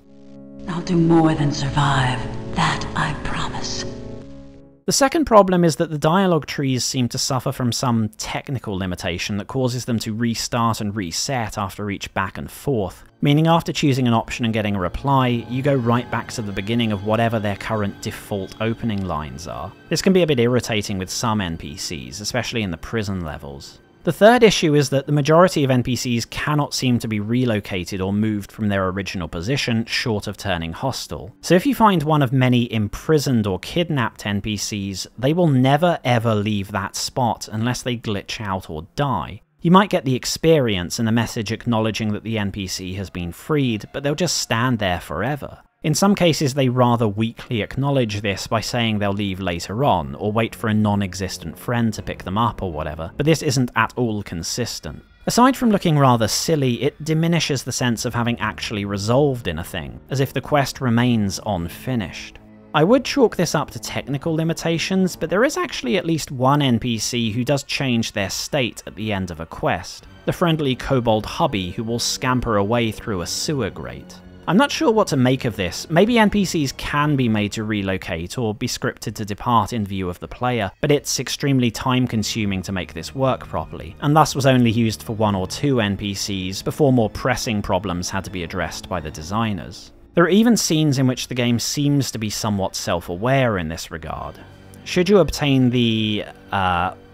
I'll do more than survive, that I promise. The second problem is that the dialogue trees seem to suffer from some technical limitation that causes them to restart and reset after each back and forth, meaning after choosing an option and getting a reply, you go right back to the beginning of whatever their current default opening lines are. This can be a bit irritating with some NPCs, especially in the prison levels. The third issue is that the majority of NPCs cannot seem to be relocated or moved from their original position short of turning hostile. So if you find one of many imprisoned or kidnapped NPCs, they will never ever leave that spot unless they glitch out or die. You might get the experience and a message acknowledging that the NPC has been freed, but they'll just stand there forever. In some cases they rather weakly acknowledge this by saying they'll leave later on, or wait for a non-existent friend to pick them up or whatever, but this isn't at all consistent. Aside from looking rather silly, it diminishes the sense of having actually resolved in a thing, as if the quest remains unfinished. I would chalk this up to technical limitations, but there is actually at least one NPC who does change their state at the end of a quest, the friendly kobold hubby who will scamper away through a sewer grate. I'm not sure what to make of this. Maybe NPCs can be made to relocate or be scripted to depart in view of the player, but it's extremely time-consuming to make this work properly, and thus was only used for 1 or 2 NPCs before more pressing problems had to be addressed by the designers. There are even scenes in which the game seems to be somewhat self-aware in this regard. Should you obtain the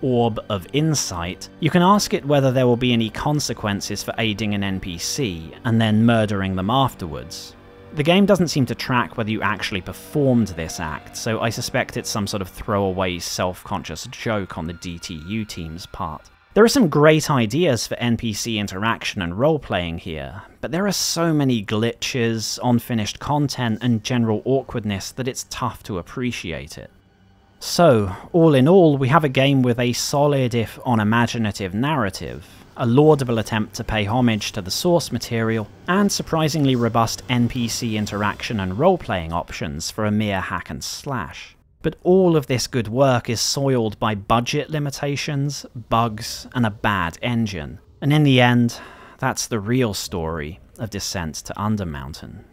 Orb of Insight, you can ask it whether there will be any consequences for aiding an NPC, and then murdering them afterwards. The game doesn't seem to track whether you actually performed this act, so I suspect it's some sort of throwaway self-conscious joke on the DTU team's part. There are some great ideas for NPC interaction and role-playing here, but there are so many glitches, unfinished content, and general awkwardness that it's tough to appreciate it. So, all in all, we have a game with a solid if unimaginative narrative, a laudable attempt to pay homage to the source material, and surprisingly robust NPC interaction and role-playing options for a mere hack and slash. But all of this good work is soiled by budget limitations, bugs, and a bad engine. And in the end, that's the real story of Descent to Undermountain.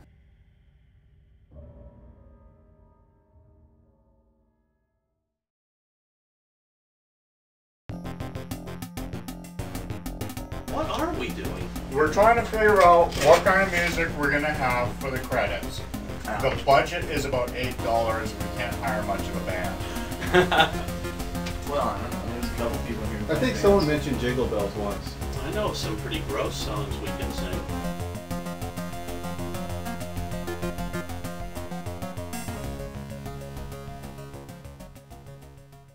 What are we doing? We're trying to figure out what kind of music we're going to have for the credits. The budget is about $8. We can't hire much of a band. Well, I don't know. There's a couple people here. I think someone mentioned Jingle Bells once. I know some pretty gross songs we can sing.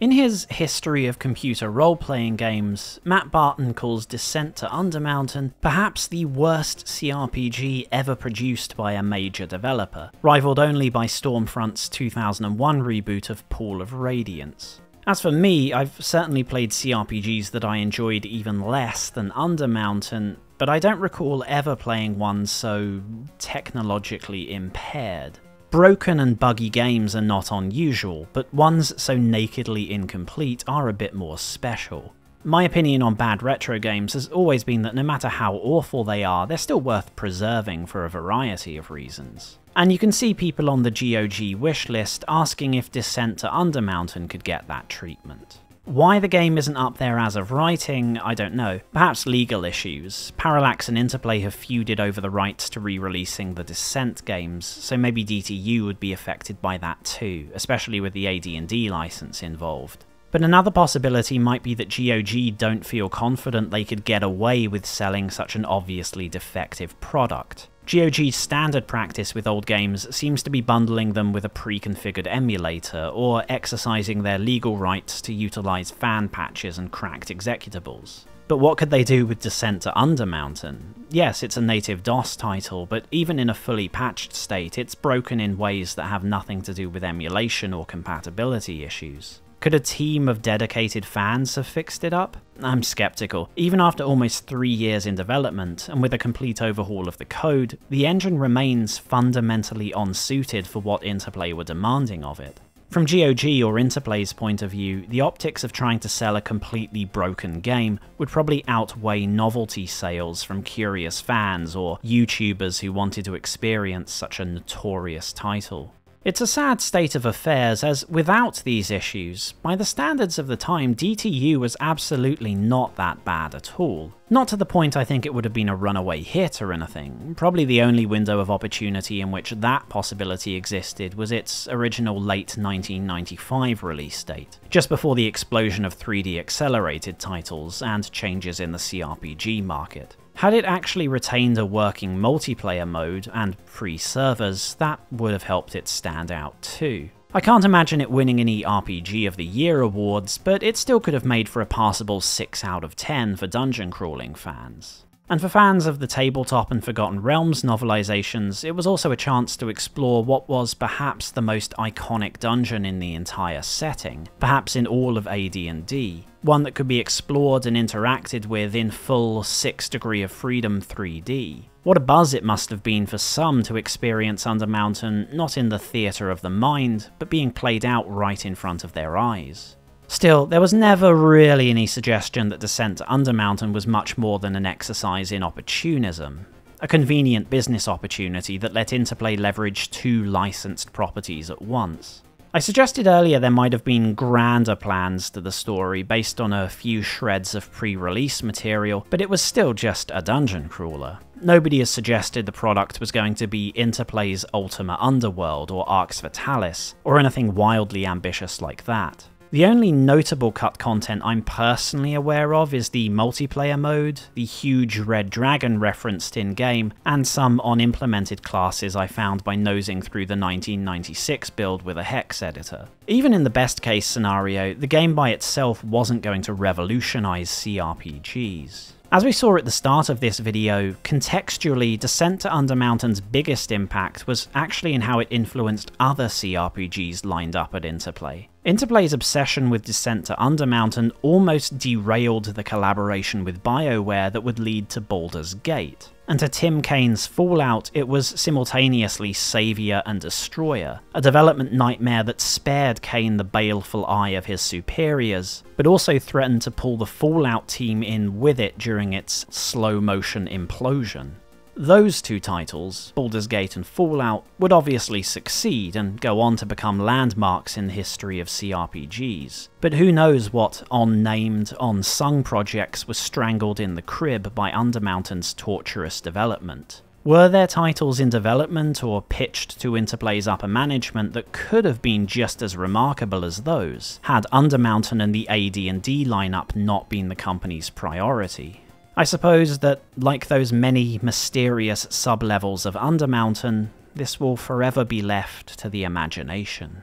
In his History of Computer Role-Playing Games, Matt Barton calls Descent to Undermountain perhaps the worst CRPG ever produced by a major developer, rivaled only by Stormfront's 2001 reboot of Pool of Radiance. As for me, I've certainly played CRPGs that I enjoyed even less than Undermountain, but I don't recall ever playing one so technologically impaired. Broken and buggy games are not unusual, but ones so nakedly incomplete are a bit more special. My opinion on bad retro games has always been that no matter how awful they are, they're still worth preserving for a variety of reasons. And you can see people on the GOG wishlist asking if Descent to Undermountain could get that treatment. Why the game isn't up there as of writing, I don't know. Perhaps legal issues. Parallax and Interplay have feuded over the rights to re-releasing the Descent games, so maybe DTU would be affected by that too, especially with the AD&D license involved. But another possibility might be that GOG don't feel confident they could get away with selling such an obviously defective product. GOG's standard practice with old games seems to be bundling them with a pre-configured emulator, or exercising their legal rights to utilize fan patches and cracked executables. But what could they do with Descent to Undermountain? Yes, it's a native DOS title, but even in a fully patched state, it's broken in ways that have nothing to do with emulation or compatibility issues. Could a team of dedicated fans have fixed it up? I'm skeptical. Even after almost 3 years in development, and with a complete overhaul of the code, the engine remains fundamentally unsuited for what Interplay were demanding of it. From GOG or Interplay's point of view, the optics of trying to sell a completely broken game would probably outweigh novelty sales from curious fans or YouTubers who wanted to experience such a notorious title. It's a sad state of affairs, as without these issues, by the standards of the time, DTU was absolutely not that bad at all. Not to the point I think it would have been a runaway hit or anything. Probably the only window of opportunity in which that possibility existed was its original late 1995 release date, just before the explosion of 3D accelerated titles and changes in the CRPG market. Had it actually retained a working multiplayer mode and free servers, that would have helped it stand out too. I can't imagine it winning any RPG of the Year awards, but it still could have made for a passable 6 out of 10 for dungeon crawling fans. And for fans of the tabletop and Forgotten Realms novelizations, it was also a chance to explore what was perhaps the most iconic dungeon in the entire setting, perhaps in all of AD&D, one that could be explored and interacted with in full 6 Degree of Freedom 3D. What a buzz it must have been for some to experience Undermountain not in the theatre of the mind, but being played out right in front of their eyes. Still, there was never really any suggestion that Descent to Undermountain was much more than an exercise in opportunism. a convenient business opportunity that let Interplay leverage 2 licensed properties at once. I suggested earlier there might have been grander plans to the story based on a few shreds of pre-release material, but it was still just a dungeon crawler. Nobody has suggested the product was going to be Interplay's Ultima Underworld or Arx Vitalis, or anything wildly ambitious like that. The only notable cut content I'm personally aware of is the multiplayer mode, the huge red dragon referenced in-game, and some unimplemented classes I found by nosing through the 1996 build with a hex editor. Even in the best case scenario, the game by itself wasn't going to revolutionize CRPGs. As we saw at the start of this video, contextually, Descent to Undermountain's biggest impact was actually in how it influenced other CRPGs lined up at Interplay. Interplay's obsession with Descent to Undermountain almost derailed the collaboration with BioWare that would lead to Baldur's Gate. And to Tim Kane's Fallout, it was simultaneously saviour and destroyer, a development nightmare that spared Kane the baleful eye of his superiors, but also threatened to pull the Fallout team in with it during its slow-motion implosion. Those 2 titles, Baldur's Gate and Fallout, would obviously succeed and go on to become landmarks in the history of CRPGs, but who knows what unnamed, unsung projects were strangled in the crib by Undermountain's torturous development. Were there titles in development or pitched to Interplay's upper management that could have been just as remarkable as those, had Undermountain and the AD&D lineup not been the company's priority? I suppose that, like those many mysterious sub-levels of Undermountain, this will forever be left to the imagination.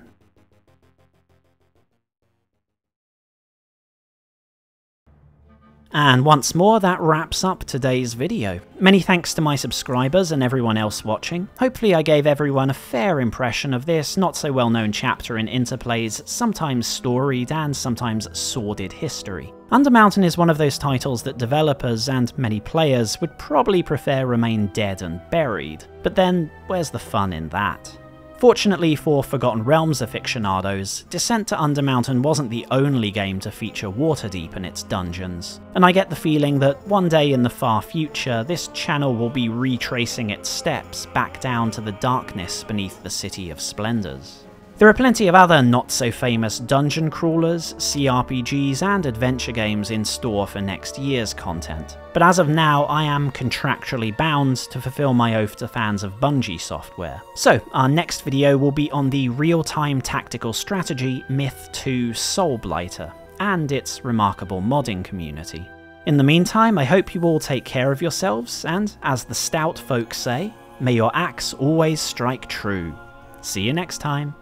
And once more, that wraps up today's video. Many thanks to my subscribers and everyone else watching. Hopefully I gave everyone a fair impression of this not so well known chapter in Interplay's sometimes storied and sometimes sordid history. Undermountain is one of those titles that developers and many players would probably prefer remain dead and buried, but then where's the fun in that? Fortunately for Forgotten Realms aficionados, Descent to Undermountain wasn't the only game to feature Waterdeep in its dungeons, and I get the feeling that one day in the far future this channel will be retracing its steps back down to the darkness beneath the City of Splendors. There are plenty of other not-so-famous dungeon crawlers, CRPGs and adventure games in store for next year's content, but as of now I am contractually bound to fulfill my oath to fans of Bungie software. So, our next video will be on the real-time tactical strategy Myth 2 Soulblighter, and its remarkable modding community. In the meantime, I hope you all take care of yourselves, and, as the stout folks say, may your axe always strike true. See you next time.